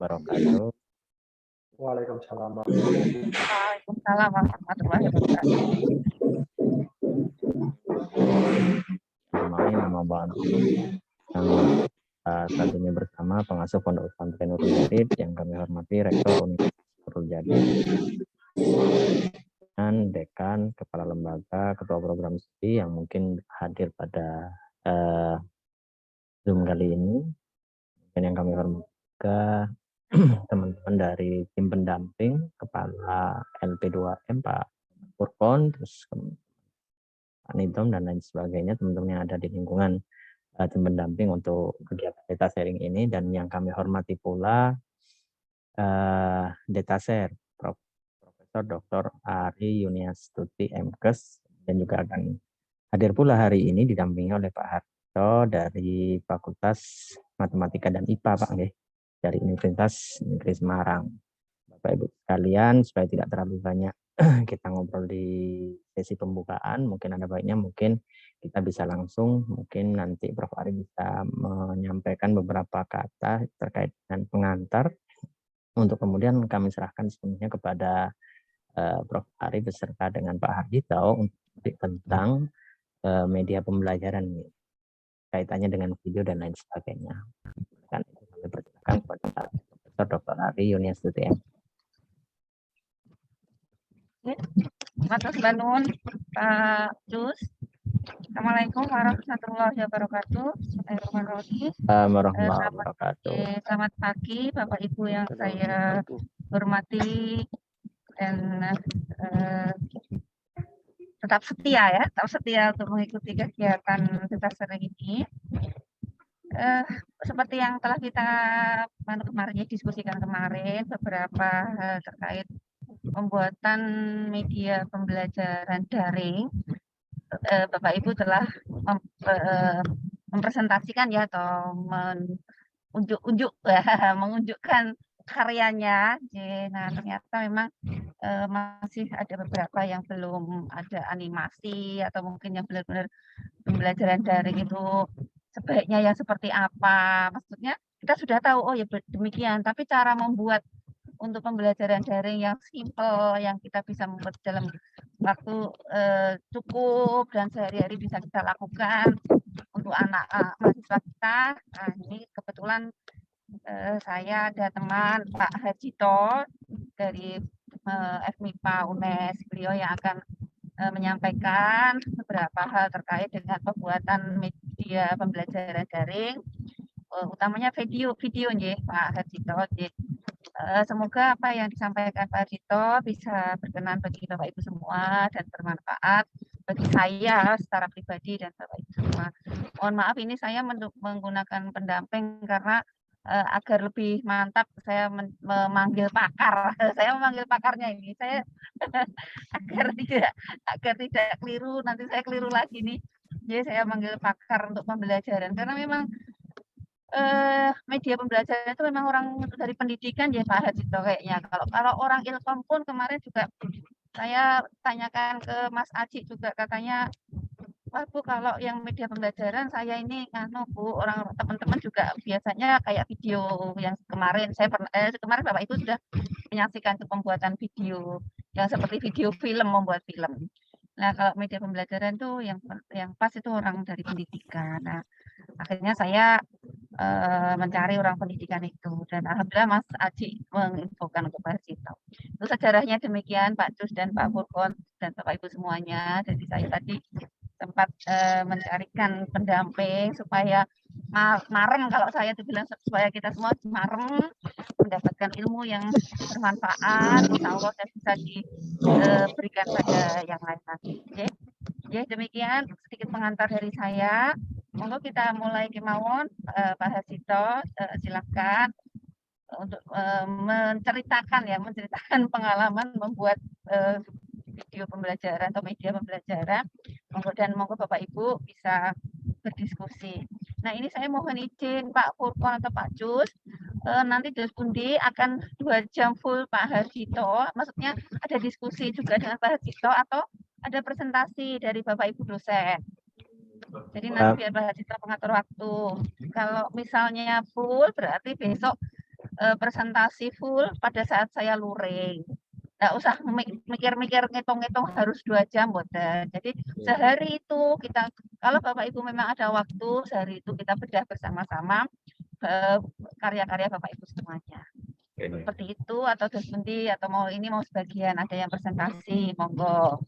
wabarakatuh. Waalaikumsalam. Waalaikumsalam warahmatullahi wabarakatuh. Namanya nama Bang yang saat ini bersama pengasuh Pondok Pesantren Nurul Murid yang kami hormati Rektor Universitas Nurul Jadi dan Dekan, Kepala Lembaga, Ketua Program Studi yang mungkin hadir pada Zoom kali ini, dan yang kami hormati juga teman-teman dari tim pendamping, Kepala LP2M Pak Purkon, terus Pak Nidom dan lain sebagainya, teman-teman yang ada di lingkungan tim pendamping untuk kegiatan data sharing ini, dan yang kami hormati pula data share Profesor Dr. Ari Yuniastuti MKes, dan juga akan hadir pula hari ini didampingi oleh Pak Harto dari Fakultas Matematika dan IPA Pak nggih, dari Universitas Negeri Semarang. Bapak Ibu sekalian, supaya tidak terlalu banyak kita ngobrol di sesi pembukaan, mungkin ada baiknya mungkin kita bisa langsung, mungkin nanti Prof. Ari bisa menyampaikan beberapa kata terkait dengan pengantar, untuk kemudian kami serahkan sepenuhnya kepada Prof. Ari beserta dengan Pak Hardito untuk tentang media pembelajaran kaitannya dengan video dan lain sebagainya. Kan itu kami persilakan kepada Profesor Dr. Ari Yuniastuti. Matur banun Pak Jus. Assalamualaikum warahmatullahi wabarakatuh. Selamat pagi Bapak Ibu yang saya hormati dan tetap setia untuk mengikuti kegiatan data sharing ini. Seperti yang telah kita kemarin diskusikan kemarin, beberapa hal terkait pembuatan media pembelajaran daring, Bapak Ibu telah mempresentasikan ya, atau mengunjukkan karyanya. Nah, ternyata memang masih ada beberapa yang belum ada animasi, atau mungkin yang benar-benar pembelajaran daring itu sebaiknya yang seperti apa. Maksudnya kita sudah tahu, oh ya demikian, tapi cara membuat untuk pembelajaran daring yang simple, yang kita bisa membuat dalam waktu cukup dan sehari-hari bisa kita lakukan untuk anak mahasiswa kita. Nah, ini kebetulan saya ada teman Pak Hardito dari FMIPA UNES, beliau yang akan menyampaikan beberapa hal terkait dengan pembuatan media pembelajaran daring, utamanya video nggih Pak Hardito. Semoga apa yang disampaikan Pak Hardito bisa berkenan bagi Bapak Ibu semua dan bermanfaat bagi saya secara pribadi dan Bapak Ibu semua. Mohon maaf ini saya menggunakan pendamping karena agar lebih mantap saya memanggil pakar. Saya memanggil pakarnya ini. Saya agar tidak keliru, nanti saya keliru lagi nih. Jadi saya manggil pakar untuk pembelajaran karena memang media pembelajaran itu memang orang dari pendidikan ya Pak Hardito kayaknya. Kalau orang Ilkom pun kemarin juga saya tanyakan ke Mas Aji juga, katanya, wah Bu, kalau yang media pembelajaran saya ini Bu, orang teman-teman juga biasanya kayak video yang kemarin kemarin Bapak Ibu sudah menyaksikan ke pembuatan video yang seperti video film, membuat film. Nah, kalau media pembelajaran tuh yang pas itu orang dari pendidikan. Nah, akhirnya saya mencari orang pendidikan itu, dan alhamdulillah Mas Aji menginfokan untuk Pak Hardito. Itu sejarahnya demikian Pak Jus dan Pak Purkon dan Bapak Ibu semuanya. Jadi saya tadi sempat mencarikan pendamping supaya marem, kalau saya itu bilang supaya kita semua marem mendapatkan ilmu yang bermanfaat, insya Allah, dan bisa diberikan pada yang lain lagi. Ya, demikian sedikit pengantar dari saya. Monggo kita mulai kemauan Pak Hardito, silakan untuk menceritakan pengalaman membuat video pembelajaran atau media pembelajaran. Monggo Bapak Ibu bisa berdiskusi. Nah, ini saya mohon izin Pak Purkon atau Pak Jus, nanti diskusi akan 2 jam full Pak Hardito. Maksudnya ada diskusi juga dengan Pak Hardito atau ada presentasi dari Bapak Ibu dosen. Jadi nanti biar Pak Hardito mengatur waktu. Kalau misalnya full berarti besok presentasi full pada saat saya luring. Nggak usah mikir-mikir, ngitung-ngitung harus 2 jam, boten. Jadi sehari itu kita kalau Bapak Ibu memang ada waktu, sehari itu kita bedah bersama-sama karya-karya Bapak Ibu semuanya. Seperti itu, atau Desmundi, atau mau ini mau sebagian, ada yang presentasi, monggo.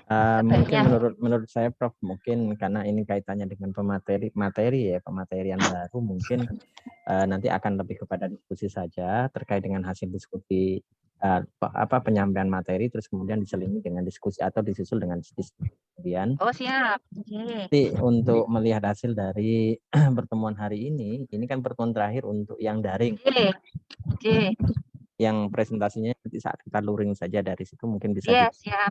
Mungkin Sebaiknya menurut saya Prof, mungkin karena ini kaitannya dengan pematerian baru, mungkin nanti akan lebih kepada diskusi saja terkait dengan hasil diskusi penyampaian materi, terus kemudian diselingi dengan diskusi atau disusul dengan diskusi kemudian. oh siap. Oke. Jadi untuk melihat hasil dari pertemuan hari ini kan pertemuan terakhir untuk yang daring. Oke. Yang presentasinya nanti saat kita luring saja dari situ mungkin bisa. Iya, siap.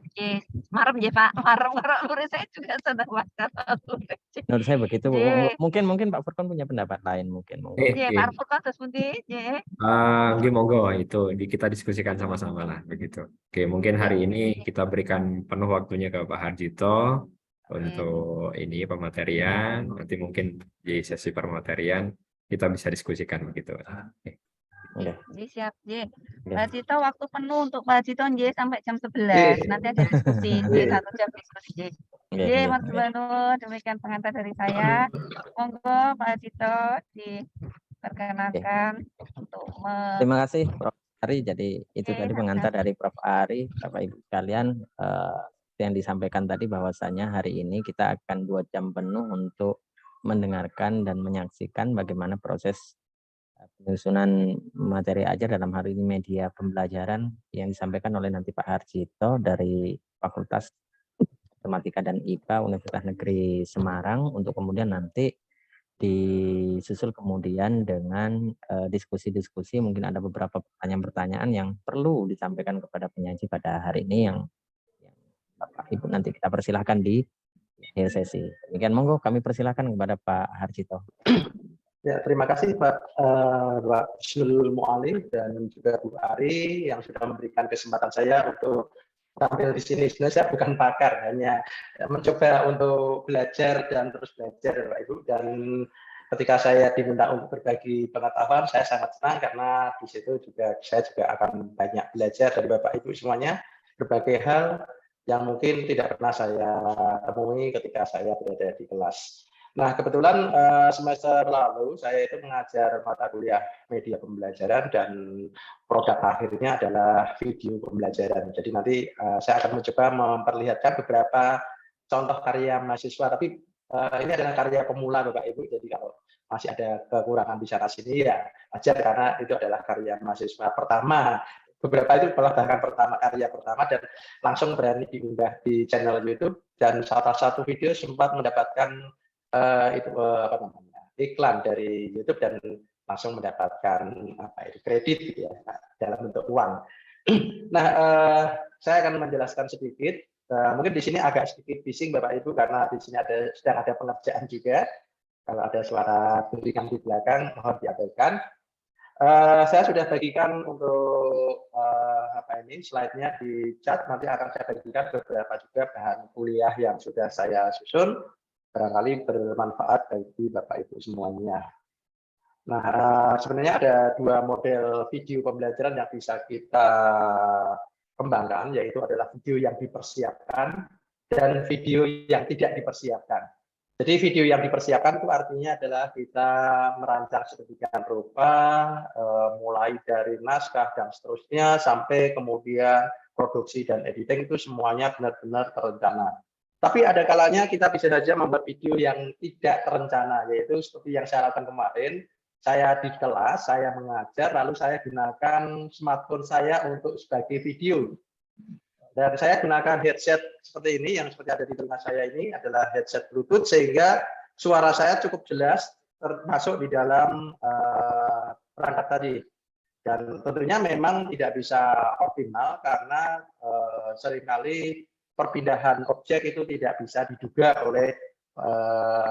Marem ya Pak, marem luring saya juga senang banget. Menurut saya begitu. Nggih. Mungkin Pak Furkon punya pendapat lain mungkin. Nggih, Pak Furkon terus pundi? Nggih. Nggih, monggo itu kita diskusikan sama-sama lah begitu. Oke, mungkin hari ini kita berikan penuh waktunya ke Pak Harjito untuk ini pematerian. Nanti mungkin di sesi pematerian kita bisa diskusikan begitu. Oke. Nggih, siap. Nggih. Pak Cito waktu penuh untuk Pak Cito nggih sampai jam 11. Nanti ada diskusi, nggih 1 jam diskusi. Nggih, Mas Banu, demikian pengantar dari saya. Monggo Pak Cito diperkenalkan untuk Terima kasih Prof. Ari. Jadi itu tadi pengantar dari Prof. Ari, Bapak Ibu sekalian, yang disampaikan tadi bahwasanya hari ini kita akan 2 jam penuh untuk mendengarkan dan menyaksikan bagaimana proses penyusunan materi ajar dalam hari ini media pembelajaran yang disampaikan oleh nanti Pak Harjito dari Fakultas Matematika dan IPA Universitas Negeri Semarang, untuk kemudian nanti disusul kemudian dengan diskusi-diskusi. Mungkin ada beberapa pertanyaan-pertanyaan yang perlu disampaikan kepada penyaji pada hari ini yang Bapak Ibu nanti kita persilahkan di akhir sesi. Demikian, monggo kami persilahkan kepada Pak Harjito. Ya, terima kasih Pak Bisnul Mu'alim dan juga Bu Ari yang sudah memberikan kesempatan saya untuk tampil di sini. Sebenarnya saya bukan pakar, hanya mencoba untuk belajar dan terus belajar Bapak Ibu. Dan ketika saya diminta untuk berbagi pengetahuan, saya sangat senang karena di situ saya juga akan banyak belajar dari Bapak Ibu semuanya, berbagai hal yang mungkin tidak pernah saya temui ketika saya berada di kelas. Nah, kebetulan semester lalu saya itu mengajar mata kuliah media pembelajaran dan produk akhirnya adalah video pembelajaran. Jadi nanti saya akan mencoba memperlihatkan beberapa contoh karya mahasiswa, tapi ini adalah karya pemula Bapak Ibu, jadi kalau masih ada kekurangan di sana sini ya ajar, karena itu adalah karya mahasiswa pertama. Beberapa itu bahkan karya pertama dan langsung berani diunggah di channel YouTube, dan salah satu video sempat mendapatkan iklan dari YouTube dan langsung mendapatkan kredit gitu ya, dalam bentuk uang. Nah, saya akan menjelaskan sedikit. Mungkin di sini agak sedikit bising Bapak Ibu karena di sini sedang ada pengerjaan juga. Kalau ada suara guntingan di belakang mohon diabaikan. Saya sudah bagikan untuk slide-nya di chat. Nanti akan saya bagikan beberapa juga bahan kuliah yang sudah saya susun. Barangkali bermanfaat bagi Bapak Ibu semuanya. Nah, sebenarnya ada 2 model video pembelajaran yang bisa kita kembangkan, yaitu adalah video yang dipersiapkan dan video yang tidak dipersiapkan. Jadi video yang dipersiapkan itu artinya adalah kita merancang sedemikian rupa, mulai dari naskah dan seterusnya, sampai kemudian produksi dan editing itu semuanya benar-benar terencana. Tapi ada kalanya kita bisa saja membuat video yang tidak terencana, yaitu seperti yang saya lakukan kemarin. Saya di kelas, saya mengajar, lalu saya gunakan smartphone saya untuk sebagai video. Dan saya gunakan headset seperti ini, yang seperti ada di telinga saya ini adalah headset Bluetooth, sehingga suara saya cukup jelas termasuk di dalam perangkat tadi. Dan tentunya memang tidak bisa optimal karena seringkali perpindahan objek itu tidak bisa diduga oleh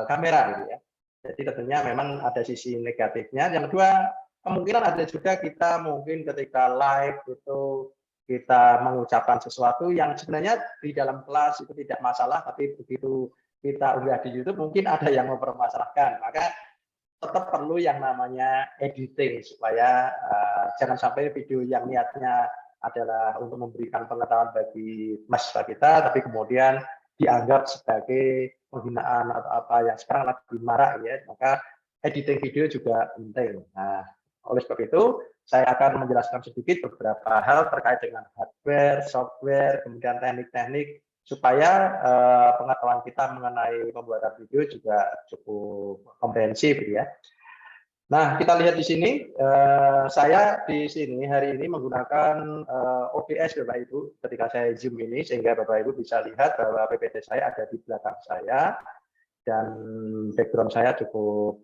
kamera gitu ya. Jadi tentunya memang ada sisi negatifnya. Yang kedua, kemungkinan ada juga kita mungkin ketika live itu kita mengucapkan sesuatu yang sebenarnya di dalam kelas itu tidak masalah, tapi begitu kita unggah di YouTube mungkin ada yang mempermasalahkan. Maka tetap perlu yang namanya editing supaya jangan sampai video yang niatnya adalah untuk memberikan pengetahuan bagi mahasiswa kita, tapi kemudian dianggap sebagai penghinaan atau apa yang sekarang lagi marak ya, maka editing video juga penting. Nah, oleh sebab itu saya akan menjelaskan sedikit beberapa hal terkait dengan hardware, software, kemudian teknik-teknik supaya pengetahuan kita mengenai pembuatan video juga cukup komprehensif ya. Nah, kita lihat di sini, saya di sini hari ini menggunakan OBS Bapak Ibu ketika saya Zoom ini, sehingga Bapak Ibu bisa lihat bahwa PPT saya ada di belakang saya, dan background saya cukup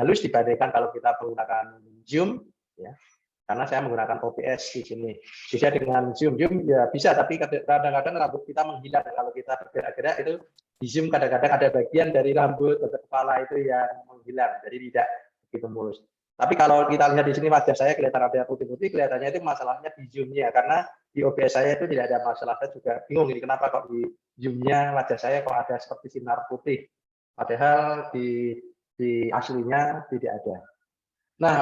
halus dibandingkan kalau kita menggunakan Zoom, ya. Karena saya menggunakan OBS di sini. Bisa dengan Zoom ya bisa, tapi kadang-kadang rambut kita menghilang kalau kita bergerak-gerak itu di Zoom kadang-kadang ada bagian dari rambut atau kepala itu yang menghilang, jadi tidak begitu mulus. Tapi kalau kita lihat di sini wajah saya kelihatan ada putih-putih, kelihatannya itu masalahnya di Zoom-nya, karena di OBS saya itu tidak ada masalah. Saya juga bingung ini kenapa kok di Zoom-nya wajah saya kok ada seperti sinar putih. Padahal di aslinya tidak ada. Nah,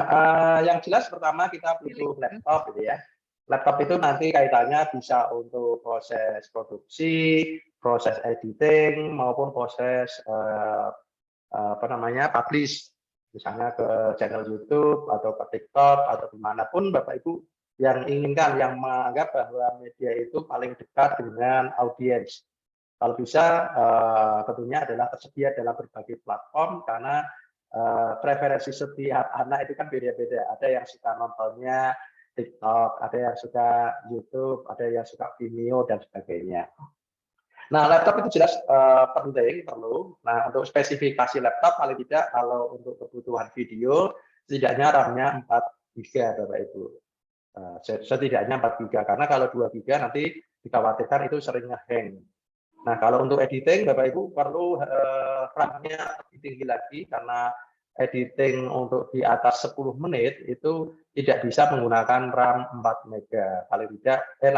yang jelas pertama kita butuh laptop gitu ya. Laptop itu nanti kaitannya bisa untuk proses produksi, proses editing maupun proses publish, misalnya ke channel YouTube atau ke TikTok atau dimanapun Bapak Ibu yang inginkan, yang menganggap bahwa media itu paling dekat dengan audiens. Kalau bisa tentunya adalah tersedia dalam berbagai platform, karena preferensi setiap anak itu kan beda-beda. Ada yang suka nontonnya TikTok, ada yang suka YouTube, ada yang suka Vimeo dan sebagainya. Nah, laptop itu jelas penting, perlu. Nah, untuk spesifikasi laptop paling tidak kalau untuk kebutuhan video setidaknya RAM-nya 4 GB Bapak Ibu. Setidaknya 4 GB, karena kalau 2 GB nanti dikhawatirkan itu sering nge-hang. Nah, kalau untuk editing, Bapak Ibu perlu RAM-nya lebih tinggi lagi, karena editing untuk di atas 10 menit itu tidak bisa menggunakan RAM 4 MB, paling tidak 4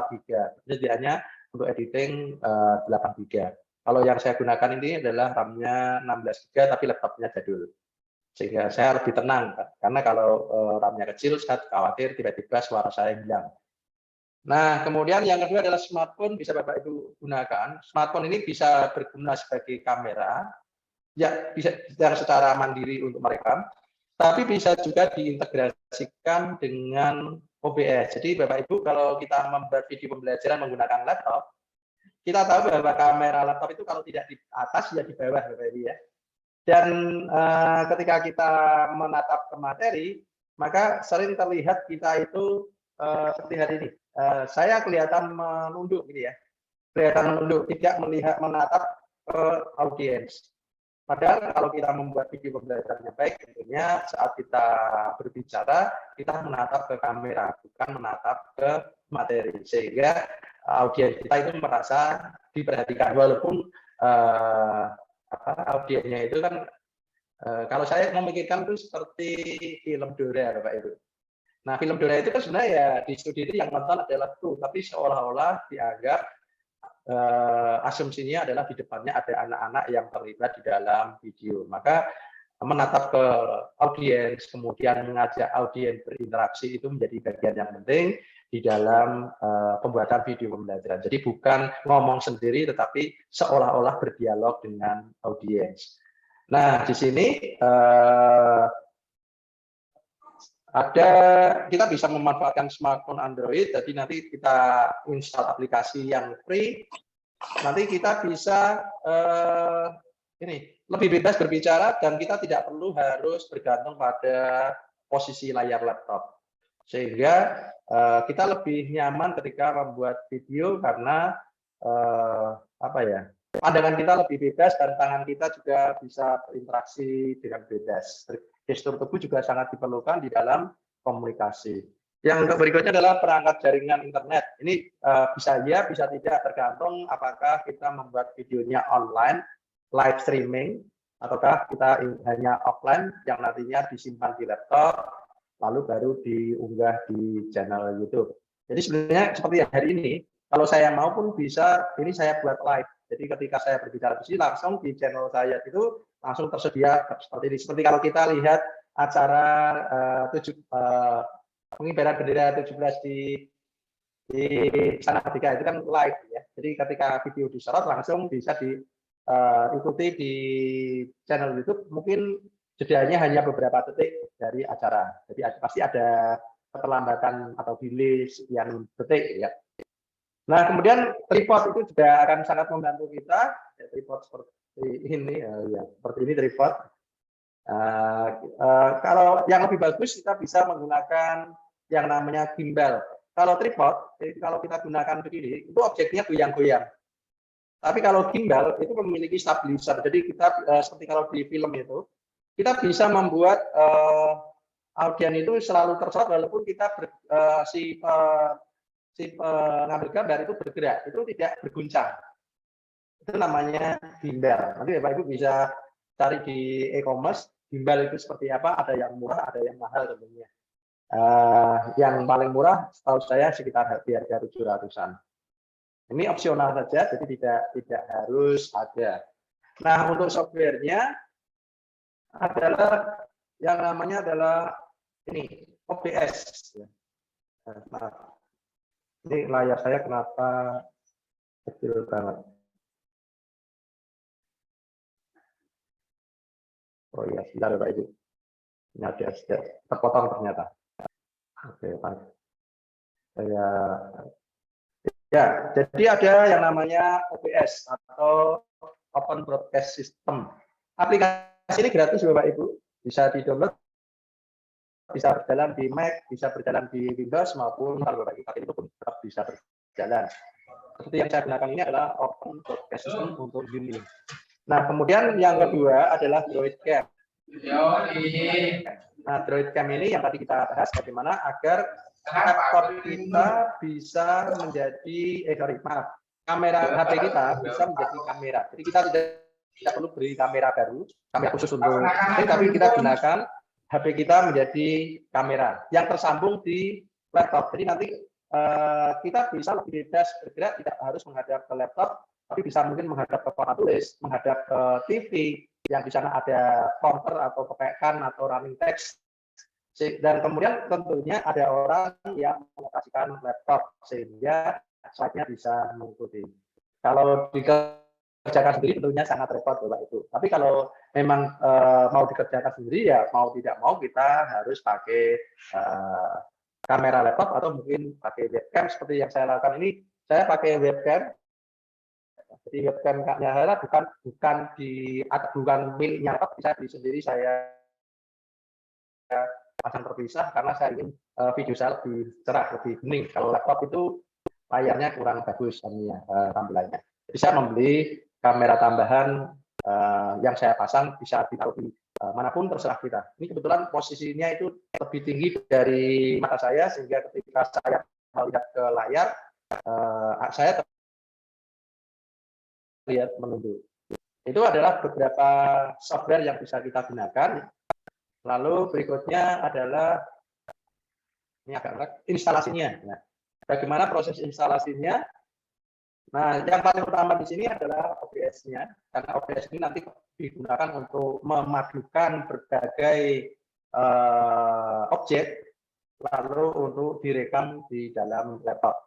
GB. Setidaknya untuk editing 8 GB. Kalau yang saya gunakan ini adalah RAM-nya 16 GB, tapi laptopnya jadul. Sehingga saya lebih tenang, karena kalau RAM-nya kecil, saya khawatir tiba-tiba suara saya hilang. Nah, kemudian yang kedua adalah smartphone, bisa Bapak Ibu gunakan. Smartphone ini bisa berguna sebagai kamera, ya bisa secara mandiri untuk merekam, tapi bisa juga diintegrasikan dengan OBS. Jadi Bapak Ibu kalau kita membuat video pembelajaran menggunakan laptop, kita tahu bahwa kamera laptop itu kalau tidak di atas ya di bawah Bapak Ibu ya. Dan ketika kita menatap ke materi, maka sering terlihat kita itu seperti hari ini. Saya kelihatan menunduk gitu ya, kelihatan menunduk, tidak menatap ke audiens. Padahal kalau kita membuat video pembelajarannya baik, tentunya saat kita berbicara kita menatap ke kamera, bukan menatap ke materi, sehingga audiens kita itu merasa diperhatikan. Walaupun audiensnya itu kan kalau saya memikirkan itu seperti film Dora, Bapak Ibu. Nah, film Dora itu kan sebenarnya ya di studi itu yang nonton adalah kru, tapi seolah-olah dianggap asumsinya adalah di depannya ada anak-anak yang terlibat di dalam video. Maka menatap ke audiens, kemudian mengajak audiens berinteraksi itu menjadi bagian yang penting di dalam pembuatan video pembelajaran. Jadi bukan ngomong sendiri, tetapi seolah-olah berdialog dengan audiens. Nah, di sini kita bisa memanfaatkan smartphone Android, jadi nanti kita install aplikasi yang free, nanti kita bisa lebih bebas berbicara dan kita tidak perlu harus bergantung pada posisi layar laptop, sehingga kita lebih nyaman ketika membuat video karena pandangan kita lebih bebas dan tangan kita juga bisa berinteraksi dengan bebas. Gestur tubuh juga sangat diperlukan di dalam komunikasi. Yang berikutnya adalah perangkat jaringan internet. Ini bisa ya, bisa tidak, tergantung apakah kita membuat videonya online, live streaming, ataukah kita hanya offline yang nantinya disimpan di laptop, lalu baru diunggah di channel YouTube. Jadi sebenarnya seperti hari ini, kalau saya mau pun bisa, ini saya buat live. Jadi ketika saya berbicara di sini langsung di channel saya itu langsung tersedia seperti ini. Seperti kalau kita lihat acara pengibaran bendera 17 di Istana Merdeka itu kan live ya. Jadi ketika video disorot langsung bisa diikuti di channel YouTube. Mungkin jedanya hanya beberapa detik dari acara. Jadi pasti ada keterlambatan atau delay sekian detik ya. Nah, kemudian tripod itu juga akan sangat membantu kita. Ya, tripod seperti ini, ya, seperti ini tripod. Kalau yang lebih bagus kita bisa menggunakan yang namanya gimbal. Kalau tripod, kalau kita gunakan begini, itu objeknya goyang-goyang. Tapi kalau gimbal itu memiliki stabilizer. Jadi kita seperti kalau di film itu, kita bisa membuat audien itu selalu tersorot walaupun kita si pengambil gambar itu bergerak, itu tidak berguncang. Itu namanya gimbal. Nanti Bapak Ibu bisa cari di e-commerce, gimbal itu seperti apa, ada yang murah, ada yang mahal tentunya. Yang paling murah setahu saya sekitar harga 700-an. Ini opsional saja, jadi tidak harus ada. Nah, untuk softwarenya adalah yang namanya adalah ini OBS. Maaf. Ini layar saya kenapa kecil banget? Oh iya, sebentar Pak Ibu. Ini ada terpotong ternyata. Oke, Pak. Ya, jadi ada yang namanya OBS atau Open Broadcast System. Aplikasi ini gratis Bapak Ibu, bisa di-download, bisa berjalan di Mac, bisa berjalan di Windows maupun kalau Bapak Ibu pakai itu pun tetap bisa berjalan. Seperti yang saya gunakan ini adalah Open Broadcast System untuk Zoom ini. Nah, kemudian yang kedua adalah DroidCam. Nah, DroidCam ini yang tadi kita bahas bagaimana agar laptop kita bisa menjadi kamera HP kita bisa menjadi kamera. Jadi kita tidak perlu beli kamera baru, kamera khusus untuk ini, tapi kita gunakan HP kita menjadi kamera yang tersambung di laptop. Jadi nanti kita bisa lebih bebas bergerak, tidak harus menghadap ke laptop, tapi bisa mungkin menghadap ke papan tulis, menghadap ke TV yang di sana ada counter atau kepekan atau running text. Dan kemudian tentunya ada orang yang mengoperasikan laptop sehingga slide-nya bisa mengikuti. Kalau dikerjakan sendiri tentunya sangat repot Bapak Ibu. Tapi kalau memang mau dikerjakan sendiri ya mau tidak mau kita harus pakai kamera laptop atau mungkin pakai webcam seperti yang saya lakukan ini. Saya pakai webcam. Jadi webcam-nya bukan miliknya laptop, bisa sendiri saya pasang terpisah karena saya ingin video saya lebih cerah, lebih bening. Kalau laptop itu layarnya kurang bagus tampilannya. Jadi saya membeli kamera tambahan yang saya pasang bisa ditaruh di manapun terserah kita. Ini kebetulan posisinya itu lebih tinggi dari mata saya sehingga ketika saya melihat ke layar saya lihat menunduk. Itu adalah beberapa software yang bisa kita gunakan. Lalu berikutnya adalah ini agak instalasinya. Nah, bagaimana proses instalasinya? Nah, yang paling utama di sini adalah OBS-nya, karena OBS ini nanti digunakan untuk memadukan berbagai objek, lalu untuk direkam di dalam laptop.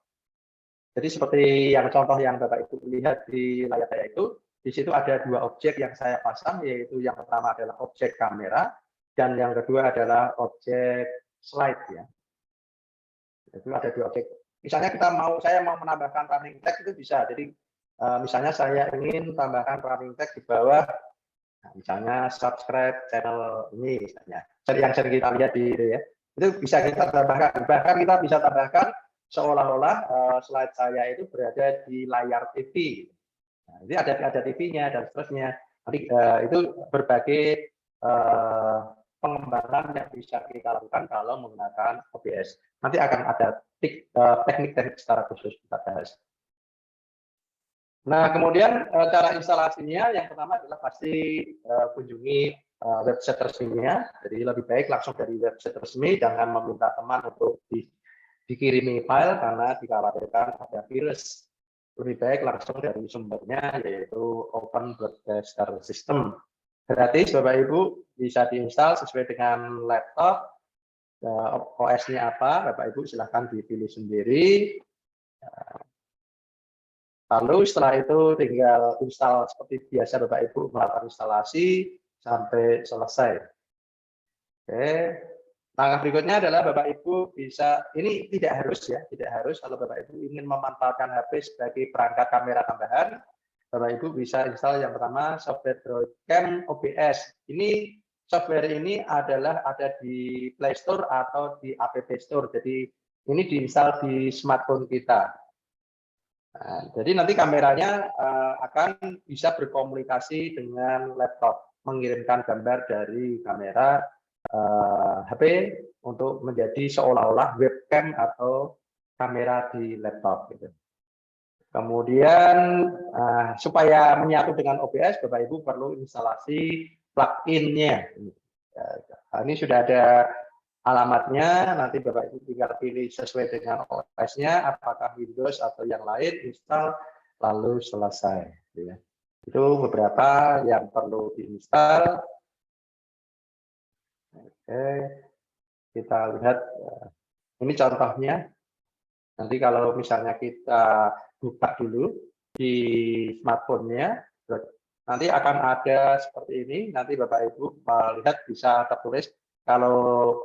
Jadi seperti yang contoh yang Bapak Ibu lihat di layar saya itu, di situ ada dua objek yang saya pasang, yaitu yang pertama adalah objek kamera, dan yang kedua adalah objek slide ya. Itu ada dua objek. Misalnya saya mau menambahkan running text itu bisa. Jadi misalnya saya ingin tambahkan running text di bawah, nah, misalnya subscribe channel ini misalnya. Yang sering kita lihat di itu ya. Itu bisa kita tambahkan. Bahkan kita bisa tambahkan seolah-olah slide saya itu berada di layar TV. Nah, ini ada TV-nya dan seterusnya. Nanti itu berbagai pengembangan yang bisa kita lakukan kalau menggunakan OBS. Nanti akan ada teknik-teknik secara khusus kita bahas. Nah, kemudian cara instalasinya yang pertama adalah pasti kunjungi website resminya. Jadi lebih baik langsung dari website resmi, jangan meminta teman untuk dikirimi file karena dikhawatirkan ada virus. Lebih baik langsung dari sumbernya yaitu Open Broadcast System. gratis Bapak Ibu, bisa diinstal sesuai dengan laptop. OS-nya apa, Bapak Ibu silahkan dipilih sendiri. Lalu setelah itu tinggal install seperti biasa Bapak Ibu melakukan instalasi sampai selesai. Oke. Langkah berikutnya adalah Bapak Ibu bisa, ini tidak harus ya, tidak harus kalau Bapak Ibu ingin memanfaatkan HP sebagai perangkat kamera tambahan, Bapak Ibu bisa install yang pertama software Droidcam OBS. Ini software ini adalah ada di Play Store atau di App Store. Jadi ini diinstal di smartphone kita. Nah, jadi nanti kameranya akan bisa berkomunikasi dengan laptop, mengirimkan gambar dari kamera HP untuk menjadi seolah-olah webcam atau kamera di laptop. Gitu. Kemudian supaya menyatu dengan OBS, Bapak Ibu perlu instalasi plugin-nya. Ini sudah ada alamatnya, nanti Bapak Ibu tinggal pilih sesuai dengan OS-nya, apakah Windows atau yang lain, install, lalu selesai. Itu beberapa yang perlu diinstal. Oke, kita lihat, ini contohnya. Nanti kalau misalnya kita buka dulu di smartphone-nya, nanti akan ada seperti ini. Nanti Bapak Ibu lihat bisa tertulis kalau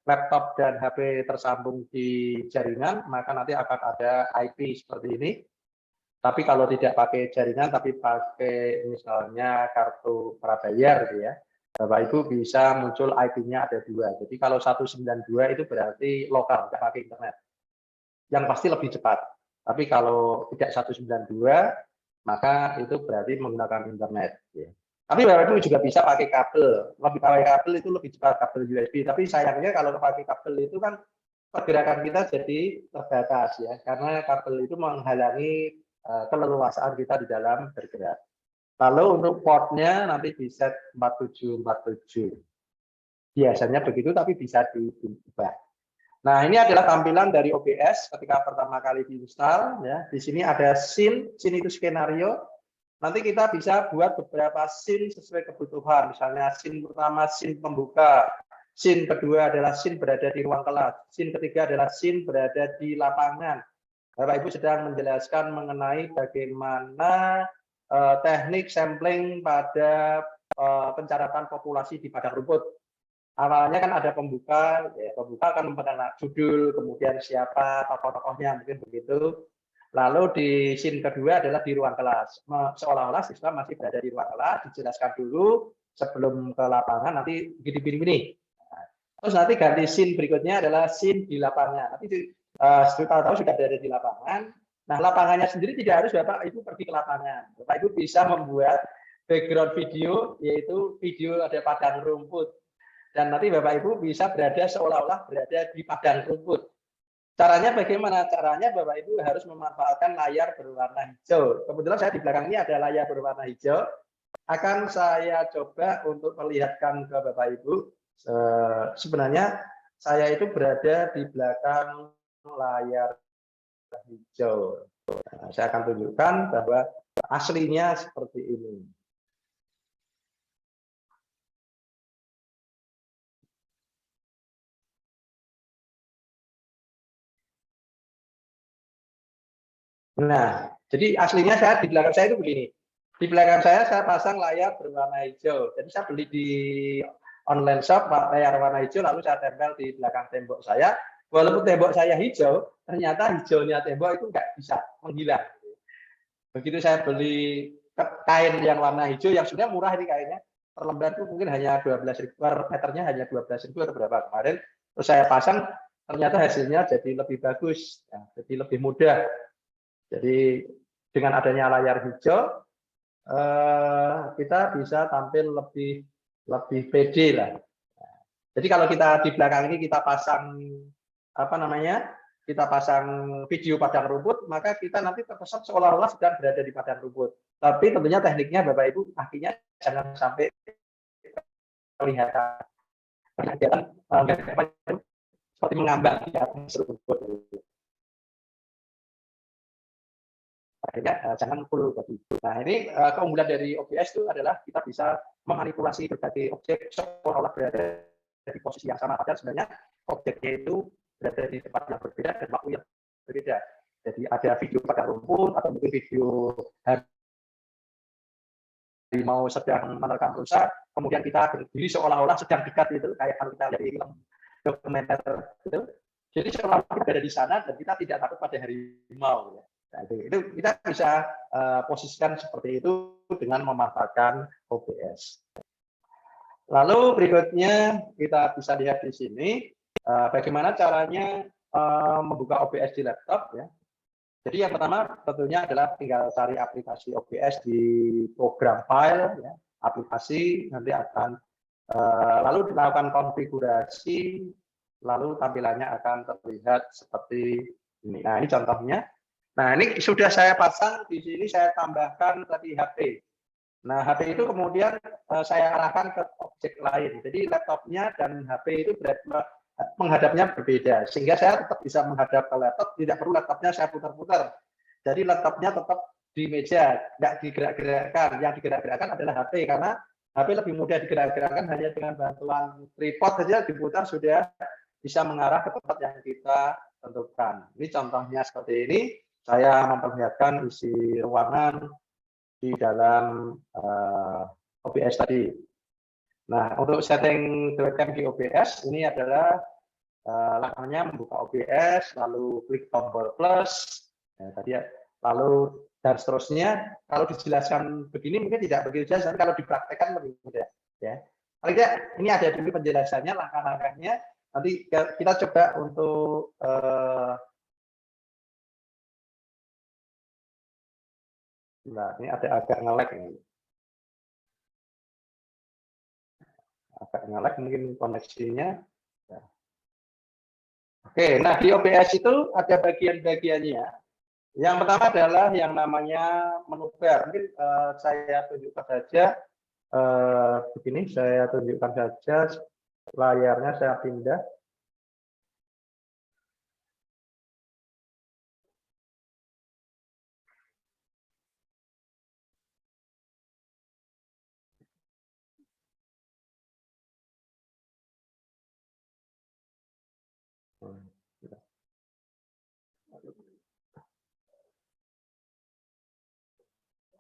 laptop dan HP tersambung di jaringan, maka nanti akan ada IP seperti ini. Tapi kalau tidak pakai jaringan, tapi pakai misalnya kartu prabayar, gitu ya, Bapak Ibu bisa muncul IP-nya ada 2. Jadi kalau 192 itu berarti lokal, tidak pakai internet. Yang pasti lebih cepat. Tapi kalau tidak 192, maka itu berarti menggunakan internet. Ya. Tapi Bapak Ibu juga bisa pakai kabel. Lebih pakai kabel itu lebih cepat, kabel USB. Tapi sayangnya kalau pakai kabel itu kan pergerakan kita jadi terbatas ya, karena kabel itu menghalangi keleluasaan kita di dalam bergerak. Lalu untuk portnya nanti di set 4747. Biasanya begitu, tapi bisa diubah. Nah, ini adalah tampilan dari OBS ketika pertama kali diinstal. Ya. Di sini ada scene itu skenario. Nanti kita bisa buat beberapa scene sesuai kebutuhan. Misalnya scene pertama, scene pembuka. Scene kedua adalah scene berada di ruang kelas. Scene ketiga adalah scene berada di lapangan. Bapak Ibu sedang menjelaskan mengenai bagaimana teknik sampling pada pencaratan populasi di padang rumput. Awalnya kan ada pembuka, ya, pembuka akan memperkenalkan judul, kemudian siapa tokoh-tokohnya, mungkin begitu. Lalu di scene kedua adalah di ruang kelas. Seolah-olah siswa masih berada di ruang kelas, dijelaskan dulu sebelum ke lapangan, nanti begini-begini. Terus nanti ganti scene berikutnya adalah scene di lapangan. Nanti tahu-tahu sudah berada di lapangan. Nah, lapangannya sendiri tidak harus Bapak Ibu pergi ke lapangan. Bapak Ibu bisa membuat background video, yaitu video ada padang rumput. Dan nanti Bapak Ibu bisa berada seolah-olah berada di padang rumput. Caranya bagaimana? Caranya Bapak Ibu harus memanfaatkan layar berwarna hijau. Kebetulan saya di belakang ini ada layar berwarna hijau. Akan saya coba untuk perlihatkan ke Bapak Ibu. Sebenarnya saya itu berada di belakang layar hijau. Nah, saya akan tunjukkan bahwa aslinya seperti ini. Nah, jadi aslinya saya di belakang saya itu begini. Di belakang saya pasang layar berwarna hijau. Jadi saya beli di online shop layar warna hijau, lalu saya tempel di belakang tembok saya. Walaupun tembok saya hijau, ternyata hijaunya tembok itu nggak bisa menghilang. Begitu saya beli kain yang warna hijau, yang sebenarnya murah ini kainnya, per lembar itu mungkin hanya 12.000, per meternya hanya 12.000 atau berapa kemarin. Terus saya pasang, ternyata hasilnya jadi lebih bagus, ya, jadi lebih mudah. Jadi dengan adanya layar hijau, kita bisa tampil lebih pede lah. Jadi kalau kita di belakang ini kita pasang kita pasang video padang rumput, maka kita nanti terkesan seolah-olah sedang berada di padang rumput. Tapi tentunya tekniknya Bapak Ibu kakinya jangan sampai kelihatan seperti mengambang di atas rumput. akhirnya jangan full body. Nah ini keunggulan dari OBS itu adalah kita bisa memanipulasi berbagai objek seolah-olah berada di posisi yang sama, padahal sebenarnya objeknya itu berada di tempat yang berbeda dan waktu yang berbeda. Jadi ada video pada rumput atau mungkin video harimau sedang menerkam rusa, kemudian kita berdiri seolah-olah sedang dekat itu, kayak kalau kita lihat di film dokumenter itu. Jadi seolah-olah kita berada di sana dan kita tidak takut pada harimau. Ya. Nah, itu kita bisa posisikan seperti itu dengan memanfaatkan OBS. Lalu berikutnya kita bisa lihat di sini bagaimana caranya membuka OBS di laptop ya. Jadi yang pertama tentunya adalah tinggal cari aplikasi OBS di program file ya, aplikasi nanti akan lalu dilakukan konfigurasi, lalu tampilannya akan terlihat seperti ini. Nah, ini contohnya. Nah, ini sudah saya pasang di sini, saya tambahkan tadi HP. Nah, HP itu kemudian saya arahkan ke objek lain. Jadi laptopnya dan HP itu menghadapnya berbeda, sehingga saya tetap bisa menghadap ke laptop, tidak perlu laptopnya saya putar-putar. Jadi laptopnya tetap di meja, tidak digerak-gerakkan. Yang digerak-gerakkan adalah HP, karena HP lebih mudah digerak-gerakkan hanya dengan bantuan tripod saja diputar sudah bisa mengarah ke tempat yang kita tentukan. Ini contohnya seperti ini. Saya memperlihatkan isi ruangan di dalam OBS tadi. Nah, untuk setting webcam di OBS ini adalah langkahnya membuka OBS, lalu klik tombol plus, tadi ya, lalu dan seterusnya. Kalau dijelaskan begini mungkin tidak begitu jelas, tapi kalau dipraktekkan lebih mudah. Ya, paling tidak ini ada dulu penjelasannya, langkah-langkahnya. Nanti kita coba untuk nah, ini ada agak nge-lag ini. Agak nge-lag mungkin koneksinya. Ya. Oke, nah di OBS itu ada bagian-bagiannya. Yang pertama adalah yang namanya menu bar. Mungkin saya tunjukkan saja begini, saya tunjukkan saja layarnya, saya pindah.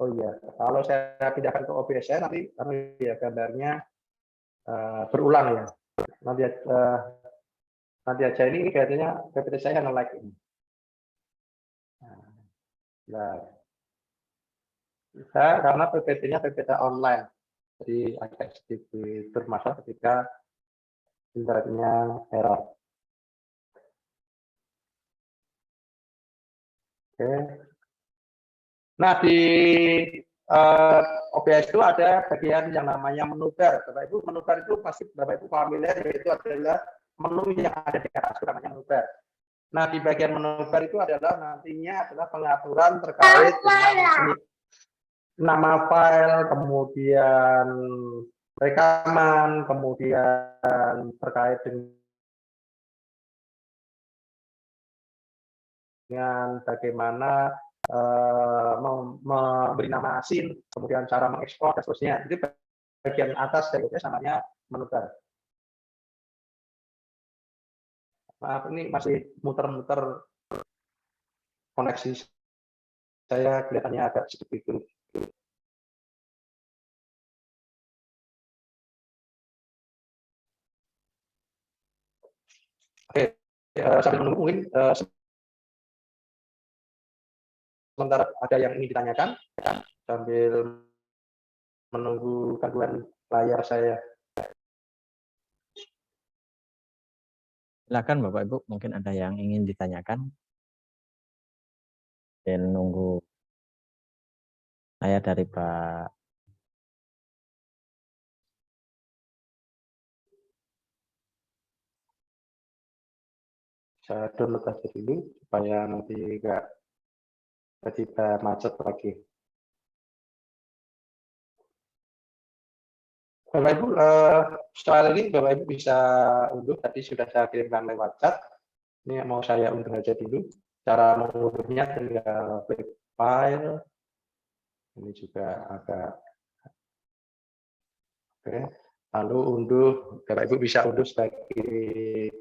Oh iya, kalau saya pindahkan ke OBS saya nanti ya gambarnya berulang ya. Nanti aja ini kayaknya PPT saya nge-lag ini. Nah, karena PPT-nya PPT online, jadi agak sedikit bermasalah ketika internetnya error. Oke. Nah, di OBS itu ada bagian yang namanya menu bar. Bapak Ibu, menu bar itu pasti Bapak Ibu familiar, yaitu adalah menu yang ada di atas, namanya menu bar. Nah, di bagian menu bar itu adalah nantinya adalah pengaturan terkait dengan nama file, kemudian rekaman, kemudian terkait dengan bagaimana memberi nama asin, kemudian cara mengekspor dan seterusnya. Itu bagian atas dari OBS namanya menu bar. Maaf, ini masih muter-muter koneksi saya, kelihatannya agak sedikit. Oke, sambil menunggu mungkin sementara ada yang ingin ditanyakan sambil menunggu gangguan layar saya. Silakan Bapak Ibu, mungkin ada yang ingin ditanyakan. Dan nunggu saya dari Pak. Saya download aja dulu supaya nanti enggak tiba-tiba macet lagi. Bapak Ibu, soal ini Bapak Ibu bisa unduh, tadi sudah saya kirimkan lewat chat. Ini mau saya unduh aja dulu. Cara mengunduhnya tinggal klik file. Ini juga agak oke. Lalu unduh, Bapak Ibu bisa unduh sebagai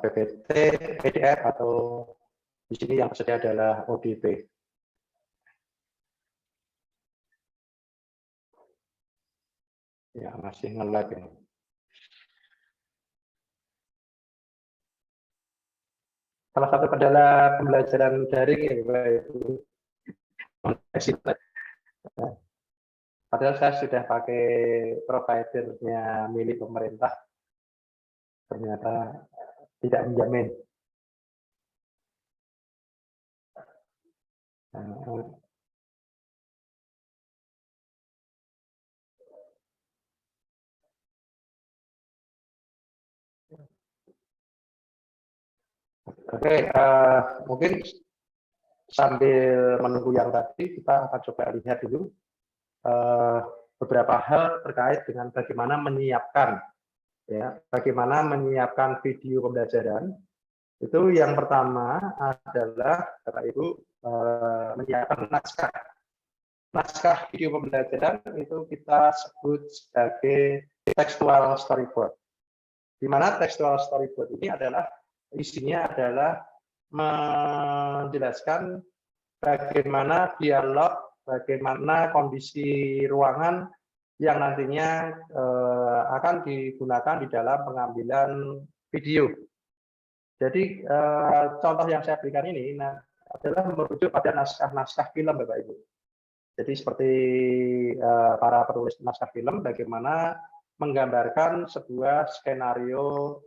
PPT, PDF atau di sini yang tersedia adalah ODP. Ya, masih nge-lag ini. Salah satu kendala pembelajaran daring ya, Bapak Ibu. Padahal saya sudah pakai providernya milik pemerintah, ternyata tidak menjamin. Oke, mungkin sambil menunggu yang tadi, kita akan coba lihat dulu beberapa hal terkait dengan bagaimana menyiapkan, ya, bagaimana menyiapkan video pembelajaran. Itu yang pertama adalah Bapak Ibu menyiapkan naskah. Naskah video pembelajaran itu kita sebut sebagai textual storyboard. Di mana textual storyboard ini adalah isinya adalah menjelaskan bagaimana dialog, bagaimana kondisi ruangan yang nantinya akan digunakan di dalam pengambilan video. Jadi contoh yang saya berikan ini adalah merujuk pada naskah-naskah film, Bapak Ibu. Jadi seperti para penulis naskah film bagaimana menggambarkan sebuah skenario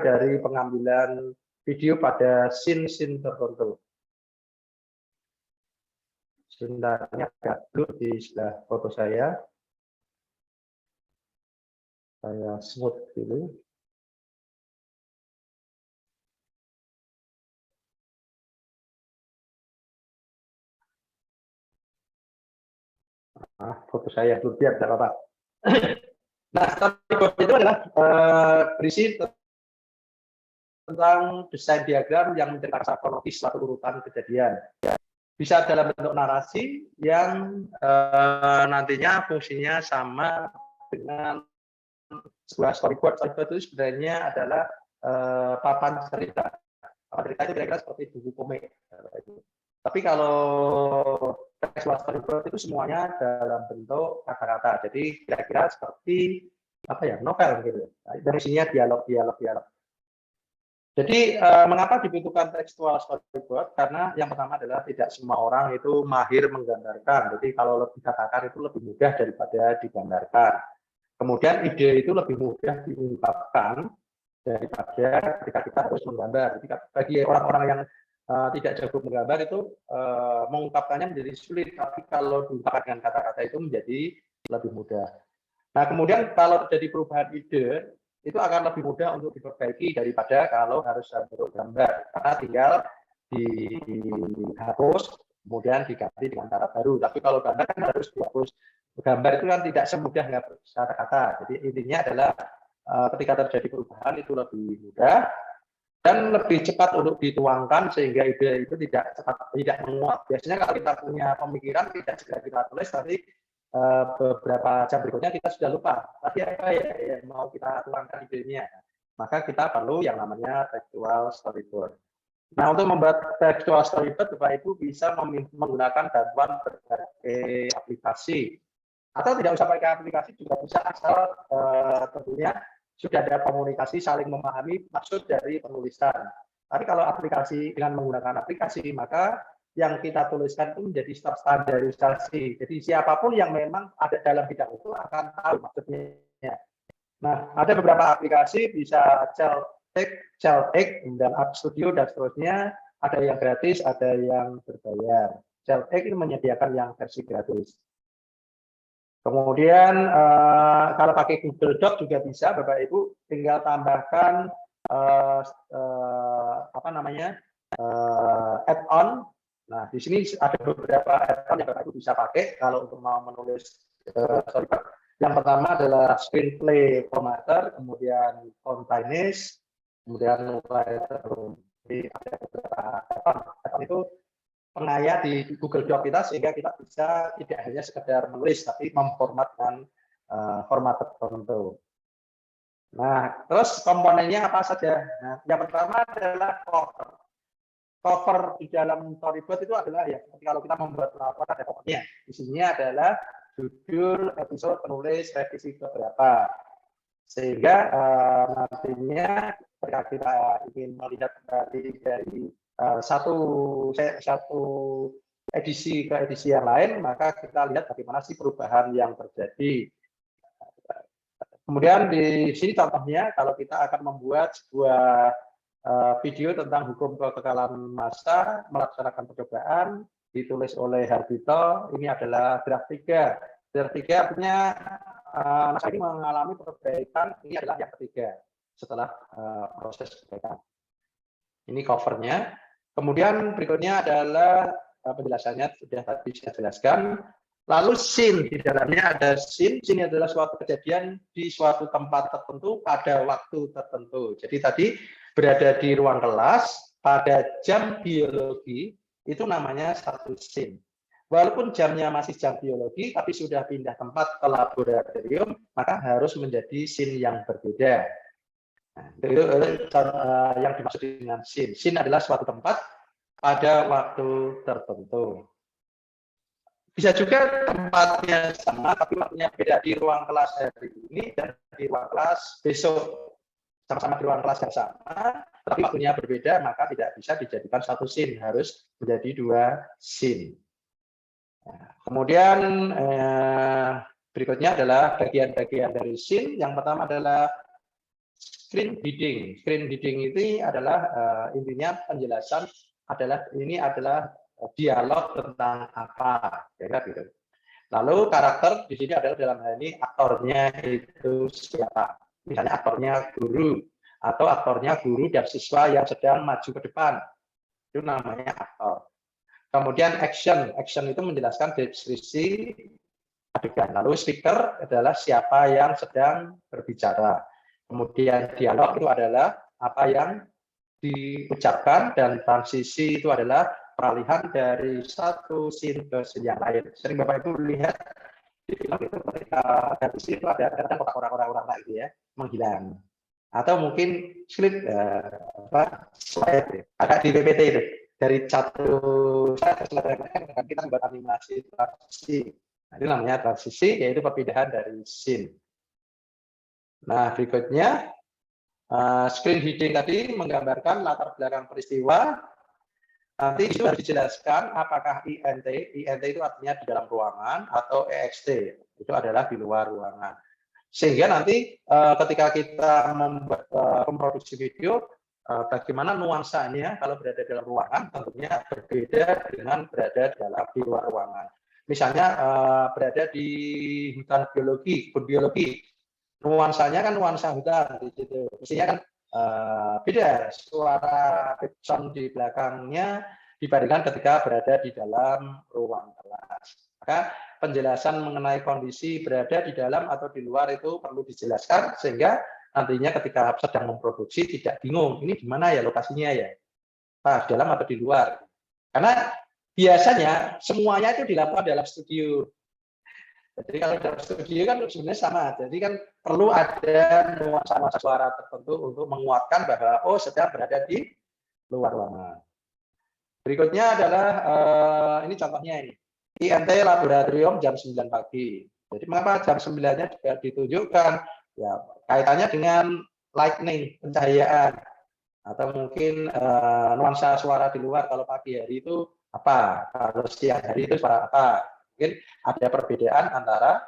dari pengambilan video pada scene-scene tertentu. Sebenarnya agak dulu di sebelah foto saya smooth dulu. Foto saya belum siap, tidak apa-apa. Nah, storyboard itu adalah berisi tentang desain diagram yang menceritakan kronologis suatu urutan kejadian. Bisa dalam bentuk narasi yang nantinya fungsinya sama dengan sebuah storyboard. Storyboard itu sebenarnya adalah papan cerita. Papan cerita itu kira-kira seperti buku komik. Tapi kalau textual storyboard itu semuanya dalam bentuk kata-kata. Jadi kira-kira seperti apa ya, novel gitu. Dan isinya dialog. Jadi mengapa dibutuhkan textual storyboard? Karena yang pertama adalah tidak semua orang itu mahir menggambarkan. Jadi kalau lebih dikatakan itu lebih mudah daripada digambarkan. Kemudian ide itu lebih mudah diungkapkan daripada ketika kita harus menggambar. Jadi bagi orang-orang yang tidak jago menggambar itu mengungkapkannya menjadi sulit. Tapi kalau diungkapkan dengan kata-kata itu menjadi lebih mudah. Nah, kemudian kalau terjadi perubahan ide, itu akan lebih mudah untuk diperbaiki daripada kalau harus bentuk gambar. Karena tinggal dihapus, kemudian diganti dengan cara baru. Tapi kalau gambar kan harus dihapus. Gambar itu kan tidak semudah kata-kata. Jadi intinya adalah ketika terjadi perubahan itu lebih mudah dan lebih cepat untuk dituangkan sehingga ide itu tidak menguap. Biasanya kalau kita punya pemikiran tidak segera kita tulis, tapi beberapa jam berikutnya kita sudah lupa tadi apa ya mau kita tuangkan idenya. Maka kita perlu yang namanya textual storyboard. Nah, untuk membuat textual storyboard, Bapak Ibu bisa menggunakan bantuan berbagai aplikasi. Atau tidak usah pakai aplikasi juga bisa, asal tentunya sudah ada komunikasi saling memahami maksud dari penulisan. Tapi kalau aplikasi dengan menggunakan aplikasi, maka yang kita tuliskan itu menjadi standarisasi. Jadi siapapun yang memang ada dalam bidang itu akan tahu maksudnya. Nah, ada beberapa aplikasi bisa Celtech, dan App Studio dan seterusnya. Ada yang gratis, ada yang berbayar. Celtech ini menyediakan yang versi gratis. Kemudian kalau pakai Google Doc juga bisa, Bapak Ibu, tinggal tambahkan add-on. Nah, di sini ada beberapa add-on yang Bapak Ibu bisa pakai kalau untuk mau menulis storyboard. Yang pertama adalah screenplay formatter, kemudian Fontaines, kemudian Lightroom. Jadi ada beberapa pattern itu pengaya di Google Doc kita sehingga kita bisa tidak hanya sekedar menulis tapi memformatkan format tertentu. Nah, terus komponennya apa saja? Nah, yang pertama adalah cover. Cover di dalam Storyboard itu adalah ya kalau kita membuat laporan ada covernya. Isinya adalah judul, episode, penulis, revisi keberapa. Sehingga nantinya ketika kita ingin melihat dari satu edisi ke edisi yang lain, maka kita lihat bagaimana sih perubahan yang terjadi. Kemudian di sini contohnya kalau kita akan membuat sebuah video tentang hukum kekekalan massa melaksanakan percobaan ditulis oleh Hardito, ini adalah draft 3. Draft 3 artinya naskah ini mengalami perbaikan, ini adalah yang ketiga setelah proses perbaikan. Ini covernya. Kemudian berikutnya adalah penjelasannya sudah tadi saya jelaskan. Lalu scene, di dalamnya ada scene. Scene adalah suatu kejadian di suatu tempat tertentu pada waktu tertentu. Jadi tadi berada di ruang kelas pada jam biologi, itu namanya satu scene. Walaupun jamnya masih jam biologi, tapi sudah pindah tempat ke laboratorium, maka harus menjadi scene yang berbeda. Nah, itu yang dimaksud dengan scene. Scene adalah suatu tempat pada waktu tertentu. Bisa juga tempatnya sama, tapi waktunya beda. Di ruang kelas hari ini dan di ruang kelas besok. Sama-sama di ruang kelas yang sama, tapi waktunya berbeda, maka tidak bisa dijadikan satu scene. Harus menjadi dua scene. Nah, kemudian berikutnya adalah bagian-bagian dari scene. Yang pertama adalah screen heading. Screen heading ini adalah intinya penjelasan ini adalah dialog tentang apa, kira-kira gitu. Lalu karakter di sini adalah dalam hal ini aktornya itu siapa. Misalnya aktornya guru atau aktornya guru dan siswa yang sedang maju ke depan. Itu namanya aktor. Kemudian action itu menjelaskan deskripsi adegan. Lalu speaker adalah siapa yang sedang berbicara. Kemudian dialog itu adalah apa yang diucapkan, dan transisi itu adalah peralihan dari satu scene ke scene yang lain. Sering Bapak Ibu lihat di film itu ketika transisi itu ada orang-orang gitu ya, menghilang. Atau mungkin slide ada di PPT itu. Dari satu slide kita membuat animasi transisi. Nah, ini namanya transisi, yaitu perpindahan dari scene. Nah, berikutnya screen heading tadi menggambarkan latar belakang peristiwa. Nanti itu harus dijelaskan apakah INT itu artinya di dalam ruangan atau EXT itu adalah di luar ruangan. Sehingga nanti ketika kita memproduksi video, bagaimana nuansanya kalau berada dalam ruangan tentunya berbeda dengan berada di luar ruangan. Misalnya berada di hutan biologi, kebun biologi, nuansanya kan nuansa hutan di situ. Mestinya kan beda suara background di belakangnya dibandingkan ketika berada di dalam ruang kelas. Maka penjelasan mengenai kondisi berada di dalam atau di luar itu perlu dijelaskan sehingga nantinya ketika sedang memproduksi tidak bingung, ini di mana ya lokasinya ya, di dalam atau di luar. Karena biasanya semuanya itu dilakukan dalam studio. Jadi kalau dalam studio kan sebenarnya sama. Jadi kan perlu ada nuansa suara tertentu untuk menguatkan bahwa sedang berada di luar ruangan. Berikutnya adalah ini contohnya ini. INT laboratorium jam 9 pagi. Jadi mengapa jam 9-nya juga ditunjukkan? Ya, kaitannya dengan lightning, pencahayaan. Atau mungkin nuansa suara di luar kalau pagi hari itu apa? Kalau siang hari itu suara apa? Mungkin ada perbedaan antara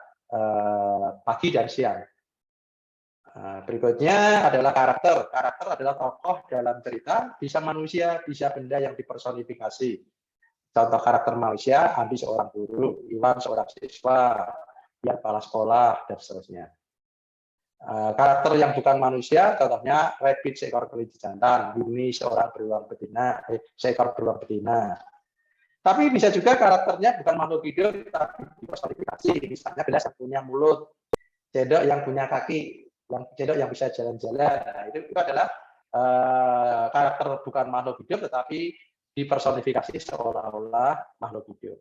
pagi dan siang. Berikutnya adalah karakter. Karakter adalah tokoh dalam cerita, bisa manusia, bisa benda yang dipersonifikasi. Contoh karakter manusia, Andi seorang guru, Iwan seorang siswa, Ian kepala sekolah, dan seterusnya. Karakter yang bukan manusia, contohnya Rabbit seekor kelinci jantan, Yuni seorang beruang betina, seekor beruang betina. Tapi bisa juga karakternya bukan makhluk hidup, tapi dipersonifikasi. Misalnya Belas yang punya mulut, Cedok yang punya kaki, Cedok yang bisa jalan-jalan. Nah, itu adalah karakter bukan makhluk hidup, tetapi dipersonifikasi seolah-olah makhluk hidup.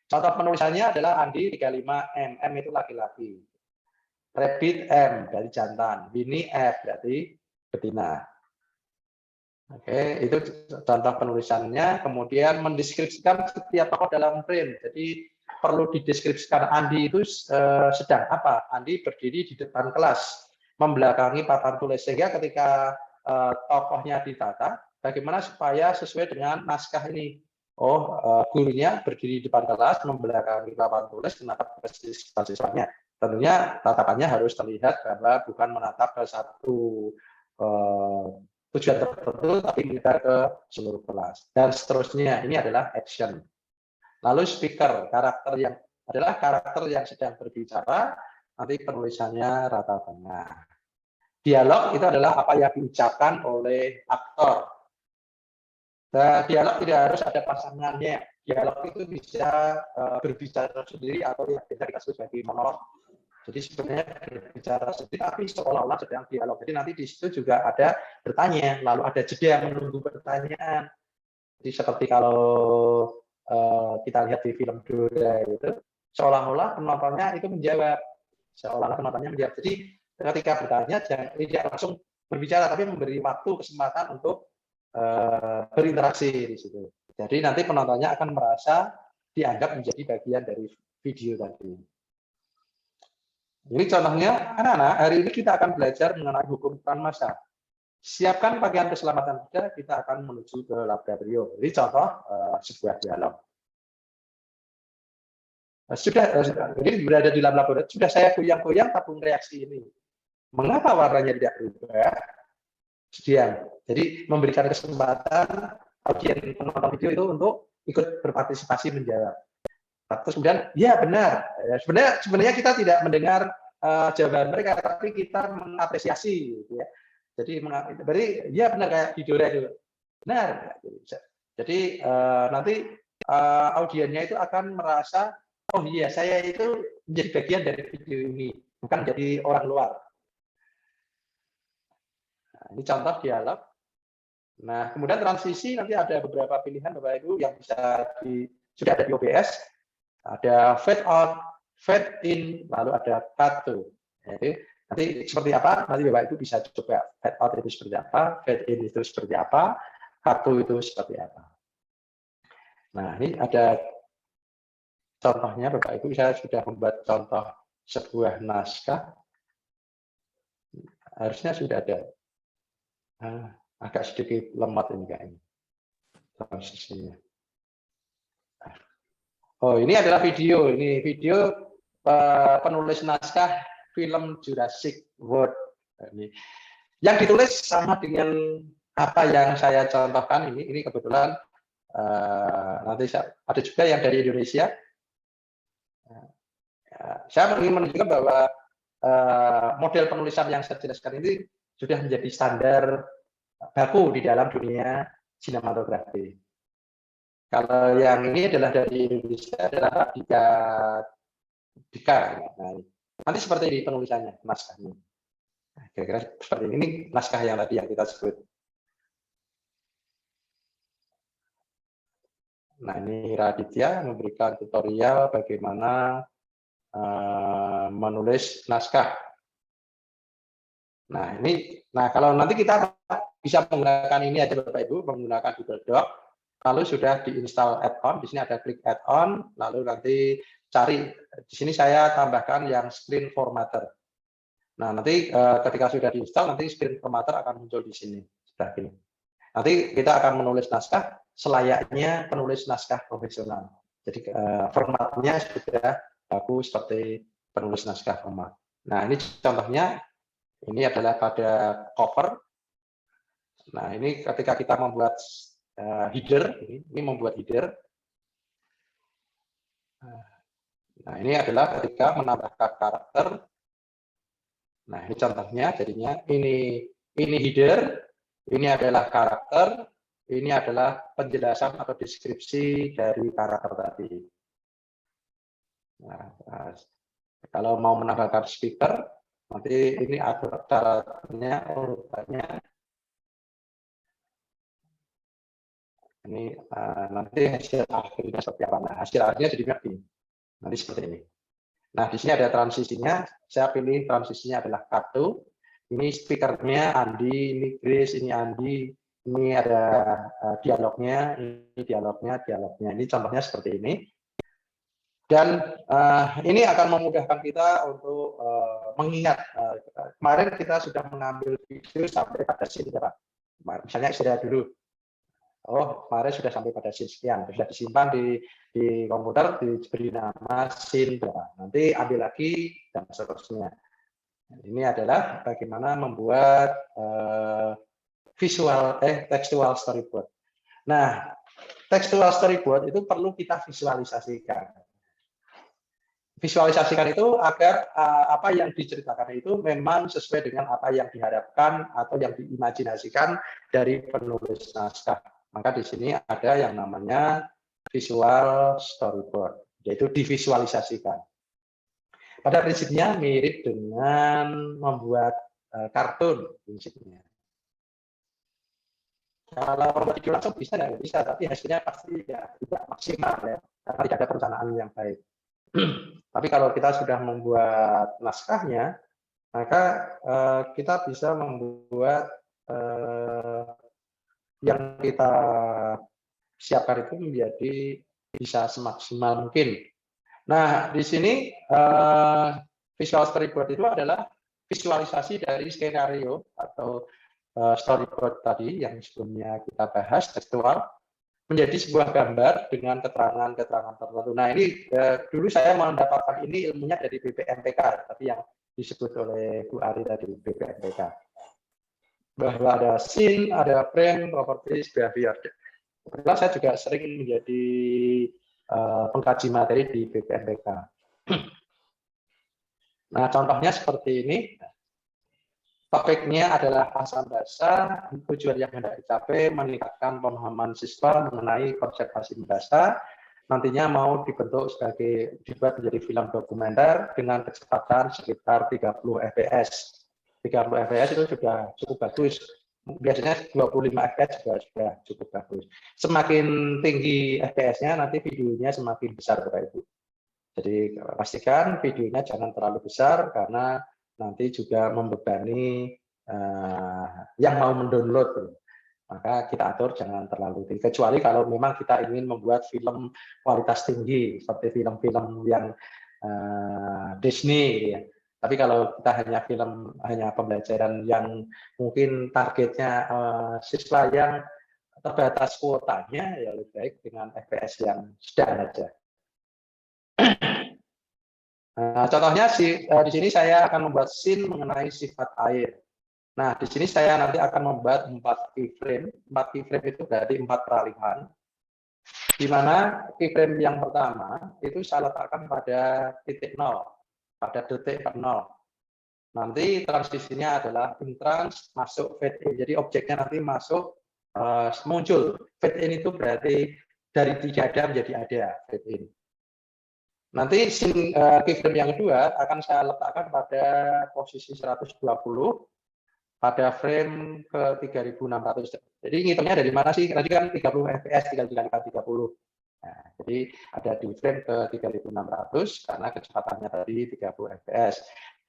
Contoh penulisannya adalah Andi 35M, M itu laki-laki. Rabbit M dari jantan, Winnie F berarti betina. Oke, itu contoh penulisannya. Kemudian mendeskripsikan setiap tokoh dalam frame. Jadi perlu dideskripsikan Andi itu sedang apa? Andi berdiri di depan kelas, membelakangi papan tulis, sehingga ketika tokohnya ditata, bagaimana supaya sesuai dengan naskah ini. Oh, gurunya berdiri di depan kelas, membelakangi papan tulis, menatap ke siswa-siswanya. Tentunya tatapannya harus terlihat bahwa bukan menatap ke satu tujuan tertentu, tapi menyebar ke seluruh kelas. Dan seterusnya, ini adalah action. Lalu speaker, karakter yang sedang berbicara, nanti penulisannya rata tengah. Dialog itu adalah apa yang diucapkan oleh aktor. Nah, dialog tidak harus ada pasangannya. Dialog itu bisa berbicara sendiri atau yang bisa dikasih sebagai monolog. Jadi sebenarnya berbicara sendiri, tapi seolah-olah sedang dialog. Jadi nanti di situ juga ada bertanya, lalu ada jeda menunggu pertanyaan. Jadi seperti kalau kita lihat di film Dora itu, seolah-olah penontonnya itu menjawab. Jadi ketika bertanya, jangan tidak langsung berbicara, tapi memberi waktu, kesempatan untuk berinteraksi di situ. Jadi nanti penontonnya akan merasa dianggap menjadi bagian dari video tadi. Ini contohnya, anak-anak, hari ini kita akan belajar mengenai hukum peran massa. Siapkan pakaian keselamatan kita, kita akan menuju ke laboratorium. Ini contoh sebuah dialog. Ini berada di dalam laboratorium, sudah saya goyang-goyang tabung reaksi ini. Mengapa warnanya tidak berubah? Diam. Jadi memberikan kesempatan audiens penonton video itu untuk ikut berpartisipasi menjawab. Terus kemudian, ya benar. Sebenarnya kita tidak mendengar jawaban mereka, tapi kita mengapresiasi. Gitu ya. Jadi berarti ya benar kayak di Dora itu. Benar. Jadi nanti audiensnya itu akan merasa, oh iya saya itu menjadi bagian dari video ini, bukan jadi orang luar. Nah, ini contoh dialog. Nah, kemudian transisi nanti ada beberapa pilihan Bapak Ibu yang bisa sudah ada di OBS. Ada fade out, fade in, lalu ada cut to. Jadi nanti seperti apa? Nanti Bapak Ibu bisa coba fade out itu seperti apa, fade in itu seperti apa, cut to itu seperti apa. Nah, ini ada contohnya Bapak Ibu. Saya sudah membuat contoh sebuah naskah. Harusnya sudah ada. Agak sedikit lemot ini kayaknya transisinya. Oh, ini adalah video. Ini video penulis naskah film Jurassic World. Ini yang ditulis sama dengan apa yang saya contohkan ini. Ini kebetulan nanti ada juga yang dari Indonesia. Saya ingin menunjukkan bahwa model penulisan yang saya jelaskan ini sudah menjadi standar baku di dalam dunia sinematografi. Kalau yang ini adalah dari Indonesia, adalah Dika. Nah, nanti seperti ini penulisannya, naskahnya. Kira-kira seperti ini naskah yang tadi yang kita sebut. Nah, ini Raditya memberikan tutorial bagaimana menulis naskah. Nah, kalau nanti kita bisa menggunakan ini aja Bapak Ibu, menggunakan Google Doc, lalu sudah diinstal add-on. Di sini ada klik add-on, lalu nanti cari. Di sini saya tambahkan yang screen formatter. Nah, nanti ketika sudah diinstal, nanti screen formatter akan muncul di sini sebelah kiri. Nanti kita akan menulis naskah selayaknya penulis naskah profesional. Jadi formatnya sudah baku seperti penulis naskah format. Nah, ini contohnya. Ini adalah pada cover. Nah, ini ketika kita membuat header, ini membuat header. Nah, ini adalah ketika menambahkan karakter. Nah, ini contohnya jadinya ini header, ini adalah karakter, ini adalah penjelasan atau deskripsi dari karakter tadi. Nah, kalau mau menambahkan speaker, nanti ini caranya urutannya Ini nanti hasil akhirnya seperti apa. Nah, hasil akhirnya jadi ngerti. Nanti seperti ini. Nah, di sini ada transisinya. Saya pilih transisinya adalah kartu. Ini speakernya Andi, ini Grace, ini Andi. Ini ada dialognya, ini dialognya. Ini contohnya seperti ini. Dan ini akan memudahkan kita untuk mengingat. Kemarin kita sudah mengambil video sampai pada sini, ya, Pak. Misalnya saya dulu. Oh, kemarin sudah sampai pada scene sekian, sudah disimpan di komputer, diberi nama scene berapa. Nanti ambil lagi dan seterusnya. Ini adalah bagaimana membuat textual storyboard. Nah, textual storyboard itu perlu kita visualisasikan. Visualisasikan itu agar apa yang diceritakan itu memang sesuai dengan apa yang diharapkan atau yang diimajinasikan dari penulis naskah. Maka di sini ada yang namanya visual storyboard, yaitu divisualisasikan. Pada prinsipnya mirip dengan membuat kartun prinsipnya. Kalau membuat video langsung bisa, ya bisa, tapi hasilnya pasti ya tidak maksimal ya, karena tidak ada perencanaan yang baik. Tapi kalau kita sudah membuat naskahnya, maka kita bisa membuat yang kita siapkan itu menjadi bisa semaksimal mungkin. Nah, di sini visual storyboard itu adalah visualisasi dari skenario atau storyboard tadi yang sebelumnya kita bahas, tekstual, menjadi sebuah gambar dengan keterangan-keterangan tertentu. Nah, ini dulu saya mendapatkan ini ilmunya dari BPMPK, tapi yang disebut oleh Bu Ari tadi, BPMPK. Bahwa ada scene, ada frame, properties, behavior. Kebetulan saya juga sering menjadi pengkaji materi di BPMPK. Nah, contohnya seperti ini. Topiknya adalah asal bahasa, tujuan yang hendak dicapai, meningkatkan pemahaman siswa mengenai konsep asing bahasa. Nantinya mau dibuat menjadi film dokumenter dengan kecepatan sekitar 30 fps. 30 fps itu sudah cukup bagus. Biasanya 25 fps juga sudah cukup bagus. Semakin tinggi fps-nya, nanti videonya semakin besar, Bapak Ibu. Jadi pastikan videonya jangan terlalu besar, karena nanti juga membebani yang mau mendownload. Maka kita atur jangan terlalu tinggi. Kecuali kalau memang kita ingin membuat film kualitas tinggi, seperti film-film yang Disney, ya. Tapi kalau kita hanya pembelajaran yang mungkin targetnya siswa yang terbatas kuotanya, ya lebih baik dengan FPS yang sedang saja. Nah, contohnya di sini saya akan membuat scene mengenai sifat air. Nah, di sini saya nanti akan membuat 4 keyframe. 4 keyframe itu berarti 4 peralihan. Di mana keyframe yang pertama itu saya letakkan pada titik 0. Pada detik 0. Nanti transisinya adalah in trans masuk fade in. Jadi objeknya nanti masuk muncul. Fade in itu berarti dari tidak ada menjadi ada, fade in. Nanti keyframe yang kedua akan saya letakkan pada posisi 120 pada frame ke 3600. Jadi ngitungnya dari mana sih? Tadi kan 30 fps tinggal dikalikan 30. Nah, jadi ada di frame ke 3600 karena kecepatannya tadi 30 fps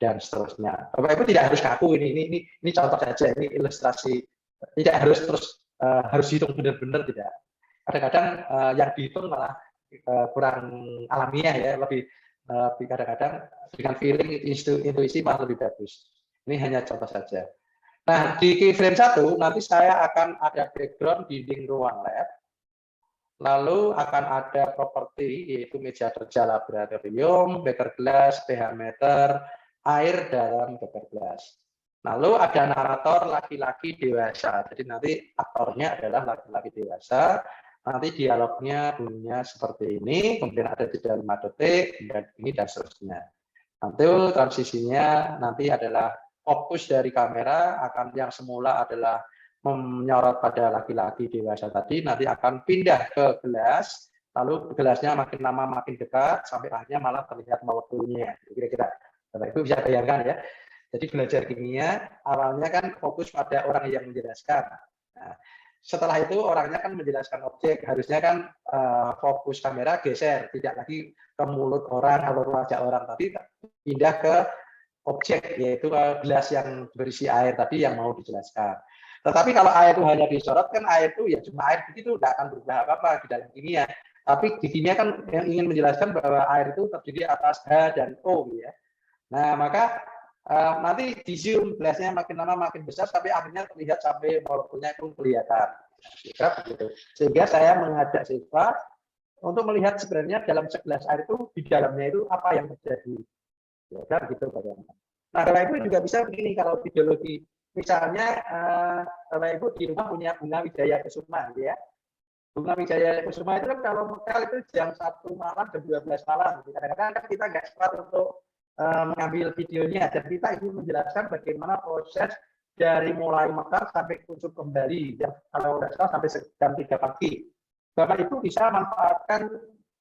dan seterusnya. Bapak Ibu tidak harus kaku, ini contoh saja, ini ilustrasi. Tidak harus terus harus hitung benar-benar, tidak. Kadang-kadang yang dihitung malah kurang alamiah ya, lebih kadang-kadang dengan feeling, intuisi malah lebih bagus. Ini hanya contoh saja. Nah, di keyframe 1 nanti saya akan ada background dinding ruang lab. Lalu akan ada properti, yaitu meja kerja laboratorium, beker gelas, pH meter, air dalam beker gelas. Lalu ada narator laki-laki dewasa. Jadi nanti aktornya adalah laki-laki dewasa. Nanti dialognya bunyinya seperti ini, kemudian ada jeda 5 detik, kemudian ini dan seterusnya. Nanti transisinya nanti adalah fokus dari kamera akan yang semula adalah menyorot pada laki-laki dewasa tadi, nanti akan pindah ke gelas, lalu gelasnya makin lama makin dekat, sampai akhirnya malah terlihat molekulnya. Kira-kira, Bapak Ibu bisa bayangkan ya. Jadi belajar kimia, awalnya kan fokus pada orang yang menjelaskan. Nah, setelah itu orangnya kan menjelaskan objek, harusnya kan fokus kamera geser, tidak lagi ke mulut orang atau wajah orang, tapi pindah ke objek, yaitu ke gelas yang berisi air tadi yang mau dijelaskan. Tetapi kalau air itu hanya disorot, kan air itu ya cuma air begitu, tidak akan berubah apa-apa di dalam kimia. Tapi di kimia kan yang ingin menjelaskan bahwa air itu terdiri atas H dan O, ya. Nah, maka nanti di zoom gelasnya makin lama makin besar sampai akhirnya terlihat sampai molekulnya itu kelihatan. Begitu. Sehingga saya mengajak siswa untuk melihat sebenarnya dalam segelas air itu di dalamnya itu apa yang terjadi. Ya, gitu bagaimana. Nah, kalau Ibu juga bisa begini kalau di biologi, misalnya kalau Ibu di rumah punya bunga wijaya kusuma, ya. Bunga wijaya kusuma itu kan kalau mekar itu jam 1 malam, jam 12 malam. Kadang-kadang kan kita nggak sempat untuk mengambil videonya, dan kita ingin menjelaskan bagaimana proses dari mulai mekar sampai kusut kembali, yang kalau tidak salah sampai jam 3 pagi. Bapak Ibu bisa manfaatkan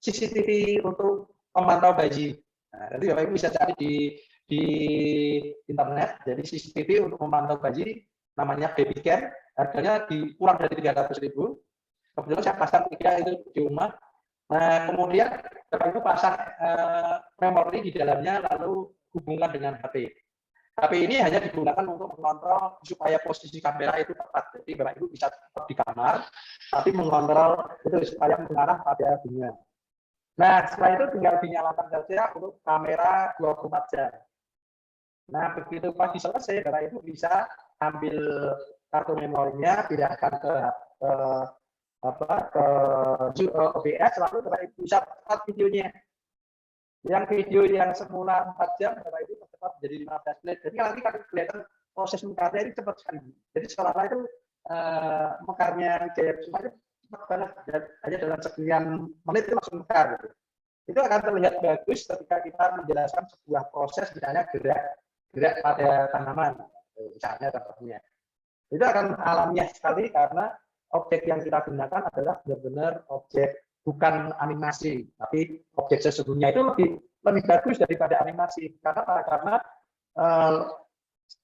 CCTV untuk memantau bayi. Nah, nanti Bapak Ibu bisa cari di internet, jadi CCTV untuk memantau bayi, namanya Babycam, harganya kurang dari 300.000. Kebetulan saya pasang 3 itu di rumah. Nah, kemudian Bapak Ibu pasang memori di dalamnya, lalu hubungkan dengan HP. HP ini hanya digunakan untuk mengontrol supaya posisi kamera itu tepat. Jadi Bapak Ibu bisa tetap di kamar, tapi mengontrol itu supaya mengarah pada bunga. Nah, setelah itu tinggal dinyalakan saja untuk kamera 24 jam. Nah, begitu pagi selesai, Bapak Ibu bisa ambil kartu memorinya, pindahkan ke OBS, lalu Bapak Ibu bisa cepat videonya. Yang video yang semula 4 jam, Bapak Ibu cepat menjadi 15 menit. Jadi nanti kalau kelihatan proses mekarnya ini cepat sekali. Jadi seolah-olah itu mekarnya wijaya kusuma itu cepat banget, hanya dalam sekian menit itu langsung mekar. Gitu. Itu akan terlihat bagus ketika kita menjelaskan sebuah proses, misalnya gerak pada tanaman, misalnya contohnya. Itu akan alamiah sekali karena objek yang kita gunakan adalah benar-benar objek, bukan animasi, tapi objek sesungguhnya itu lebih bagus daripada animasi. Karena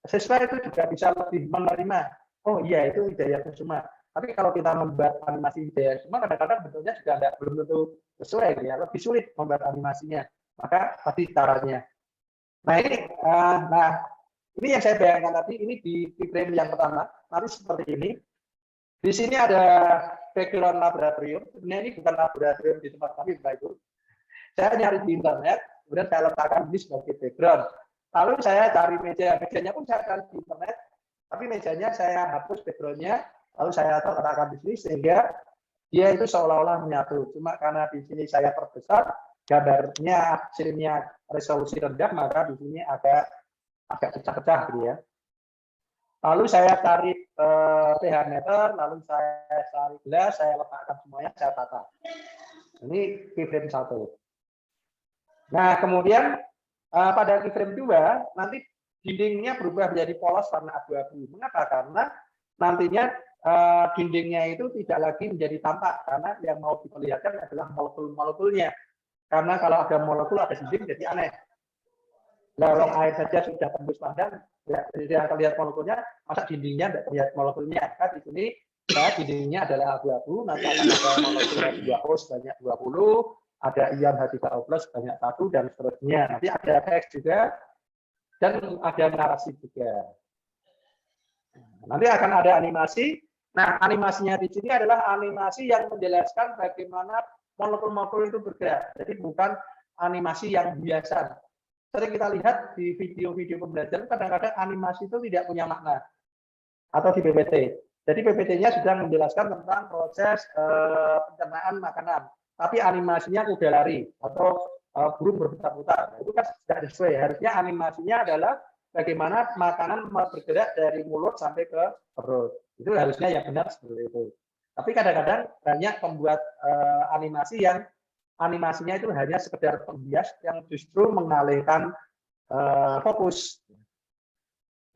siswa itu juga bisa lebih menerima, oh iya itu wijaya kusuma. Tapi kalau kita membuat animasi wijaya kusuma, kadang-kadang bentuknya juga belum tentu sesuai, ya, lebih sulit membuat animasinya. Maka tadi caranya. Nah ini yang saya bayangkan tadi, ini di frame yang pertama, nanti seperti ini. Di sini ada background laboratorium. Sebenarnya ini bukan laboratorium di tempat kami, Bapak Ibu. Saya nyari di internet, kemudian saya letakkan ini sebagai background. Lalu saya cari mejanya pun saya cari di internet, tapi mejanya saya hapus backgroundnya, lalu saya letakkan di sini sehingga dia itu seolah-olah menyatu. Cuma karena di sini saya perbesar, gambarnya hasilnya resolusi rendah, maka di sini agak pecah-pecah gitu ya. Lalu saya cari pH meter, lalu saya cari gelas, saya letakkan semuanya, saya tata. Ini keyframe 1. Nah, kemudian pada keyframe 2, nanti dindingnya berubah menjadi polos warna abu-abu. Mengapa? Karena nantinya dindingnya itu tidak lagi menjadi tampak, karena yang mau diperlihatkan adalah molekul-molekulnya. Karena kalau ada molekul, ada dinding, jadi aneh. Kalau air saja sudah tembus pandang, ya, tidak terlihat molekulnya, masa dindingnya tidak terlihat molekulnya. Kan di sini dindingnya adalah abu-abu, nanti akan ada molekul H2O sebanyak 20, ada ion H3O+ sebanyak 1, dan seterusnya. Nanti ada teks juga, dan ada narasi juga. Nanti akan ada animasi. Nah, animasinya di sini adalah animasi yang menjelaskan bagaimana molekul-molekul itu bergerak. Jadi bukan animasi yang biasa. Sering kita lihat di video-video pembelajaran, kadang-kadang animasi itu tidak punya makna. Atau di PPT. Jadi PPT-nya sudah menjelaskan tentang proses pencernaan makanan. Tapi animasinya kuda lari atau burung berputar-putar. Itu kan tidak sesuai. Harusnya animasinya adalah bagaimana makanan bergerak dari mulut sampai ke perut. Itu harusnya yang benar seperti itu. Tapi kadang-kadang banyak pembuat animasi yang animasinya itu hanya sekedar penghias yang justru mengalihkan fokus.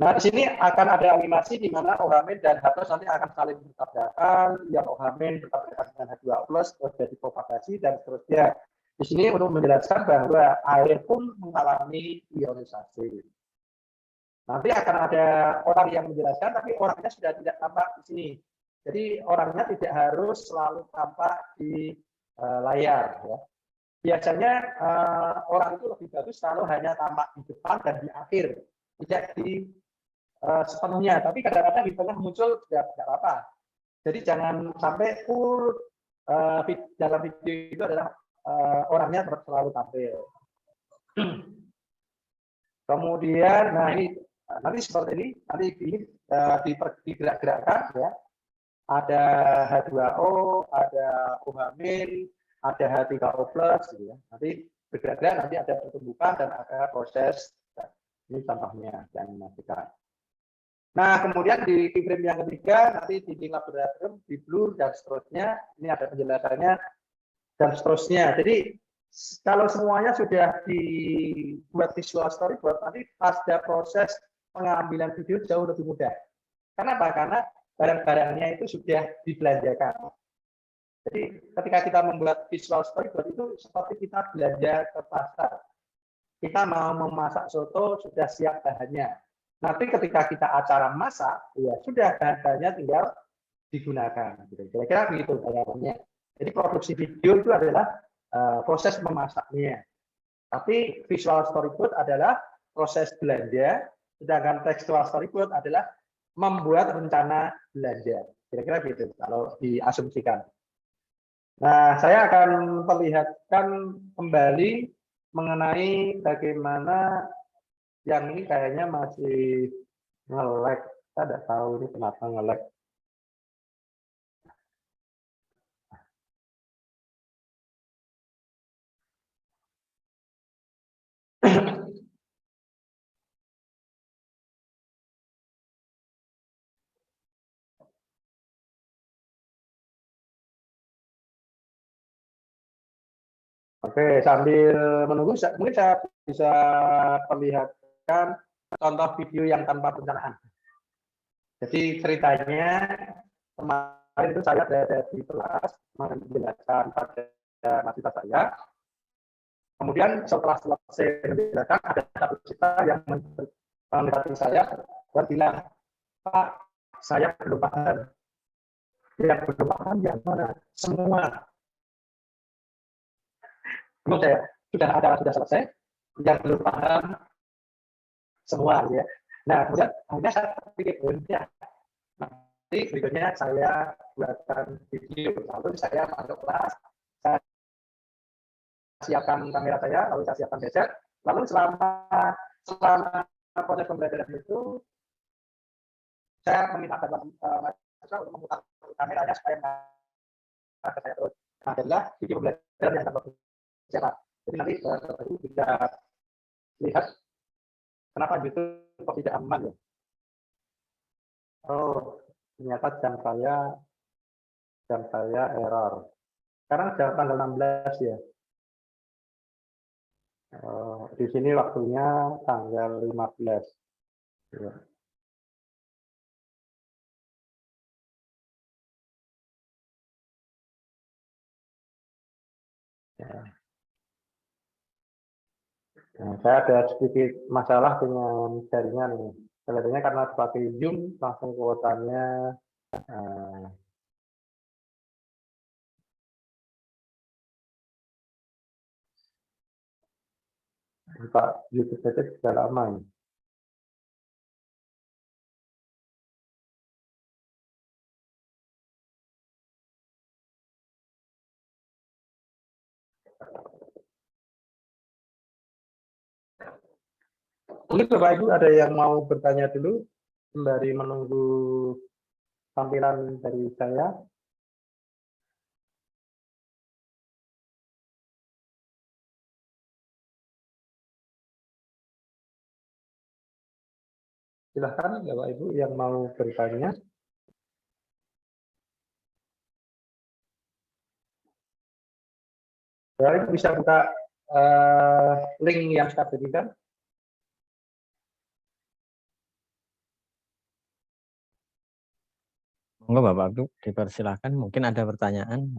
Nah, di sini akan ada animasi di mana OH- dan H+ nanti akan saling bertabrakan, yang OH- bertabrakan dengan H2O+, terjadi propagasi, dan seterusnya. Di sini untuk menjelaskan bahwa air pun mengalami ionisasi. Nanti akan ada orang yang menjelaskan, tapi orangnya sudah tidak tampak di sini. Jadi orangnya tidak harus selalu tampak di layar. Ya. Biasanya orang itu lebih bagus kalau hanya tampak di depan dan di akhir, tidak di sepenuhnya. Tapi kadang-kadang di tengah muncul tidak apa-apa. Jadi jangan sampai full dalam video itu adalah orangnya selalu tampil. Kemudian, nah ini nanti seperti ini, nanti ini digerak-gerakkan ya. Ada H2O, ada OH-, ada H3O+, gitu ya. Nanti bergerak-gerak, nanti ada pertumbuhan dan ada proses. Ini contohnya yang dimaksudkan. Nah, kemudian di frame yang ketiga, nanti di laboratorium, di blur, dan seterusnya. Ini ada penjelasannya, dan seterusnya. Jadi, kalau semuanya sudah dibuat visual storyboard, nanti pada proses pengambilan video jauh lebih mudah. Kenapa? Karena barang-barangnya itu sudah dibelanjakan. Jadi, ketika kita membuat visual storyboard itu seperti kita belanja ke pasar. Kita mau memasak soto, sudah siap bahannya. Nanti ketika kita acara masak, ya sudah bahan-bahannya tinggal digunakan. Kira-kira begitu bayangannya. Jadi produksi video itu adalah proses memasaknya. Tapi visual storyboard adalah proses belanja, sedangkan textual storyboard adalah membuat rencana belanja. Kira-kira begitu kalau diasumsikan. Nah, saya akan perlihatkan kembali mengenai bagaimana yang ini kayaknya masih nge-lag. Saya tidak tahu ini kenapa nge-lag. Oke, sambil menunggu, mungkin saya bisa perlihatkan contoh video yang tanpa perencanaan. Jadi ceritanya kemarin itu saya ada di kelas menjelaskan pada mahasiswa saya. Kemudian setelah selesai menjelaskan ada satu siswa yang mendekati saya dan bilang, Pak, saya belum paham. Yang belum paham yang mana? Semua. Menurut saya sudah selesai, yang belum paham semua ya. Nah, kemudian akhirnya saya pikir ya, nanti berikutnya saya buatkan video, lalu saya masuk kelas, saya siapkan kamera saya, lalu saya siapkan headset, lalu selama proses pembelajaran itu saya meminta mahasiswa untuk memutar kameranya supaya saya terus. Nah, adalah video pembelajaran yang tanpa siapa. Jadi nanti itu bisa lihat kenapa gitu kok tidak aman ya. Oh, ternyata jam saya error. Sekarang jam tanggal 16 ya. Di sini waktunya tanggal 15. Ya. Ya. Nah, saya ada sedikit masalah dengan jaringan ini. Kelihatannya karena pakai Zoom langsung kuotanya buka YouTube saja sudah lama ini. Mungkin Bapak Ibu ada yang mau bertanya dulu sembari menunggu tampilan dari saya. Silahkan Bapak Ibu yang mau bertanya. Bapak Ibu bisa buka link yang saya berikan. Monggo Bapak Ibu dipersilahkan, mungkin ada pertanyaan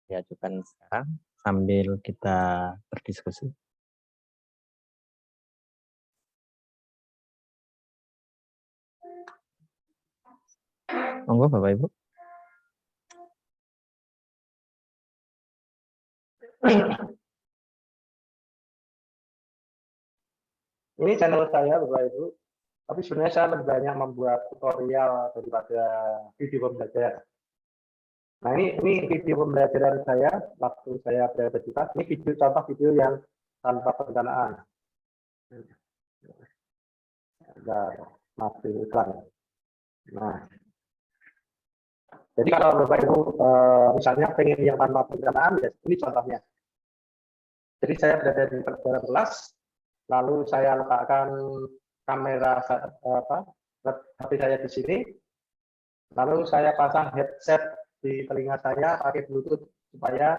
diajukan sekarang sambil kita berdiskusi. Monggo Bapak Ibu. Ini channel saya, Bapak Ibu. Tapi sebenarnya saya lebih banyak membuat tutorial daripada video pembelajaran. Nah, ini video pembelajaran saya waktu saya berada di kelas. Ini video contoh video yang tanpa perencanaan. Masih iklan. Nah, jadi kalau Bapak Ibu misalnya pengen yang tanpa perencanaan, ya ini contohnya. Jadi saya berada di dalam kelas, lalu saya letakkan kamera HP saya di sini, lalu saya pasang headset di telinga saya pakai Bluetooth supaya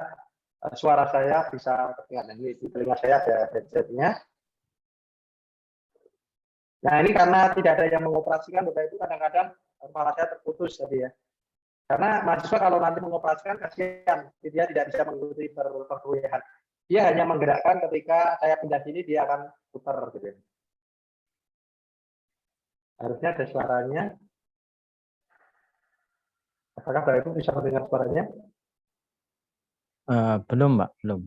suara saya bisa terdengar. Ini di telinga saya ada headsetnya. Nah, ini karena tidak ada yang mengoperasikan, Bapak Ibu, kadang-kadang kepala saya terputus tadi ya. Karena mahasiswa kalau nanti mengoperasikan kasihan, dia tidak bisa mengikuti perkuliahan. Dia hanya menggerakkan ketika saya pindah sini, dia akan putar gitu. Harusnya ada suaranya. Apakah Bapak Ibu bisa mendengar suaranya? Belum, Mbak, belum.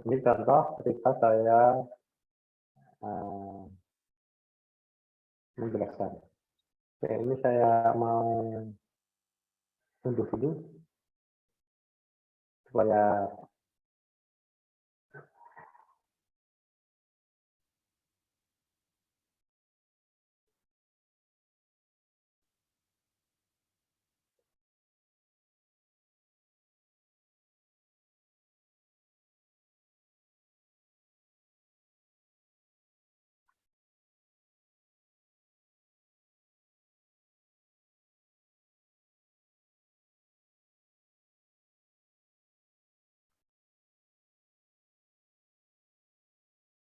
Ini contoh ketika saya menjelaskan. Oke, ini saya mau unduh dulu supaya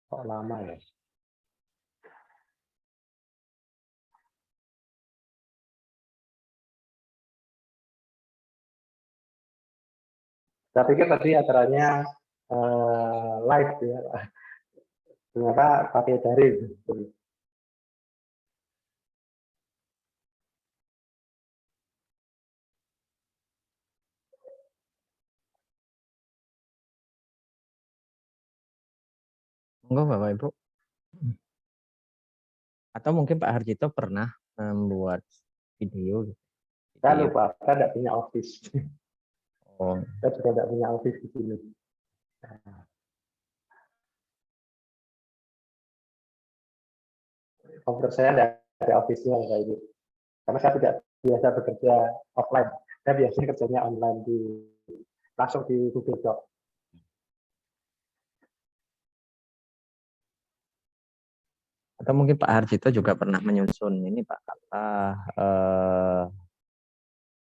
kok lama ya. Saya pikir tadi acaranya live ya, ternyata pakai daring. Monggo Bapak Ibu. Atau mungkin Pak Harjito pernah membuat video. Saya lupa, saya tidak punya office. Oh, Saya juga tidak punya office di sini. Komputer saya tidak ada office-nya kayak gitu. Karena saya tidak biasa bekerja offline. Saya biasanya kerjanya online langsung di Google Doc. atau mungkin Pak Harjito juga pernah menyusun ini Pak,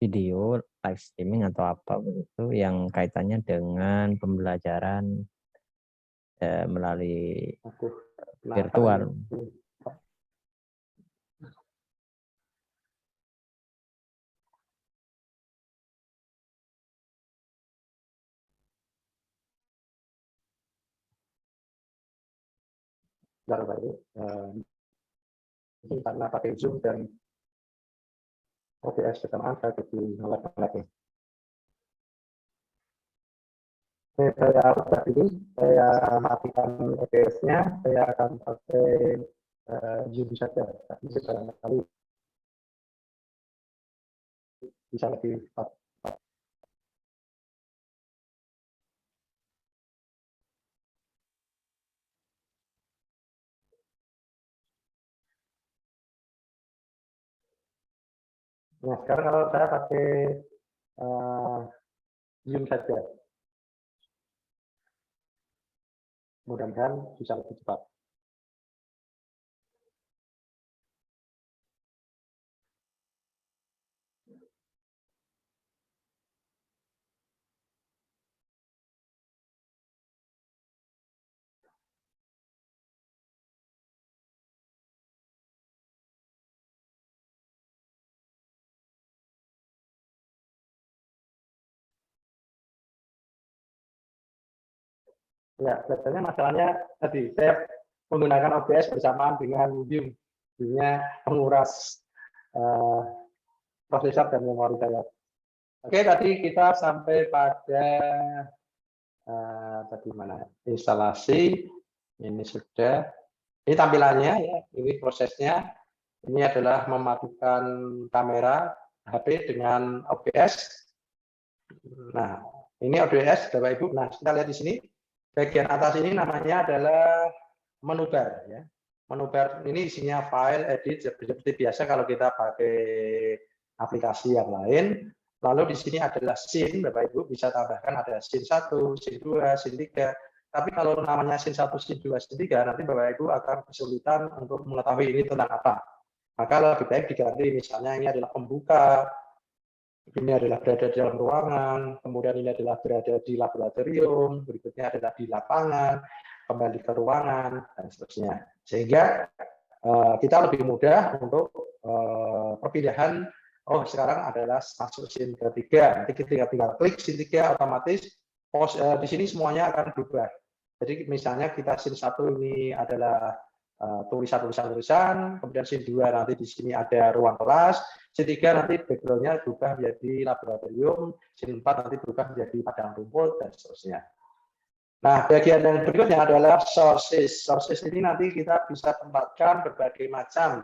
video live streaming atau apa begitu yang kaitannya dengan pembelajaran melalui virtual. Ini karena pakai Zoom dan OBS bersamaan, saya jadi ngelek-ngelek. Saya ubah ini, saya matikan OBS-nya, saya akan pakai Zoom saja. Tapi barangkali bisa lebih cepat. Nah, sekarang kalau saya pakai Zoom saja, mudah-mudahan bisa lebih cepat. Ya, biasanya masalahnya tadi saya menggunakan OBS bersamaan dengan Zoom, jadinya menguras prosesor dan memori saya. Oke, tadi kita sampai pada tadi mana? Instalasi. Ini sudah. Ini tampilannya ya. Ini prosesnya. Ini adalah mematikan kamera HP dengan OBS. Nah, ini OBS, Bapak Ibu. Nah, kita lihat di sini. Bagian atas ini namanya adalah menu bar ya. Menu bar ini isinya file, edit seperti biasa kalau kita pakai aplikasi yang lain. Lalu di sini adalah scene, Bapak Ibu bisa tambahkan ada scene 1, scene 2, scene 3. Tapi kalau namanya scene 1, scene 2, scene 3 nanti Bapak Ibu akan kesulitan untuk mengetahui ini tentang apa. Maka lebih baik diganti misalnya ini adalah pembuka, ini adalah berada di dalam ruangan, kemudian ini adalah berada di laboratorium, berikutnya adalah di lapangan, kembali ke ruangan, dan seterusnya. Sehingga kita lebih mudah untuk perpindahan, oh sekarang adalah masuk scene ketiga, nanti kita tinggal klik scene 3, otomatis di sini semuanya akan berubah. Jadi misalnya kita scene 1 ini adalah tulisan-tulisan, kemudian scene 2 nanti di sini ada ruang kelas, scene 3 nanti background-nya berubah menjadi laboratorium, scene 4 nanti berubah menjadi padang rumput, dan seterusnya. Nah, bagian yang berikutnya adalah sources. Sources ini nanti kita bisa tempatkan berbagai macam.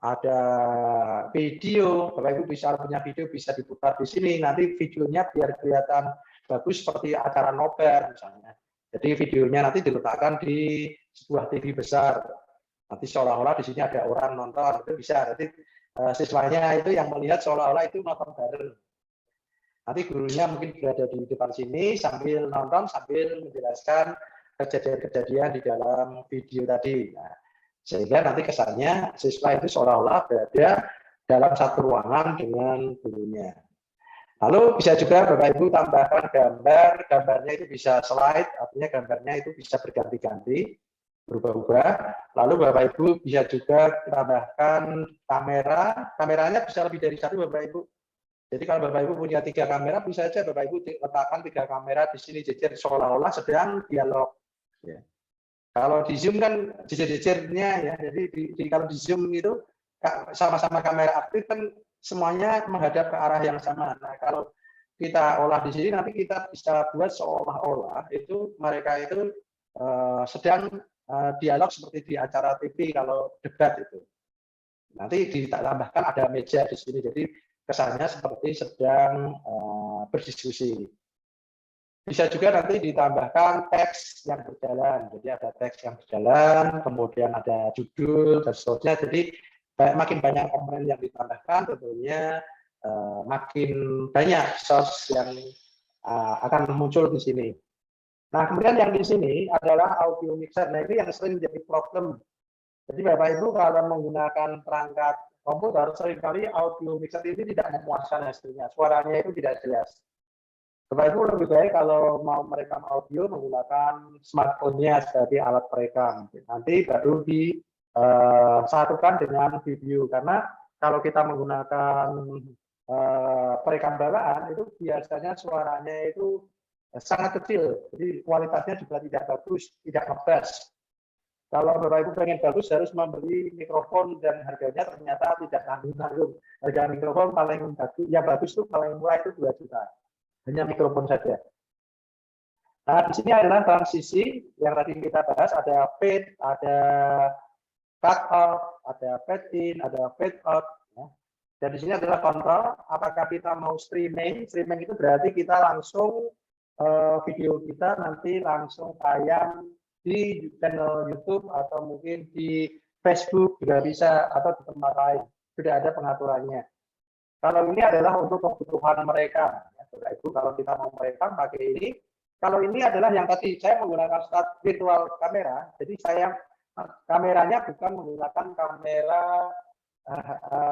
Ada video, Bapak Ibu bisa punya video bisa diputar di sini. Nanti videonya biar kelihatan bagus seperti acara nobar misalnya. Jadi videonya nanti diletakkan di sebuah TV besar. Nanti seolah-olah di sini ada orang nonton, itu bisa. Nanti siswanya itu yang melihat seolah-olah itu nonton bareng. Nanti gurunya mungkin berada di depan sini sambil nonton, sambil menjelaskan kejadian-kejadian di dalam video tadi. Nah, sehingga nanti kesannya siswa itu seolah-olah berada dalam satu ruangan dengan gurunya. Lalu bisa juga Bapak Ibu tambahkan gambar, gambarnya itu bisa slide, artinya gambarnya itu bisa berganti-ganti, berubah-ubah. Lalu Bapak Ibu bisa juga tambahkan kamera, kameranya bisa lebih dari satu Bapak Ibu. Jadi kalau Bapak Ibu punya 3 kamera, bisa saja Bapak Ibu letakkan 3 kamera di sini jejer seolah-olah sedang dialog. Ya. Kalau di Zoom kan jejer-jejernya ya, jadi kalau di Zoom itu sama-sama kamera aktif kan semuanya menghadap ke arah yang sama. Nah, kalau kita olah di sini nanti kita bisa buat seolah-olah itu mereka itu sedang dialog seperti di acara TV kalau debat itu. Nanti ditambahkan ada meja di sini, jadi kesannya seperti sedang berdiskusi. Bisa juga nanti ditambahkan teks yang berjalan, jadi ada teks yang berjalan, kemudian ada judul dan seterusnya. Jadi makin banyak komponen yang ditambahkan, tentunya makin banyak source yang akan muncul di sini. Nah, kemudian yang di sini adalah audio mixer. Nah, ini yang sering jadi problem. Jadi Bapak Ibu kalau menggunakan perangkat komputer, seringkali audio mixer ini tidak memuaskan hasilnya. Suaranya itu tidak jelas. Bapak Ibu lebih baik kalau mau merekam audio menggunakan smartphone-nya sebagai alat perekam. Nanti baru disatukan dengan video, karena kalau kita menggunakan perekam bawaan itu biasanya suaranya itu sangat kecil, jadi kualitasnya juga tidak bagus, tidak ngebass. Kalau Bapak Ibu pengen bagus harus membeli mikrofon dan harganya ternyata tidak tanggung-tanggung. Harga mikrofon paling bagus, yang bagus itu paling murah itu 2 juta. Hanya mikrofon saja. Nah, di sini adalah transisi yang tadi kita bahas, ada fade, ada cut off, ada fade in, ada fade out. Ya. Dan di sini adalah kontrol, apakah kita mau streaming. Streaming itu berarti kita langsung video kita nanti langsung tayang di channel YouTube atau mungkin di Facebook juga bisa, atau di tempat lain. Sudah ada pengaturannya. Kalau ini adalah untuk kebutuhan mereka. Bapak Ibu, kalau kita mau merekam pakai ini. Kalau ini adalah yang tadi saya menggunakan start virtual kamera, jadi saya kameranya bukan menggunakan kamera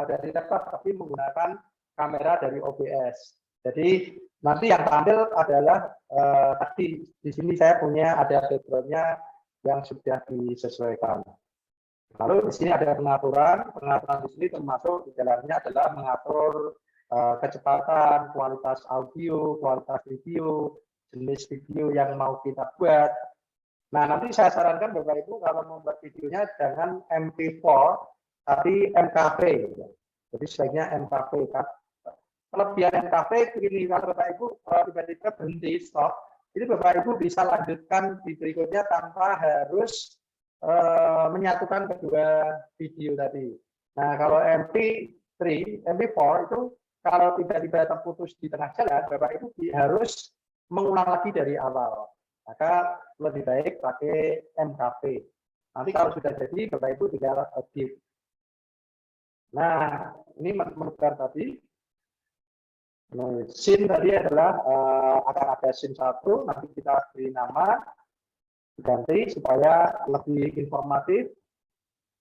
dari laptop, tapi menggunakan kamera dari OBS. Jadi nanti yang tampil adalah tadi di sini saya punya ada background-nya yang sudah disesuaikan. Lalu di sini ada pengaturan di sini termasuk di dalamnya adalah mengatur kecepatan, kualitas audio, kualitas video, jenis video yang mau kita buat. Nah, nanti saya sarankan Bapak Ibu kalau membuat videonya jangan MP4, tapi MKV. Jadi sebaiknya MKV kan. kelebihan MKV begini, kalau Bapak Ibu tiba-tiba berhenti stop, jadi Bapak Ibu bisa lanjutkan di berikutnya tanpa harus menyatukan kedua video tadi. Nah, kalau MP4 itu kalau tiba-tiba terputus di tengah jalan, Bapak Ibu harus mengulang lagi dari awal. Maka lebih baik pakai MKV. Nanti kalau sudah jadi, Bapak Ibu tinggal edit. Nah, ini menukar tadi. Nah, scene tadi adalah akan ada scene 1, nanti kita beri nama, diganti supaya lebih informatif.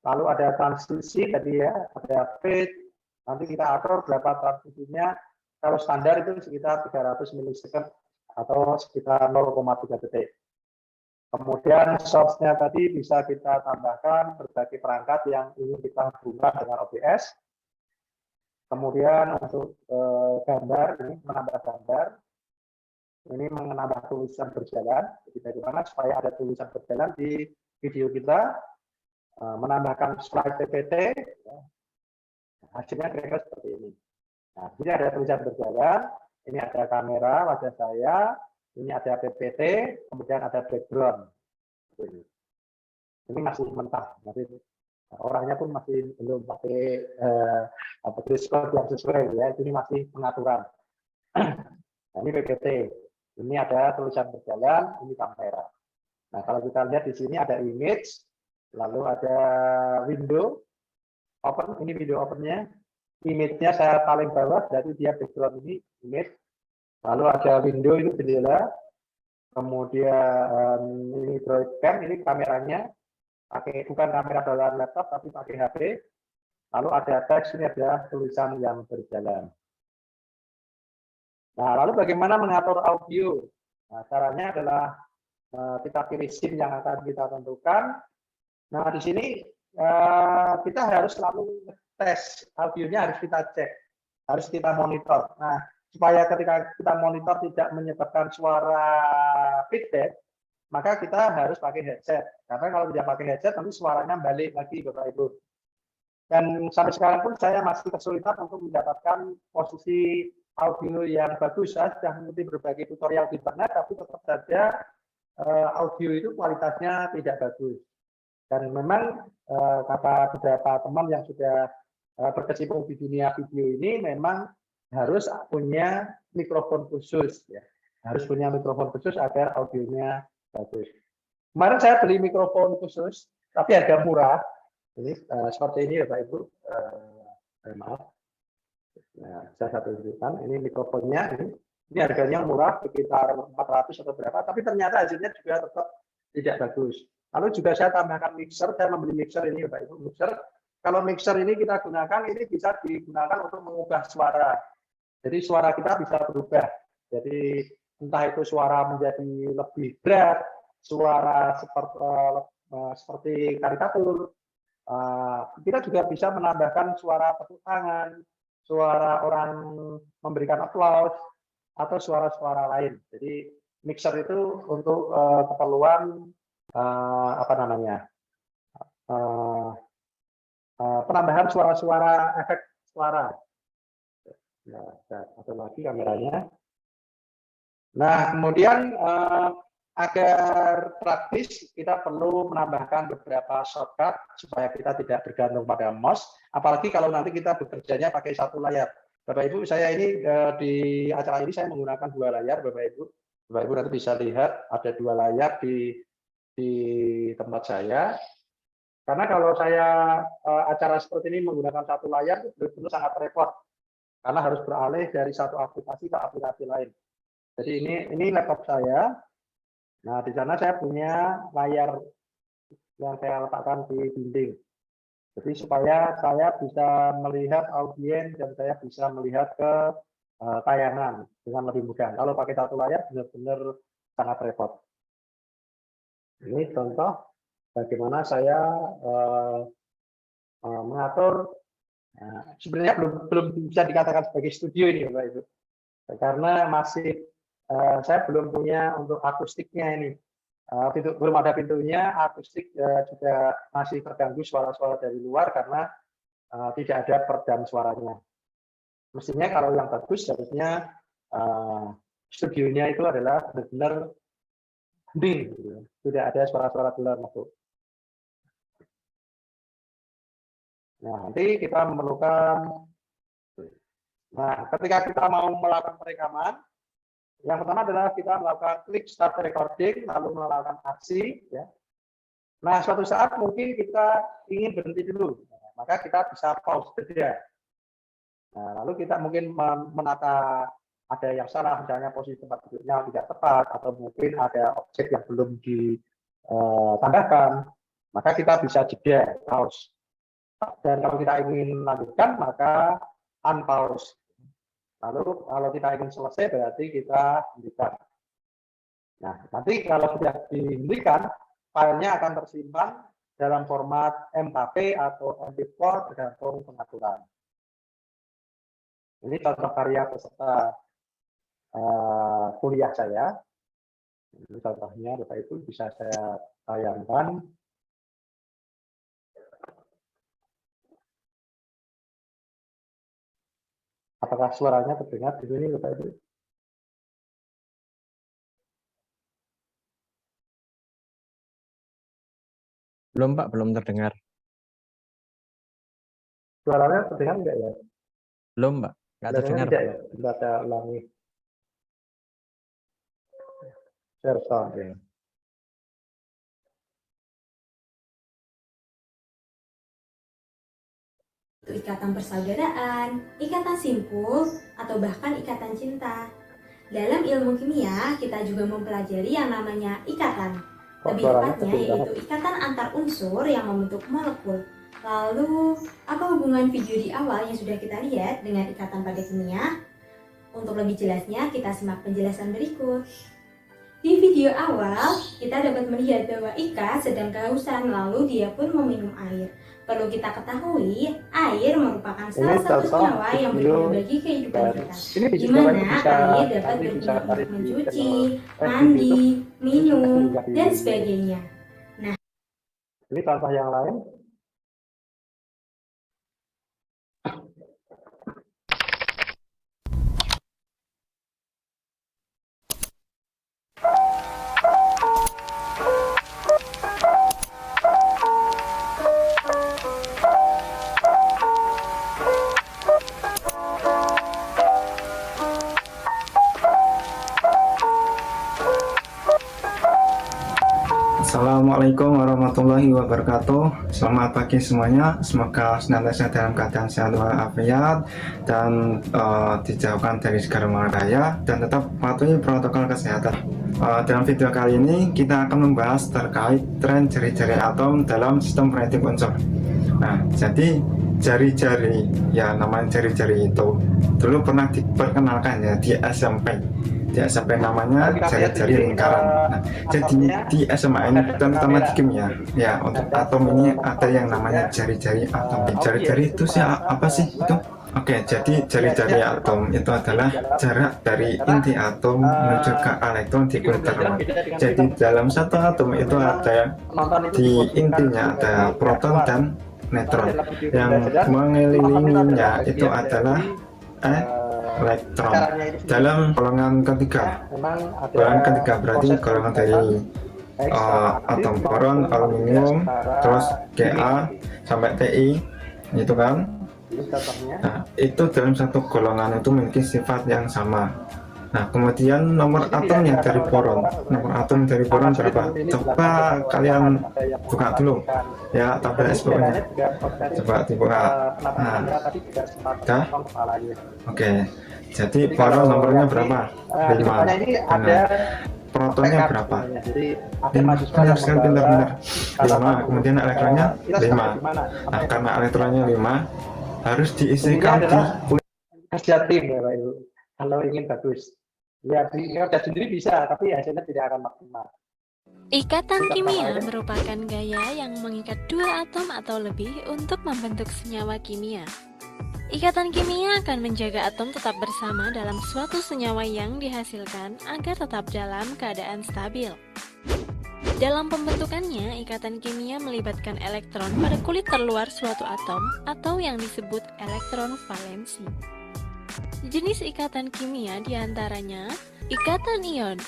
Lalu ada transisi tadi ya, ada fade, nanti kita atur berapa transisinya. Kalau standar itu sekitar 300 milisecond atau sekitar 0,3 detik. Kemudian source-nya tadi bisa kita tambahkan berbagai perangkat yang ingin kita hubungkan dengan OBS. Kemudian untuk gambar, ini menambah gambar. Ini menambah tulisan berjalan. Jadi bagaimana supaya ada tulisan berjalan di video kita. Menambahkan slide PPT. Hasilnya kira-kira seperti ini. Nah, ini ada tulisan berjalan. Ini ada kamera wajah saya. Ini ada PPT, kemudian ada background. Ini masih mentah, masih orangnya pun masih belum pakai Discord yang sesuai ya. Ini masih pengaturan. Nah, ini PPT. Ini ada tulisan berjalan, ini kamera. Nah, kalau kita lihat di sini ada image, lalu ada window open. Ini video opennya. Image-nya saya paling bawah, jadi dia background ini image. Lalu ada window, ini jendela. Kemudian ini broadcam, ini kameranya. Bukan kamera bawaan laptop, tapi pakai HP. Lalu ada teks, ini ada tulisan yang berjalan. Nah, lalu bagaimana mengatur audio? Nah, caranya adalah kita pilih scene yang akan kita tentukan. Nah, di sini kita harus selalu tes audionya, harus kita cek, harus kita monitor. Nah, supaya ketika kita monitor tidak menyebabkan suara feedback, maka kita harus pakai headset. Karena kalau tidak pakai headset, nanti suaranya balik lagi, Bapak Ibu. Dan sampai sekarang pun saya masih kesulitan untuk mendapatkan posisi audio yang bagus. Saya sudah mengikuti berbagai tutorial di internet, tapi tetap saja audio itu kualitasnya tidak bagus. Dan memang kata beberapa teman yang sudah berkecimpung di dunia video ini, memang harus punya mikrofon khusus, ya. Harus punya mikrofon khusus agar audionya bagus. Kemarin saya beli mikrofon khusus, tapi harga murah. Ini seperti ini ya Pak Ibu. Maaf. Nah, saya satu tunjukkan. Ini mikrofonnya. Ini harganya murah, sekitar 400 atau berapa. Tapi ternyata hasilnya juga tetap tidak bagus. Lalu juga saya tambahkan mixer. Saya membeli mixer ini ya Pak Ibu. Mixer. Kalau mixer ini kita gunakan, ini bisa digunakan untuk mengubah suara. Jadi suara kita bisa berubah. Jadi entah itu suara menjadi lebih berat, suara seperti karikatur. Kita juga bisa menambahkan suara tepuk tangan, suara orang memberikan aplaus, atau suara-suara lain. Jadi mixer itu untuk keperluan penambahan suara-suara efek suara. Nah, satu lagi kameranya. Nah, kemudian agar praktis kita perlu menambahkan beberapa shortcut supaya kita tidak bergantung pada mouse. Apalagi kalau nanti kita bekerjanya pakai satu layar. Bapak Ibu, saya ini di acara ini saya menggunakan 2 layar, Bapak Ibu. Bapak Ibu nanti bisa lihat ada 2 layar di tempat saya. Karena kalau saya acara seperti ini menggunakan 1 layar itu benar-benar sangat repot. Karena harus beralih dari satu aplikasi ke aplikasi lain. Jadi ini laptop saya. Nah, di sana saya punya layar yang saya letakkan di dinding. Jadi supaya saya bisa melihat audiens dan saya bisa melihat ke tayangan dengan lebih mudah. Kalau pakai 1 layar benar-benar sangat repot. Ini contoh bagaimana saya mengatur. Nah, sebenarnya belum bisa dikatakan sebagai studio ini, Bapak Ibu, karena masih saya belum punya untuk akustiknya ini. Belum ada pintunya, akustik juga masih terganggu suara-suara dari luar karena tidak ada peredam suaranya. Mestinya kalau yang bagus harusnya studionya itu adalah benar-benar hening, gitu. Tidak ada suara-suara luar masuk. Nah, nanti kita memerlukan, nah ketika kita mau melakukan perekaman, yang pertama adalah kita melakukan klik start recording, lalu melakukan aksi, ya. Nah, suatu saat mungkin kita ingin berhenti dulu, maka kita bisa pause saja. Nah, lalu kita mungkin menata ada yang salah, misalnya posisi tempat duduknya tidak tepat, atau mungkin ada objek yang belum ditambahkan, maka kita bisa jeda, pause. Dan kalau kita ingin lanjutkan, maka unpause. Lalu kalau kita ingin selesai, berarti kita hentikan. Nah, nanti kalau sudah dihentikan, filenya akan tersimpan dalam format MKP atau MP4 tergantung pengaturan. Ini contoh karya peserta kuliah saya. Ini contohnya, Bapak Ibu bisa saya tayangkan. Apakah suaranya terdengar di sini, Bapak Ibu? Belum Pak, belum terdengar. Suaranya terdengar enggak ya? Belum Pak, nggak terdengar. Tidak ya? Tidak ada ulangi. Share sound ya. Ikatan persaudaraan, ikatan simpul, atau bahkan ikatan cinta. Dalam ilmu kimia, kita juga mempelajari yang namanya ikatan. Lebih tepatnya yaitu ikatan antar unsur yang membentuk molekul. Lalu, apa hubungan video di awal yang sudah kita lihat dengan ikatan pada kimia? Untuk lebih jelasnya, kita simak penjelasan berikut. Di video awal, kita dapat melihat bahwa Ika sedang kehausan, lalu dia pun meminum air. Perlu kita ketahui, air merupakan salah satu senyawa yang berguna bagi kehidupan kita, di mana air dapat berguna untuk mencuci, mandi, minum, dan sebagainya. Nah, ini contoh yang lain. Assalamualaikum warahmatullahi wabarakatuh. Selamat pagi semuanya. Semoga senantiasa dalam keadaan sehat walafiat dan dijauhkan dari segala bahaya dan tetap patuhi protokol kesehatan. Dalam video kali ini kita akan membahas terkait tren jari-jari atom dalam sistem fonetik unsur. Nah, jadi jari-jari, ya namanya jari-jari itu dulu pernah diperkenalkan ya di SMP. Di SMP namanya jari-jari lingkaran. Nah, jadi di SMA ini terutama di kimia, ya untuk atom ini ada yang namanya jari-jari atom. Jari-jari itu sih apa sih itu? Oke, jadi jari-jari atom itu adalah jarak dari inti atom menuju ke elektron di kulit terang. Jadi dalam satu atom itu ada di intinya ada proton dan neutron. Yang mengelilinginya itu adalah elektron. Dalam golongan ketiga, golongan ketiga berarti golongan dari atom boron, aluminium, terus Ga sampai Ti, itu kan. Nah, itu dalam satu golongan itu memiliki sifat yang sama. Nah, kemudian nomor atomnya dari boron. Nomor atom dari boron berapa? Coba kalian buka dulu ya tabel SPO-nya. Coba dibuka. Nah, udah? Oke. Jadi boron nomornya berapa? 5. Nah, protonnya berapa? 5. Benar sekali, benar-benar 5. Kemudian elektronnya 5. Nah, karena elektronnya 5 harus diisikan di kerja tim ya Pak Ibu. Kalau ingin bagus, ya kerja sendiri bisa, tapi hasilnya tidak akan maksimal. Ikatan kimia merupakan gaya yang mengikat dua atom atau lebih untuk membentuk senyawa kimia. Ikatan kimia akan menjaga atom tetap bersama dalam suatu senyawa yang dihasilkan agar tetap dalam keadaan stabil. Dalam pembentukannya, ikatan kimia melibatkan elektron pada kulit terluar suatu atom atau yang disebut elektron valensi. Jenis ikatan kimia diantaranya ikatan ion.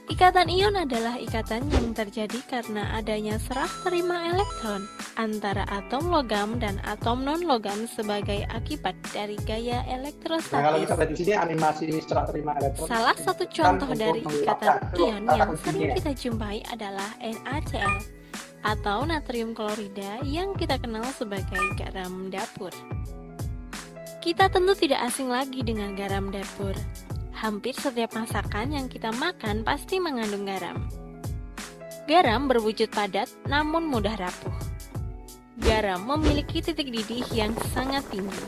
Ikatan ion adalah ikatan yang terjadi karena adanya serah terima elektron antara atom logam dan atom non-logam sebagai akibat dari gaya Nah, kalau elektrostatis. kita lihat di sini animasi serah terima elektron. Salah satu contoh dari ikatan ion yang sering kita jumpai adalah NaCl atau natrium klorida yang kita kenal sebagai garam dapur. Kita tentu tidak asing lagi dengan garam dapur. Hampir setiap masakan yang kita makan pasti mengandung garam. Garam berwujud padat namun mudah rapuh. Garam memiliki titik didih yang sangat tinggi.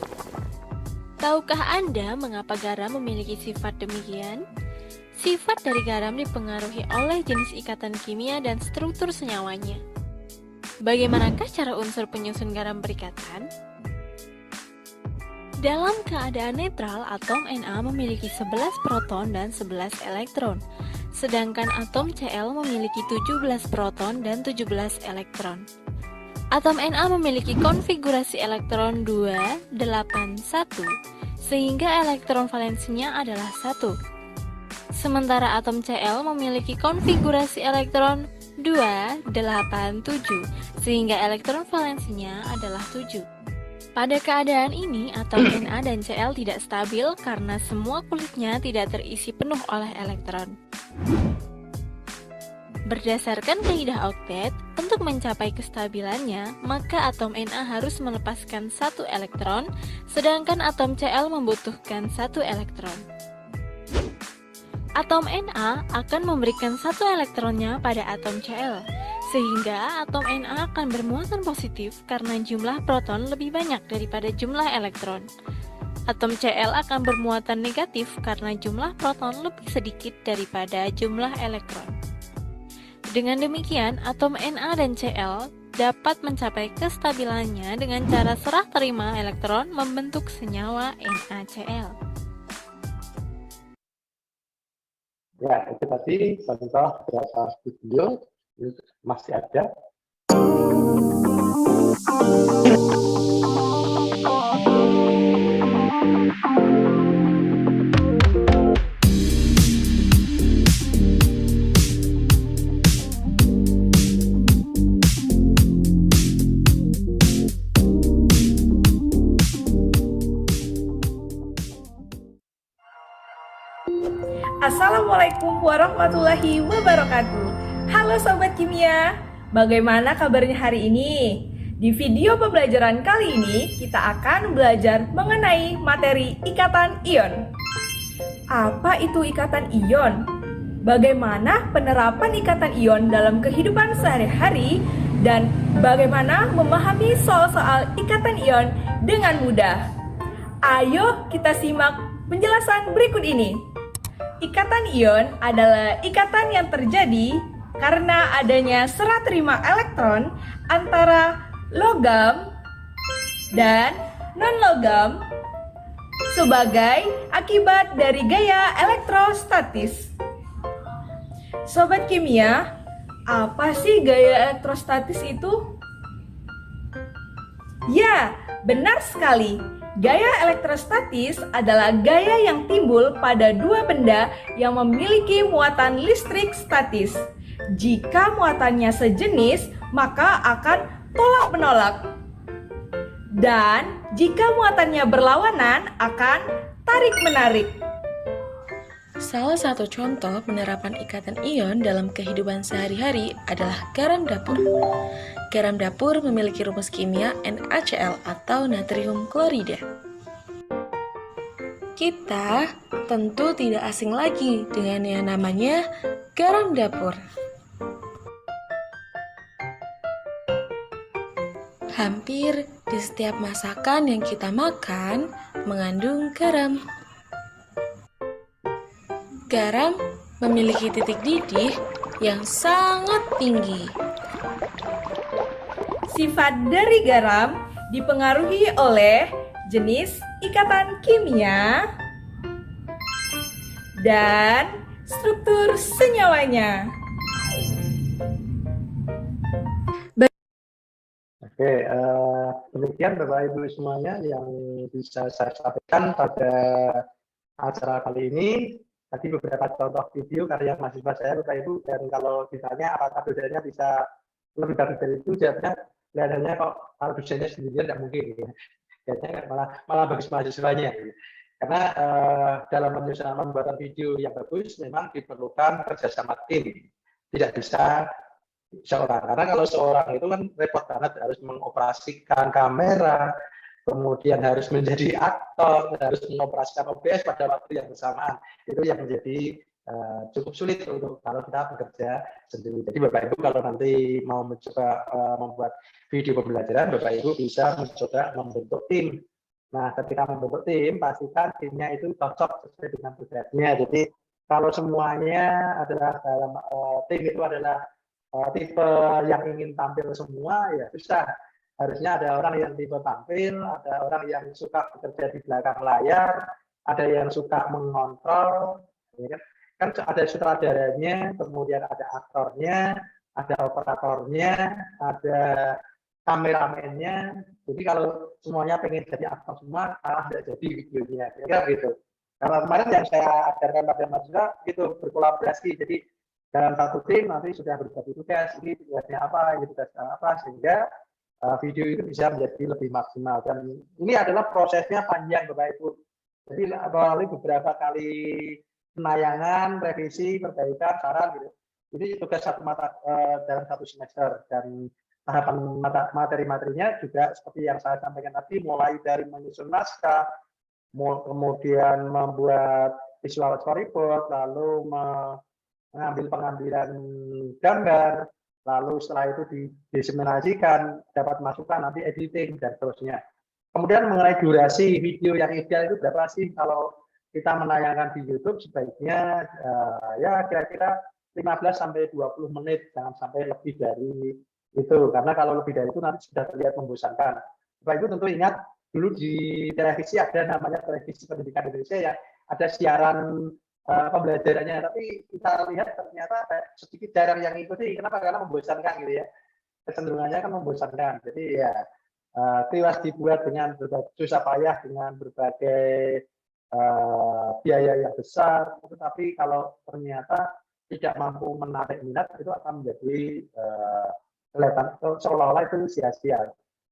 Tahukah Anda mengapa garam memiliki sifat demikian? Sifat dari garam dipengaruhi oleh jenis ikatan kimia dan struktur senyawanya. Bagaimanakah cara unsur penyusun garam berikatan? Dalam keadaan netral, atom Na memiliki 11 proton dan 11 elektron, sedangkan atom Cl memiliki 17 proton dan 17 elektron. Atom Na memiliki konfigurasi elektron 2, 8, 1, sehingga elektron valensinya adalah 1. Sementara atom Cl memiliki konfigurasi elektron 2, 8, 7, sehingga elektron valensinya adalah 7. Pada keadaan ini, atom Na dan Cl tidak stabil karena semua kulitnya tidak terisi penuh oleh elektron. Berdasarkan kaidah oktet, untuk mencapai kestabilannya, maka atom Na harus melepaskan 1 elektron, sedangkan atom Cl membutuhkan 1 elektron. Atom Na akan memberikan 1 elektronnya pada atom Cl, sehingga atom Na akan bermuatan positif karena jumlah proton lebih banyak daripada jumlah elektron. Atom Cl akan bermuatan negatif karena jumlah proton lebih sedikit daripada jumlah elektron. Dengan demikian, atom Na dan Cl dapat mencapai kestabilannya dengan cara serah terima elektron membentuk senyawa NaCl. Ya, itu tadi contoh beberapa video masih ada. Assalamualaikum warahmatullahi wabarakatuh. Halo Sobat Kimia, bagaimana kabarnya hari ini? Di video pembelajaran kali ini, kita akan belajar mengenai materi ikatan ion. Apa itu ikatan ion? Bagaimana penerapan ikatan ion dalam kehidupan sehari-hari? Dan bagaimana memahami soal-soal ikatan ion dengan mudah? Ayo kita simak penjelasan berikut ini. Ikatan ion adalah ikatan yang terjadi karena adanya serah terima elektron antara logam dan non-logam sebagai akibat dari gaya elektrostatis. Sobat kimia, apa sih gaya elektrostatis itu? Ya, benar sekali. Gaya elektrostatis adalah gaya yang timbul pada dua benda yang memiliki muatan listrik statis. Jika muatannya sejenis, maka akan tolak-menolak. Dan jika muatannya berlawanan, akan tarik-menarik. Salah satu contoh penerapan ikatan ion dalam kehidupan sehari-hari adalah garam dapur. Garam dapur memiliki rumus kimia NaCl atau natrium klorida. Kita tentu tidak asing lagi dengan yang namanya garam dapur. Hampir di setiap masakan yang kita makan mengandung garam. Garam memiliki titik didih yang sangat tinggi. Sifat dari garam dipengaruhi oleh jenis ikatan kimia dan struktur senyawanya. Oke, demikian Bapak Ibu semuanya yang bisa saya sampaikan pada acara kali ini. Tadi beberapa contoh video karya mahasiswa saya, Bapak Ibu, dan kalau ditanya apakah dosennya bisa lebih bagus dari itu, jawabnya kelihatannya kok kalau dosennya sendirian tidak mungkin. Gitu. Kayaknya malah bagus mahasiswanya. Gitu. Karena dalam penyusunan pembuatan video yang bagus memang diperlukan kerjasama tim, tidak bisa seorang. Karena kalau seorang itu kan repot banget, harus mengoperasikan kamera, kemudian harus menjadi aktor, harus mengoperasikan OBS pada waktu yang bersamaan. Itu yang menjadi cukup sulit untuk kalau kita bekerja sendiri. Jadi Bapak Ibu kalau nanti mau mencoba membuat video pembelajaran, Bapak Ibu bisa mencoba membentuk tim. Nah, ketika membentuk tim, pastikan timnya itu cocok sesuai dengan tugasnya. Jadi kalau semuanya adalah dalam tim itu adalah tipe yang ingin tampil semua, ya susah. Harusnya ada orang yang tipe tampil, ada orang yang suka bekerja di belakang layar, ada yang suka mengontrol, ya kan ada sutradaranya, kemudian ada aktornya, ada operatornya, ada kameramennya. Jadi kalau semuanya pengen jadi aktor semua, malah tidak jadi videonya, ya gitu. Kalau kemarin yang saya ajarkan pada mahasiswa itu berkolaborasi, jadi dalam satu tim nanti sudah berbagi tugas, ini tugasnya apa, ini tugasnya apa, sehingga video itu bisa menjadi lebih maksimal. Dan ini adalah prosesnya panjang Bapak Ibu. Jadi melalui beberapa kali penayangan, revisi, perbaikan, saran gitu. Ini tugas satu mata dalam satu semester, dan tahapan materi-materinya juga seperti yang saya sampaikan tadi, mulai dari menyusun naskah, kemudian membuat visual storyboard, lalu mengambil pengambilan gambar, lalu setelah itu didiseminasikan, dapat masukan, nanti editing, dan seterusnya. Kemudian mengenai durasi video yang ideal itu berapa sih? Kalau kita menayangkan di YouTube sebaiknya ya kira-kira 15-20 menit, jangan sampai lebih dari itu. Karena kalau lebih dari itu nanti sudah terlihat membosankan. Bapak Ibu tentu ingat, dulu di televisi ada namanya televisi pendidikan Indonesia ya, ada siaran pembelajarannya, tapi kita lihat ternyata sedikit jarang yang ikuti. Kenapa? Karena membosankan gitu ya. Kecenderungannya kan membosankan. Jadi ya tiwas dibuat dengan berbagai susah payah, dengan berbagai biaya yang besar, tetapi kalau ternyata tidak mampu menarik minat, itu akan menjadi kelihatan seolah-olah itu sia-sia.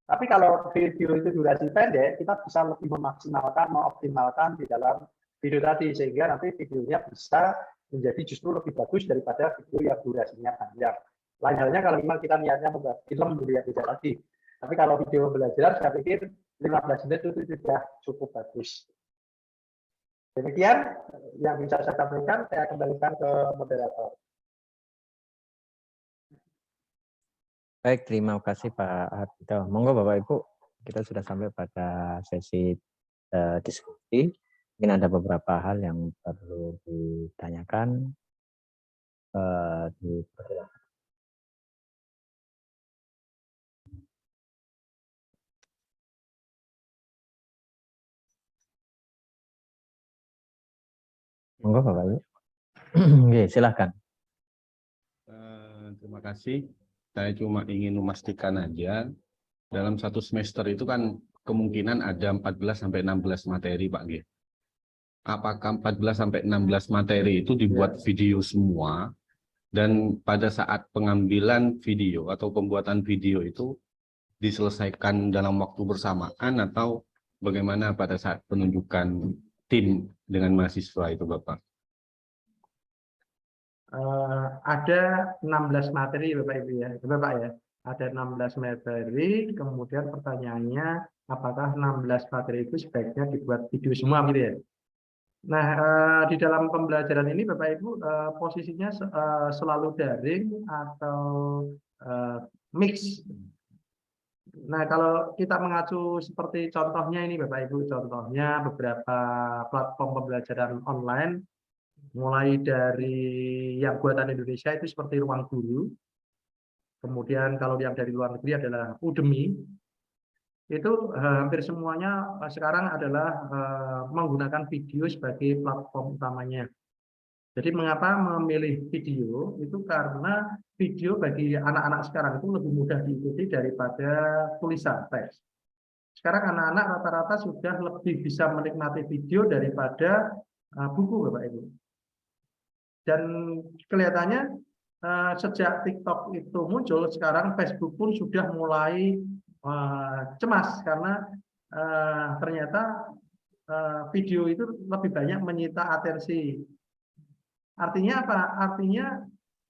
Tapi kalau video itu durasi pendek, kita bisa lebih memaksimalkan, mengoptimalkan di dalam video tadi, sehingga nanti videonya bisa menjadi justru lebih bagus daripada video yang durasinya panjang. Lain halnya kalau memang kita niatnya membuat film, dilihat tidak lagi. Tapi kalau video belajar, saya pikir 15 menit itu sudah cukup bagus. Demikian yang bisa saya sampaikan, saya kembalikan ke moderator. Baik, terima kasih Pak Ardhito. Monggo Bapak Ibu, kita sudah sampai pada sesi diskusi. Mungkin ada beberapa hal yang perlu ditanyakan. Monggo Bapak Ibu. Oke, silakan. Terima kasih. Saya cuma ingin memastikan aja, dalam satu semester itu kan kemungkinan ada 14-16 materi Pak G. Apakah 14-16 materi itu dibuat video semua, dan pada saat pengambilan video atau pembuatan video itu diselesaikan dalam waktu bersamaan, atau bagaimana pada saat penunjukan tim dengan mahasiswa itu Bapak? Ada 16 materi Bapak Ibu ya, Bapak ya. Ada 16 materi, kemudian pertanyaannya apakah 16 materi itu sebaiknya dibuat video semua gitu ya. Nah, di dalam pembelajaran ini Bapak Ibu posisinya selalu daring atau mix. Nah, kalau kita mengacu seperti contohnya ini Bapak Ibu, contohnya beberapa platform pembelajaran online, mulai dari yang buatan Indonesia itu seperti Ruang Guru, kemudian kalau yang dari luar negeri adalah Udemy, itu hampir semuanya sekarang adalah menggunakan video sebagai platform utamanya. Jadi mengapa memilih video? Itu karena video bagi anak-anak sekarang itu lebih mudah diikuti daripada tulisan teks. Sekarang anak-anak rata-rata sudah lebih bisa menikmati video daripada buku, Bapak Ibu. Dan kelihatannya sejak TikTok itu muncul, sekarang Facebook pun sudah mulai cemas karena ternyata video itu lebih banyak menyita atensi. Artinya apa? Artinya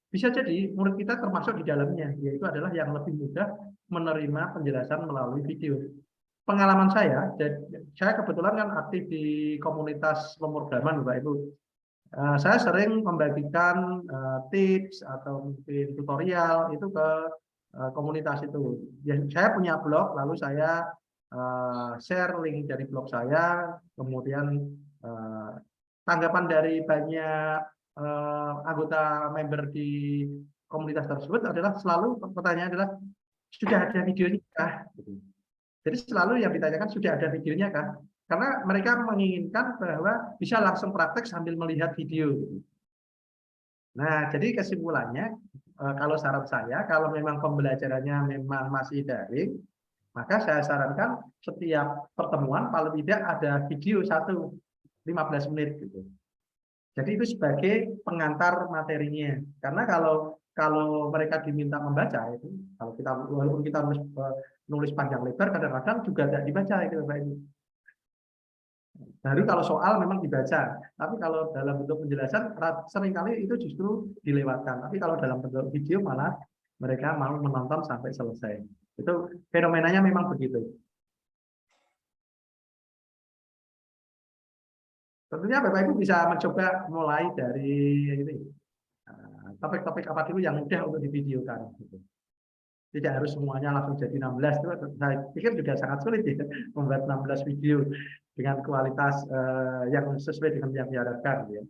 bisa jadi murid kita termasuk di dalamnya, yaitu adalah yang lebih mudah menerima penjelasan melalui video. Pengalaman saya kebetulan kan aktif di komunitas pemrograman, Bapak Ibu. Saya sering membagikan tips atau mungkin tutorial itu ke komunitas itu. Ya, saya punya blog, lalu saya share link dari blog saya, kemudian tanggapan dari banyak anggota member di komunitas tersebut adalah selalu pertanyaan adalah sudah ada videonya kah? Jadi selalu yang ditanyakan sudah ada videonya kah? Karena mereka menginginkan bahwa bisa langsung praktek sambil melihat video. Nah, jadi kesimpulannya, kalau saran saya, kalau memang pembelajarannya memang masih daring, maka saya sarankan setiap pertemuan paling tidak ada video 15 menit gitu. Jadi itu sebagai pengantar materinya. Karena kalau mereka diminta membaca itu, kalau kita walaupun kita nulis panjang lebar, kadang-kadang juga tidak dibaca itu, Bapak Ibu. Baru kalau soal memang dibaca, tapi kalau dalam bentuk penjelasan seringkali itu justru dilewatkan. Tapi kalau dalam bentuk video malah mereka mau menonton sampai selesai. Itu fenomenanya memang begitu. Tentunya Bapak Ibu bisa mencoba mulai dari ini topik-topik apa dulu yang mudah untuk divideokan. Tidak harus semuanya langsung jadi 16 itu saya pikir juga sangat sulit ya membuat 16 video dengan kualitas yang sesuai dengan yang diharapkan ya.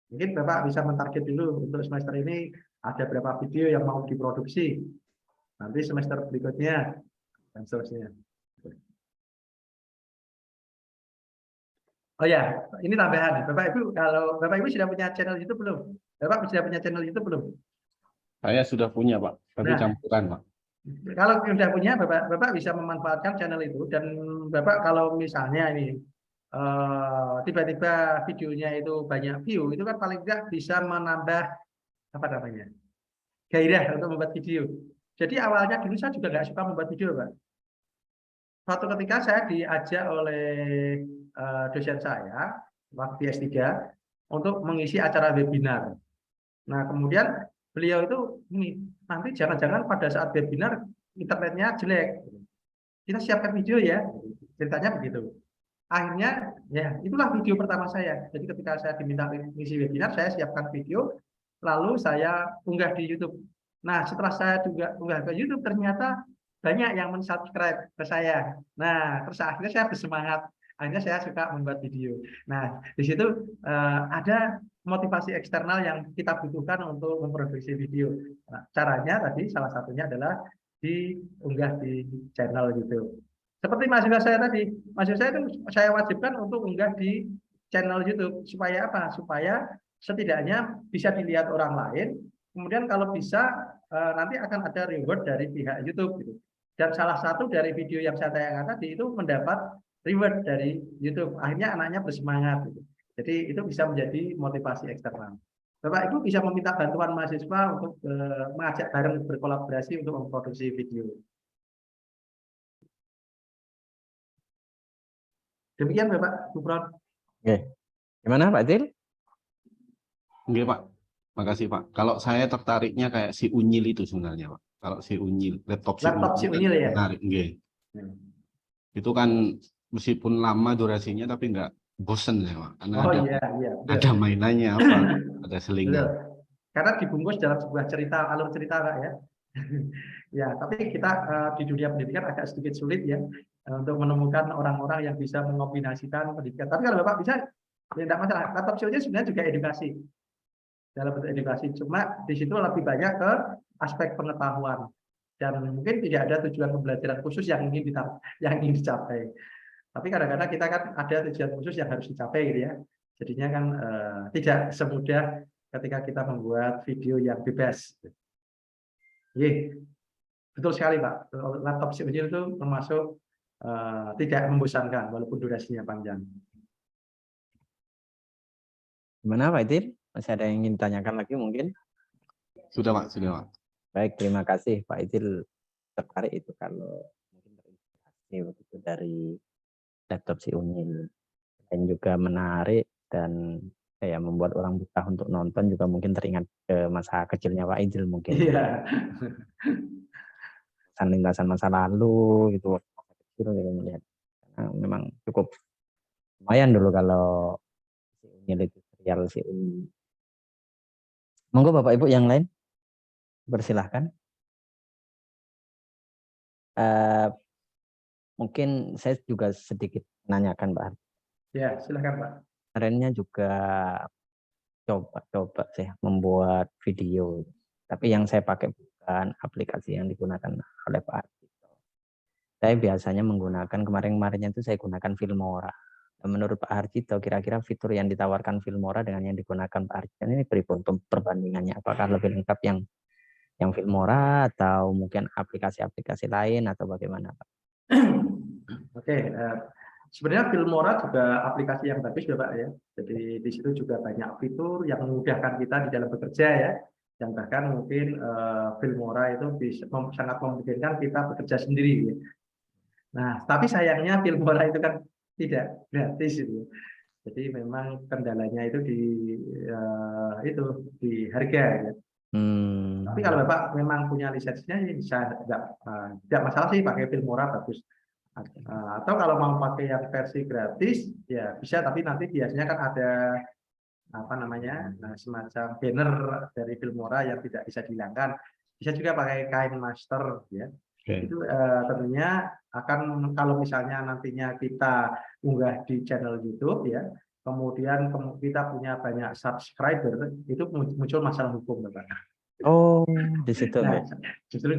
Mungkin Bapak bisa mentarget dulu untuk semester ini ada berapa video yang mau diproduksi. Nanti semester berikutnya dan seterusnya. Oh ya, ini tambahan. Bapak Ibu, kalau Bapak Ibu sudah punya channel YouTube belum? Bapak sudah punya channel YouTube belum? Saya sudah punya, Pak, tapi Nah, campuran, Pak. Kalau sudah punya, Bapak bisa memanfaatkan channel itu, dan Bapak kalau misalnya ini tiba-tiba videonya itu banyak view, itu kan paling tidak bisa menambah apa namanya gairah untuk membuat video. Jadi awalnya dulu saya juga nggak suka membuat video, Pak. Suatu ketika saya diajak oleh dosen saya waktu S3 untuk mengisi acara webinar. Nah, kemudian beliau itu ini nanti jangan-jangan pada saat webinar internetnya jelek, kita siapkan video ya, ceritanya begitu. Akhirnya ya itulah video pertama saya. Jadi ketika saya diminta mengisi webinar, saya siapkan video, lalu saya unggah di YouTube. Nah, setelah saya juga unggah ke YouTube, ternyata banyak yang mensubscribe ke saya. Nah, terus akhirnya saya bersemangat. Akhirnya saya suka membuat video. Nah, di situ ada motivasi eksternal yang kita butuhkan untuk memproduksi video. Nah, caranya tadi salah satunya adalah diunggah di channel YouTube. Seperti mahasiswa saya tadi, mahasiswa saya itu saya wajibkan untuk unggah di channel YouTube. Supaya apa? Supaya setidaknya bisa dilihat orang lain. Kemudian kalau bisa nanti akan ada reward dari pihak YouTube. Gitu. Dan salah satu dari video yang saya tayangkan tadi itu mendapat reward dari YouTube. Akhirnya anaknya bersemangat. Gitu. Jadi itu bisa menjadi motivasi eksternal. Bapak Ibu bisa meminta bantuan mahasiswa untuk mengajak bareng berkolaborasi untuk memproduksi video. Demikian Bapak Gubron. Oke. Gimana Pak Til? Oke, Pak. Makasih, Pak. Kalau saya tertariknya kayak si Unyil itu sebenarnya, Pak. Kalau si Unyil, laptop si Unyil ya. Menarik, itu kan meskipun lama durasinya tapi nggak bosen ya, Pak. Karena ada mainannya apa, ada selingan. Karena dibungkus dalam sebuah cerita, alur cerita, Pak ya. Ya, tapi kita di dunia pendidikan agak sedikit sulit ya untuk menemukan orang-orang yang bisa mengombinasikan pendidikan. Tapi kalau Bapak bisa, ya tidak masalah. Laptop show-nya sebenarnya juga edukasi. Dalam bentuk edukasi, cuma di situ lebih banyak ke aspek pengetahuan dan mungkin tidak ada tujuan pembelajaran khusus yang ingin dicapai. Tapi kadang-kadang kita kan ada tujuan khusus yang harus dicapai gitu ya. Jadinya kan tidak semudah ketika kita membuat video yang bebas. Betul sekali Pak. Laptop Unyil itu termasuk tidak membosankan walaupun durasinya panjang. Gimana Pak Idil? Masih ada yang ingin ditanyakan lagi mungkin? Sudah Pak, sudah Pak. Baik, terima kasih Pak Idil. Tertarik itu kalau mungkin terinspirasi begitu dari laptop si Unyil. Dan juga menarik dan ya membuat orang betah untuk nonton, juga mungkin teringat ke masa kecilnya Pak Idil mungkin. Iya. Lintasan masa lalu gitu, masa kecil gitu melihat. Nah, memang cukup lumayan dulu kalau si Unyil itu serial si Unyil. Monggo Bapak Ibu yang lain, bersilahkan. Mungkin saya juga sedikit menanyakan Pak. Ya, silakan Pak. Kemarinnya juga coba sih membuat video, tapi yang saya pakai bukan aplikasi yang digunakan oleh Pak Ardhito. Saya biasanya menggunakan, kemarin-kemarinnya itu saya gunakan Filmora. Dan menurut Pak Ardhito, kira-kira fitur yang ditawarkan Filmora dengan yang digunakan Pak Ardhito ini berapa perbandingannya? Apakah lebih lengkap yang Filmora atau mungkin aplikasi-aplikasi lain atau bagaimana Pak? Oke, sebenarnya Filmora juga aplikasi yang bagus ya Pak ya. Jadi di situ juga banyak fitur yang memudahkan kita di dalam bekerja ya. Yang bahkan mungkin Filmora itu bisa sangat memungkinkan kita bekerja sendiri. Ya. Nah, tapi sayangnya Filmora itu kan tidak gratis itu. Jadi memang kendalanya itu di harga ya. Tapi kalau Bapak memang punya lisensinya, bisa tidak masalah sih pakai Filmora, bagus. Atau kalau mau pakai yang versi gratis, ya bisa. Tapi nanti biasanya kan ada apa namanya semacam banner dari Filmora yang tidak bisa dihilangkan. Bisa juga pakai KineMaster, ya. Itu tentunya akan, kalau misalnya nantinya kita unggah di channel YouTube, ya. Kemudian kita punya banyak subscriber, itu muncul masalah hukum, Bapak. Oh, di situ. Nah, justru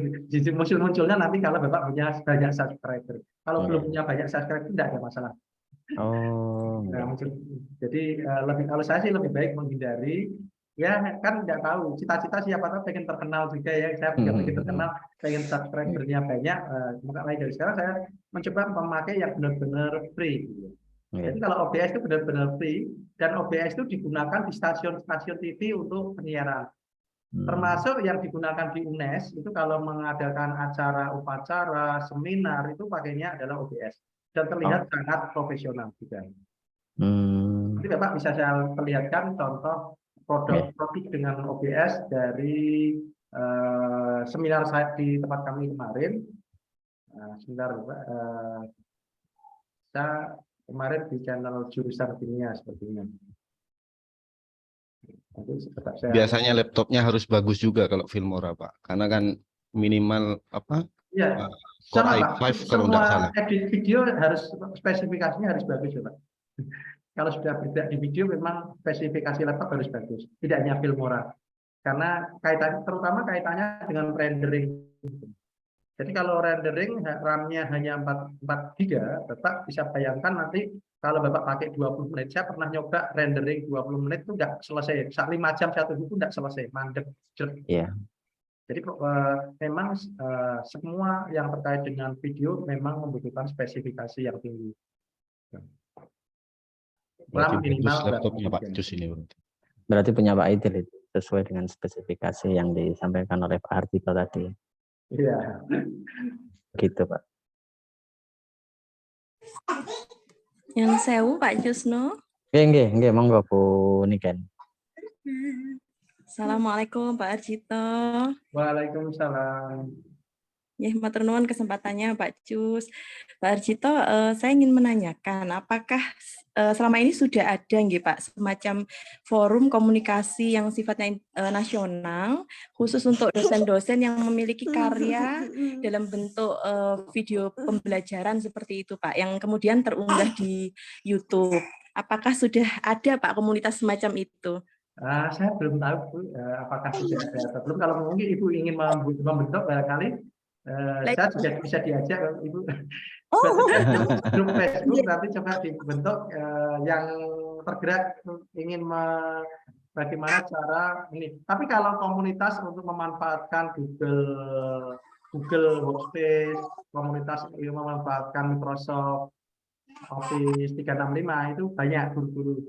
munculnya nanti kalau Bapak punya banyak subscriber. Kalau belum punya banyak subscriber, tidak ada masalah. Oh. Nah, jadi kalau saya sih lebih baik menghindari. Ya kan nggak tahu. Cita-cita siapa tahu pengen terkenal juga ya. Saya juga pengen terkenal, pengen subscribernya banyak. Makanya dari sekarang saya mencoba memakai yang benar-benar free. Jadi kalau OBS itu benar-benar free, dan OBS itu digunakan di stasiun-stasiun TV untuk penyiaran. Termasuk yang digunakan di UNES, itu kalau mengadakan acara upacara, seminar, itu pakainya adalah OBS. Dan terlihat sangat profesional juga. Jadi Bapak bisa saya perlihatkan contoh produk dengan OBS dari seminar saya di tempat kami kemarin. Sebentar Bapak. Saya kemarin di channel jurusan kimia sepertinya. Biasanya laptopnya harus bagus juga kalau Filmora Pak, karena kan minimal apa? Iya, Core sama Pak. i5 kalau tidak salah. Edit video harus spesifikasinya harus bagus ya Pak. Kalau sudah bergerak di video memang spesifikasi laptop harus bagus, tidak hanya Filmora. Karena terutama kaitannya dengan rendering. Jadi kalau rendering RAM-nya hanya 4 GB, Bapak bisa bayangkan nanti kalau Bapak pakai 20 menit. Saya pernah nyoba rendering 20 menit itu enggak selesai. 5 jam 1 itu enggak selesai, mandek. Iya. Jadi memang semua yang terkait dengan video memang membutuhkan spesifikasi yang tinggi. Berarti bagus laptopnya Pak Cus ini. Berarti punya Pak Idil itu sesuai dengan spesifikasi yang disampaikan oleh Pak Ardhito tadi. Iya. Gitu Pak. Yang sewu Pak Jusno. Nggih, monggo Bu Niken. Assalamualaikum Pak Ardhito. Waalaikumsalam. Ya, matur nuwun kesempatannya Pak Cus. Pak Ardhito, saya ingin menanyakan apakah selama ini sudah ada nggih Pak semacam forum komunikasi yang sifatnya nasional khusus untuk dosen-dosen yang memiliki karya dalam bentuk video pembelajaran seperti itu Pak, yang kemudian terunggah di YouTube. Apakah sudah ada Pak komunitas semacam itu? Saya belum tahu Bu, apakah sudah ada atau belum. Kalau mungkin Ibu ingin membentuk barangkali saya juga bisa diajak Ibu. Grup Facebook nanti coba dibentuk yang tergerak ingin bagaimana cara ini. Tapi kalau komunitas untuk memanfaatkan Google Workspace, komunitas yang memanfaatkan Microsoft Office 365 itu banyak guru-guru.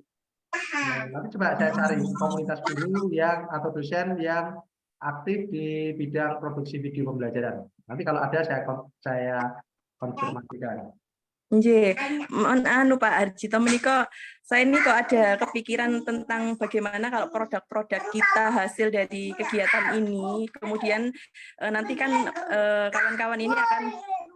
Nanti coba saya cari komunitas guru yang atau dosen yang aktif di bidang produksi video pembelajaran. Nanti kalau ada saya konfirmasikan. Nggih, anu Pak Harjito menika saya ini kok ada kepikiran tentang bagaimana kalau produk-produk kita hasil dari kegiatan ini, kemudian nanti kan kawan-kawan ini akan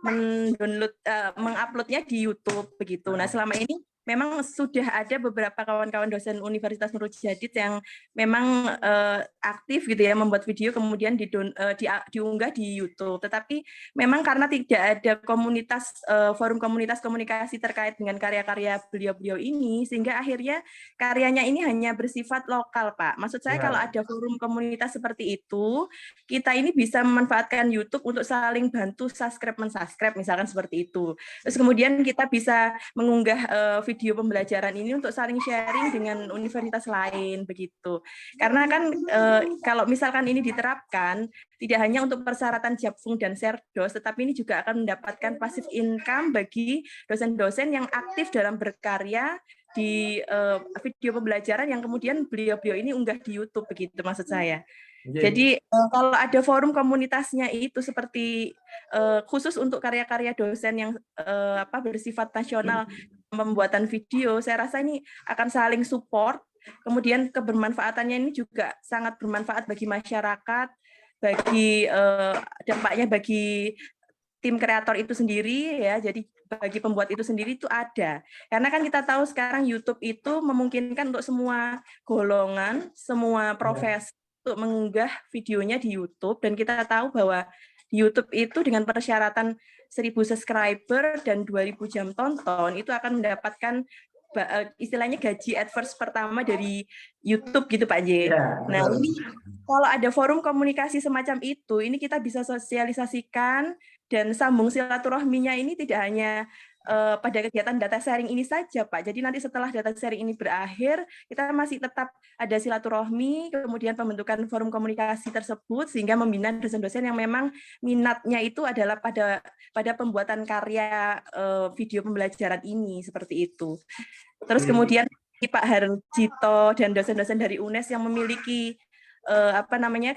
mendownload, menguploadnya di YouTube begitu. Nah selama ini memang sudah ada beberapa kawan-kawan dosen Universitas Nurul Jadid yang memang aktif gitu ya membuat video kemudian diunggah di YouTube. Tetapi memang karena tidak ada komunitas forum komunitas komunikasi terkait dengan karya-karya beliau-beliau ini, sehingga akhirnya karyanya ini hanya bersifat lokal, Pak. Maksud saya kalau ada forum komunitas seperti itu, kita ini bisa memanfaatkan YouTube untuk saling bantu subscribe mensubscribe misalkan seperti itu. Terus kemudian kita bisa mengunggah video pembelajaran ini untuk saling sharing dengan universitas lain begitu. Karena kan kalau misalkan ini diterapkan tidak hanya untuk persyaratan Japfung dan Serdos, tetapi ini juga akan mendapatkan passive income bagi dosen-dosen yang aktif dalam berkarya di video pembelajaran yang kemudian beliau-beliau ini unggah di YouTube begitu maksud saya. Jadi kalau ada forum komunitasnya itu seperti khusus untuk karya-karya dosen yang bersifat nasional pembuatan video, saya rasa ini akan saling support. Kemudian kebermanfaatannya ini juga sangat bermanfaat bagi masyarakat, bagi dampaknya bagi tim kreator itu sendiri ya. Jadi bagi pembuat itu sendiri itu ada. Karena kan kita tahu sekarang YouTube itu memungkinkan untuk semua golongan, semua profesi untuk mengunggah videonya di YouTube, dan kita tahu bahwa di YouTube itu dengan persyaratan 1.000 subscriber dan 2.000 jam tonton itu akan mendapatkan istilahnya gaji AdWords pertama dari YouTube gitu Pak J. Nah ini kalau ada forum komunikasi semacam itu, ini kita bisa sosialisasikan dan sambung silaturahminya ini tidak hanya pada kegiatan data sharing ini saja Pak. Jadi nanti setelah data sharing ini berakhir, kita masih tetap ada silaturahmi, kemudian pembentukan forum komunikasi tersebut sehingga membina dosen-dosen yang memang minatnya itu adalah pada pembuatan karya video pembelajaran ini seperti itu. Terus kemudian Pak Harjito dan dosen-dosen dari UNES yang memiliki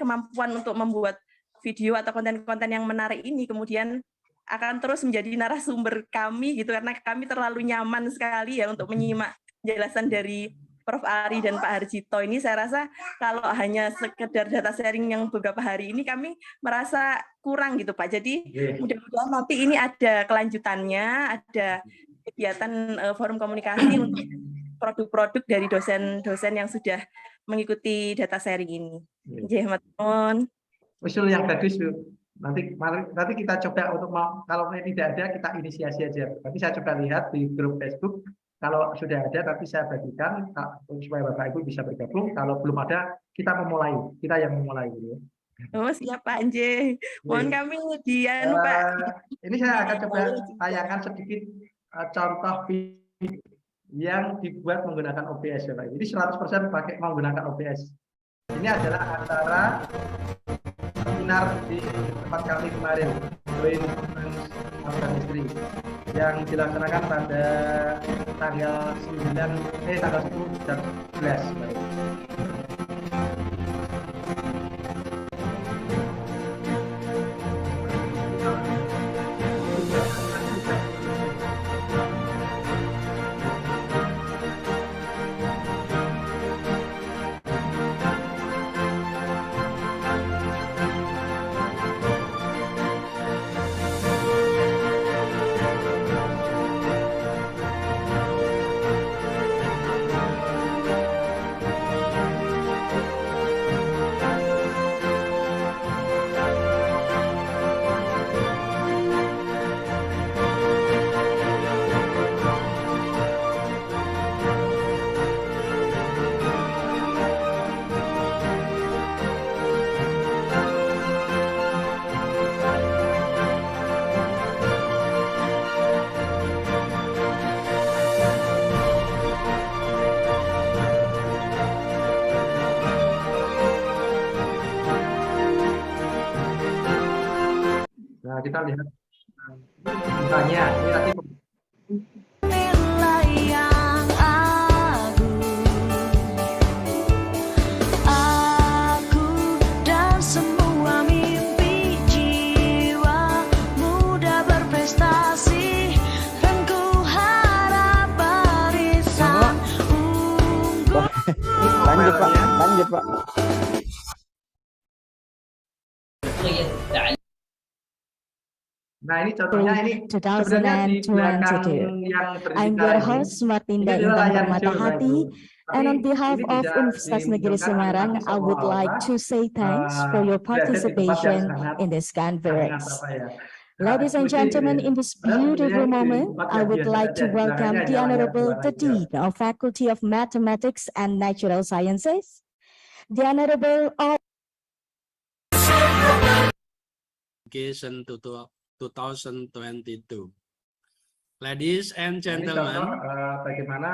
kemampuan untuk membuat video atau konten-konten yang menarik ini kemudian akan terus menjadi narasumber kami gitu, karena kami terlalu nyaman sekali ya untuk menyimak penjelasan dari Prof. Ari dan Pak Harjito ini. Saya rasa kalau hanya sekedar data sharing yang beberapa hari ini kami merasa kurang gitu Pak. Jadi mudah-mudahan nanti ini ada kelanjutannya, ada kegiatan forum komunikasi untuk produk-produk dari dosen-dosen yang sudah mengikuti data sharing ini. Jemaatun. Usul yang bagus Bu. Nanti kita coba untuk kalau tidak ada kita inisiasi aja. Nanti saya coba lihat di grup Facebook. Kalau sudah ada, tapi saya bagikan supaya Bapak Ibu bisa bergabung. Kalau belum ada, kita yang memulai. Oh siap Pak J. Mohon kami Pak. Ini saya akan coba tayangkan sedikit contoh video yang dibuat menggunakan OBS ya Pak. Jadi 100% pakai menggunakan OBS. Ini adalah antara seminar di tempat kami kemarin, Join Husband Istri, yang dilaksanakan pada tanggal 10 dan 11. Nah, kita lihat misalnya ini nanti lanjut Pak. Nah, ini contohnya ini sebenarnya di belakang 2022. yang I'm berbicara your ini, host Martinda ini adalah Intan layar Permata hijau, Bapak Hati, Ibu. and on Tapi behalf ini of bisa Universitas Negeri dimunculkan Semarang, nanti I would like seolah-olah to say thanks for your berada di tempat yang participation sangat in this sangat conference. apa ya, Ladies and eksklusif gitu gentlemen, ya. in this Padahal sebenarnya beautiful ini di moment, tempat I yang would biasa like saja, to di welcome belakangnya the hanya layar Honorable berwarna the hijau. Dean of Faculty of Mathematics and Natural Sciences, the Honorable Education 2022. Ladies and Nah, ini contoh gentlemen, bagaimana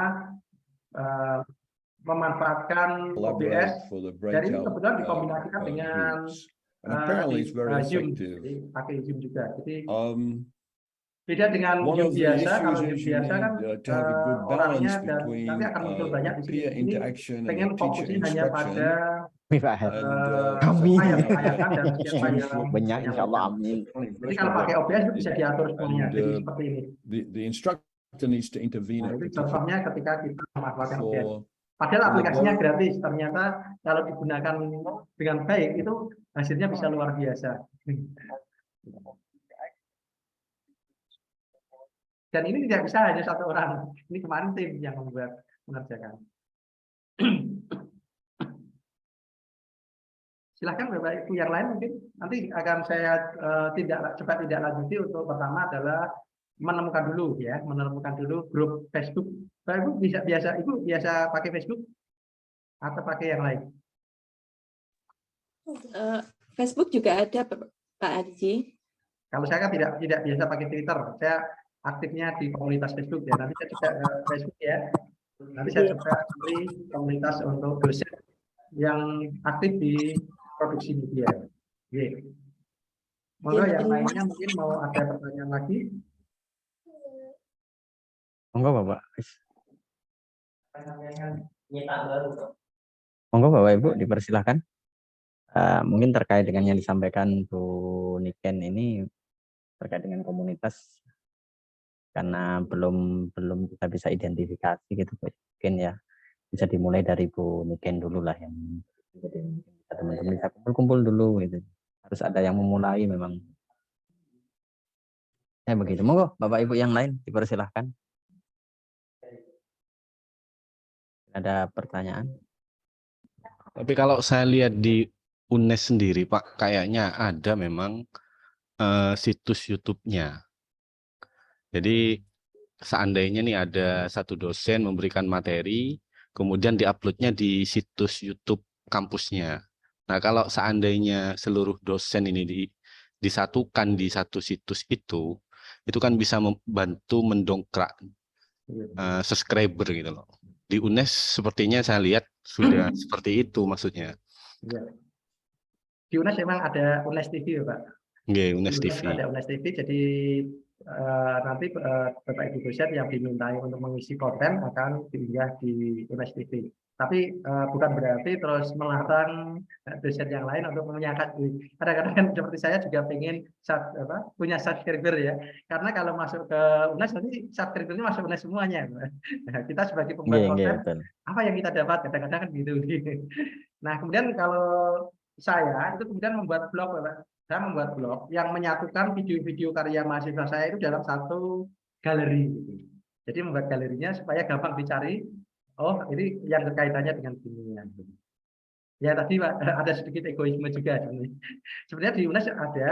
memanfaatkan OBS dan ini kebetulan dikombinasikan dengan Zoom, jadi pakai Zoom juga. Jadi beda dengan Zoom biasa, kalau Zoom biasa kan orangnya dan nanti akan muncul banyak di sini. Ini pengen fokusnya hanya pada Amin. yang ditanyakan dan siapa yang Banyak insya Allah, amin. Jadi kalau pakai OBS itu bisa diatur semuanya. Jadi seperti ini. Nah, itu contohnya ketika kita memanfaatkan OBS. Padahal aplikasinya gratis, ternyata kalau digunakan dengan baik itu hasilnya bisa luar biasa. Dan ini tidak bisa hanya satu orang. Ini kemarin tim yang mengerjakan. Silahkan Bapak Ibu yang lain mungkin nanti akan saya coba tidak lanjuti. Untuk pertama adalah menemukan dulu grup Facebook. Bapak Ibu biasa pakai Facebook atau pakai yang lain? Facebook juga ada Pak Arji. Kalau saya kan tidak biasa pakai Twitter, saya aktifnya di komunitas Facebook ya. Nanti saya coba Facebook ya. Nanti saya coba cari komunitas untuk dosen yang aktif di produksi media. Oke. Monggo yang lainnya mungkin mau ada pertanyaan lagi. Monggo Bapak. Monggo Bapak Ibu dipersilahkan. Mungkin terkait dengan yang disampaikan Bu Niken ini terkait dengan komunitas, karena belum kita bisa identifikasi gitu mungkin ya bisa dimulai dari Bu Niken dulu lah, yang teman-teman bisa kumpul-kumpul dulu gitu. Harus ada yang memulai memang. Begitu. Monggo Bapak Ibu yang lain dipersilahkan. Ada pertanyaan? Tapi kalau saya lihat di UNES sendiri Pak, kayaknya ada memang situs YouTube-nya. Jadi seandainya nih ada satu dosen memberikan materi, kemudian diuploadnya di situs YouTube kampusnya. Nah, kalau seandainya seluruh dosen ini disatukan di satu situs itu kan bisa membantu mendongkrak subscriber gitu loh. Di UNES sepertinya saya lihat sudah seperti itu maksudnya. Di UNES memang ada UNES TV ya Pak. Iya, UNES TV. Ada UNES TV, jadi nanti Bapak Ibu dosen yang dimintai untuk mengisi konten akan diunggah di UNES TV. Tapi bukan berarti terus melarang dosen yang lain untuk menyanyikan. Kadang-kadang kan seperti saya juga pengen punya subscriber ya. Karena kalau masuk ke UNES nanti subscribernya masuk UNES semuanya. Kita sebagai pembuat konten, apa yang kita dapat? Kadang-kadang kan gitu. Nah, kemudian kalau saya itu kemudian membuat blog, Bapak. Saya membuat blog yang menyatukan video-video karya mahasiswa saya itu dalam satu galeri. Jadi membuat galerinya supaya gampang dicari. Oh, ini yang berkaitannya dengan kimia. Ya tadi Pak, ada sedikit egoisme juga sebenarnya di UNES ada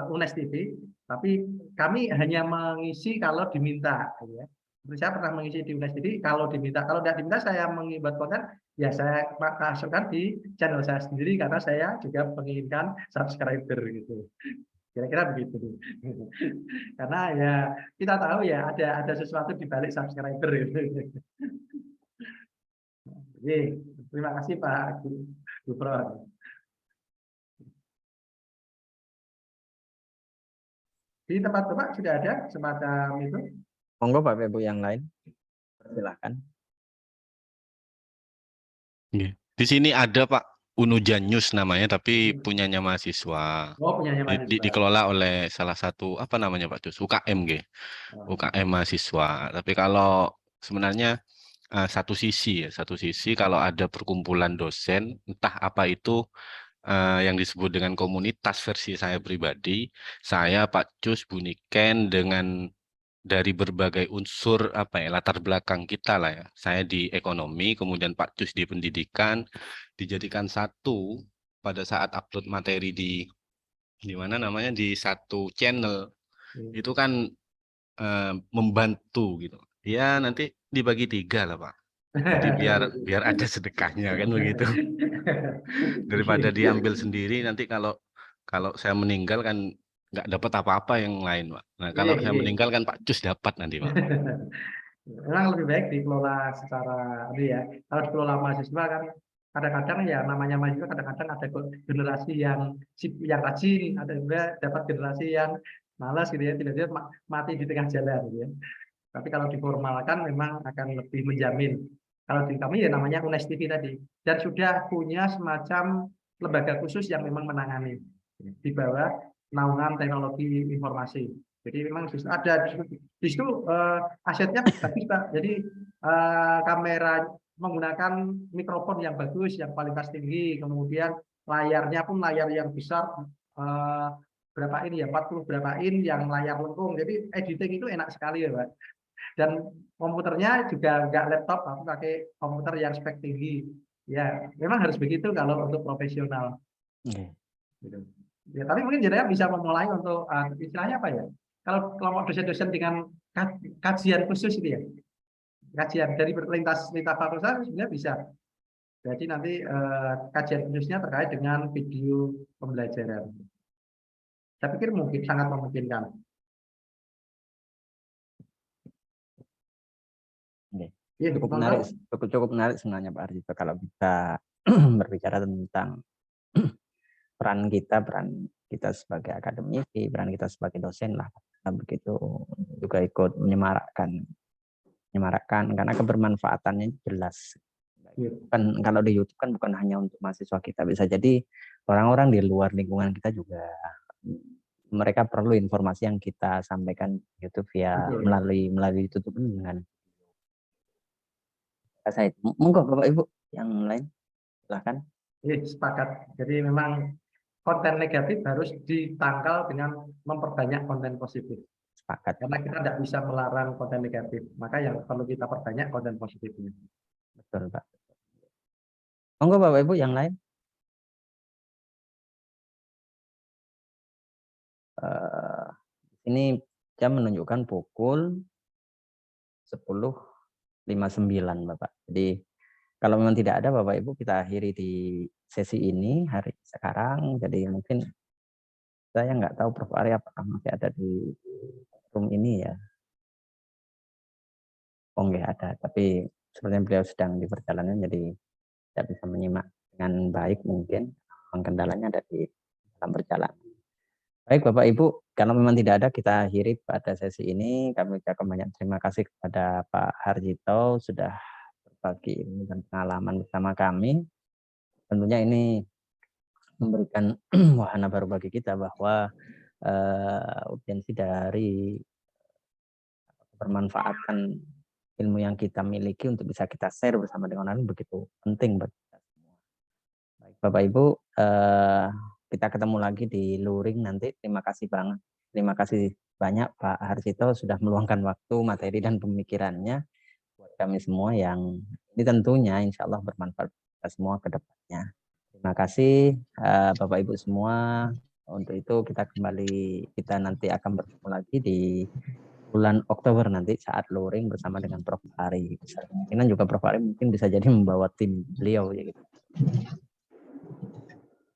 UNES TV, tapi kami hanya mengisi kalau diminta. Ya. Seperti saya pernah mengisi di UNES TV kalau diminta. Kalau tidak diminta saya membuat konten, ya saya masukkan di channel saya sendiri karena saya juga menginginkan subscriber gitu. Kira-kira begitu. Karena ya kita tahu ya ada sesuatu di balik subscriber gitu. Oke, terima kasih Pak Gufron. Di tempat Bapak sudah ada semacam itu? Monggo Bapak Ibu yang lain, silakan. Di sini ada Pak Unujan News namanya, tapi punyanya mahasiswa. Oh, punyanya mahasiswa. Dikelola oleh salah satu apa namanya Pak Cus? UKM UKM mahasiswa. Tapi kalau sebenarnya satu sisi kalau ada perkumpulan dosen, entah apa itu yang disebut dengan komunitas versi saya pribadi, saya Pak Cus, Bu Niken dengan dari berbagai unsur latar belakang kita lah ya. Saya di ekonomi, kemudian Pak Cus di pendidikan, dijadikan satu pada saat upload materi di mana namanya di satu channel itu kan membantu gitu. Ya nanti dibagi 3 lah Pak. Jadi biar ada sedekahnya kan begitu. Daripada diambil sendiri nanti kalau saya meninggal kan nggak dapat apa-apa yang lain Pak. Nah kalau saya meninggal kan Pak Cus dapat nanti Pak. Memang lebih baik dikelola secara ya. Kalau dikelola mahasiswa kan kadang-kadang ya namanya mahasiswa kadang-kadang ada generasi yang rajin, ada juga dapat generasi yang malas gitu ya, tiba-tiba mati di tengah jalan gitu ya. Tapi kalau diformalkan memang akan lebih menjamin. Kalau di kami ya namanya UNES TV tadi, dan sudah punya semacam lembaga khusus yang memang menangani di bawah naungan teknologi informasi. Jadi memang ada di situ asetnya bagus Pak. Jadi kamera menggunakan mikrofon yang bagus, yang kualitas tinggi, kemudian layarnya pun layar yang besar, berapa in ya, 40 berapa in, yang layar lengkung. Jadi editing itu enak sekali ya Pak. Dan komputernya juga nggak laptop, aku pakai komputer yang spek tinggi. Ya, memang harus begitu kalau untuk profesional. Gitu. Ya, tapi mungkin jenengan bisa memulai untuk istilahnya apa ya? Kalau kelompok dosen-dosen dengan kajian khusus itu ya, kajian dari lintas fakultas sebenarnya bisa. Jadi nanti kajian khususnya terkait dengan video pembelajaran. Saya pikir mungkin sangat memungkinkan. Cukup menarik sebenarnya Pak Arjito kalau kita berbicara tentang peran kita sebagai akademisi, peran kita sebagai dosen lah, begitu juga ikut menyemarakkan karena kebermanfaatannya jelas. Kan kalau di YouTube kan bukan hanya untuk mahasiswa kita, bisa jadi orang-orang di luar lingkungan kita juga mereka perlu informasi yang kita sampaikan YouTube via melalui YouTube dengan saya. Monggo Bapak Ibu yang lain silahkan. Sepakat. Jadi memang konten negatif harus ditangkal dengan memperbanyak konten positif. Sepakat. Karena kita tidak bisa melarang konten negatif, maka yang perlu kita perbanyak konten positifnya. Betul Pak. Monggo Bapak Ibu yang lain. Ini jam menunjukkan pukul 10.59 Bapak. Jadi kalau memang tidak ada Bapak Ibu, kita akhiri di sesi ini hari sekarang. Jadi mungkin saya nggak tahu Prof. Ari apakah masih ada di room ini ya. Oh nggak ada, tapi sebenarnya beliau sedang di perjalanan jadi tidak bisa menyimak dengan baik mungkin. Kendalanya ada di dalam perjalanan. Baik Bapak Ibu, kalau memang tidak ada kita akhiri pada sesi ini. Kami ucapkan banyak terima kasih kepada Pak Harjito sudah berbagi ilmu dan pengalaman bersama kami. Tentunya ini memberikan wahana baru bagi kita bahwa urgensi dari bermanfaatkan ilmu yang kita miliki untuk bisa kita share bersama dengan orang begitu penting bagi kita semua. Baik Bapak Ibu, kita ketemu lagi di luring nanti. Terima kasih banget. Terima kasih banyak Pak Harjito sudah meluangkan waktu, materi dan pemikirannya buat kami semua yang ini tentunya insya Allah bermanfaat kita semua ke depannya. Terima kasih Bapak Ibu semua. Untuk itu kita nanti akan bertemu lagi di bulan Oktober nanti saat luring bersama dengan Prof. Ari. Kemungkinan juga Prof. Ari mungkin bisa jadi membawa tim beliau ya gitu.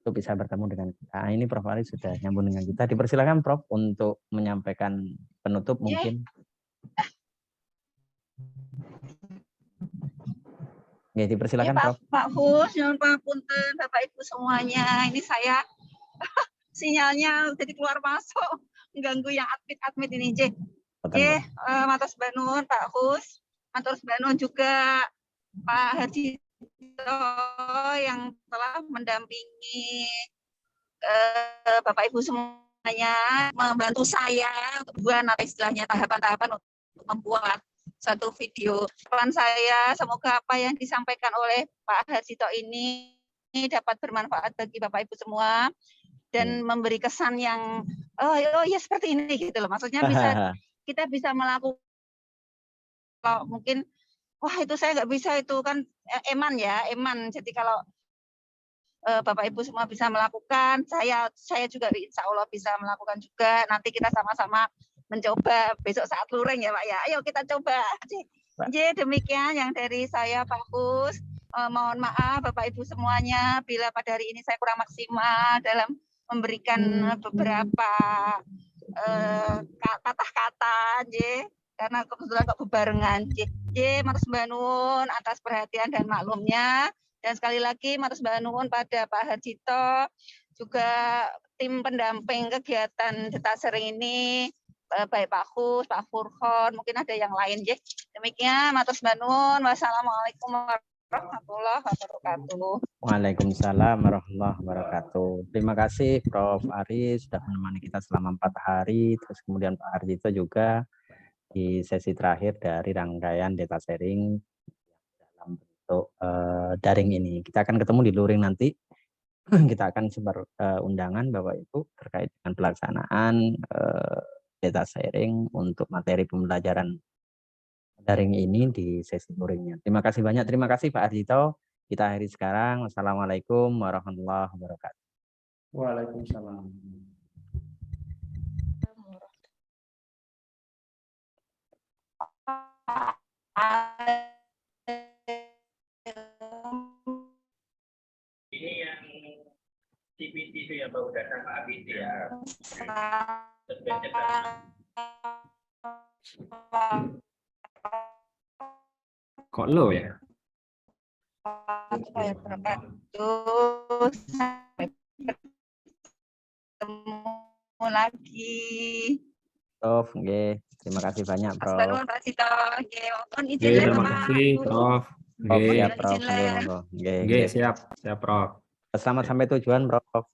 Bisa bertemu dengan kita. Ini Prof. Ari sudah nyambung dengan kita. Dipersilakan Prof untuk menyampaikan penutup mungkin. Ya, dipersilakan Prof. Pak Hus, nyuwun pangapunten Bapak Ibu semuanya. Ini saya sinyalnya jadi keluar masuk, mengganggu yang admit ini, J. Oke, matur banun Pak Hus, matur banun juga Pak Haji yang telah mendampingi Bapak Ibu semuanya, membantu saya untuk istilahnya tahapan-tahapan untuk membuat satu video depan saya. Semoga apa yang disampaikan oleh Pak Harjito ini dapat bermanfaat bagi Bapak Ibu semua dan memberi kesan yang oh ya seperti ini gitu loh. Maksudnya kita bisa melakukan, kalau mungkin wah itu saya nggak bisa, itu kan eman. Jadi kalau Bapak Ibu semua bisa melakukan, saya juga insya Allah bisa melakukan juga. Nanti kita sama-sama mencoba besok saat luring ya Pak ya. Ayo kita coba. Jadi demikian yang dari saya Pak Kus. Mohon maaf Bapak Ibu semuanya bila pada hari ini saya kurang maksimal dalam memberikan beberapa kata-kata, karena kebetulan kok bebarengan. Matur Mbak Nun atas perhatian dan maklumnya. Dan sekali lagi matur nuwun pada Pak Harjito, juga tim pendamping kegiatan Detasering ini, baik Pak Kus, Pak Furkon, mungkin ada yang lain. Demikian matur nuwun. Wassalamualaikum warahmatullahi wabarakatuh. Waalaikumsalam warahmatullahi wabarakatuh. Terima kasih Prof. Ari sudah menemani kita selama 4 hari. Terus kemudian Pak Harjito juga di sesi terakhir dari rangkaian Detasering dalam bentuk daring ini. Kita akan ketemu di luring nanti. Kita akan sebar undangan Bapak Ibu terkait dengan pelaksanaan Detasering untuk materi pembelajaran daring ini di sesi luringnya. Terima kasih banyak. Terima kasih Pak Harjito. Kita akhiri sekarang. Wassalamualaikum warahmatullahi wabarakatuh. Waalaikumsalam. Ini yang TV ya Pak, udah sama Abid ya. Kok lo ya? Sampai bertemu lagi. Prof, terima kasih banyak Prof. Pak Harjito, mohon izin Terima kasih Prof. Siap Prof. Siap Prof. Selamat sampai tujuan Prof.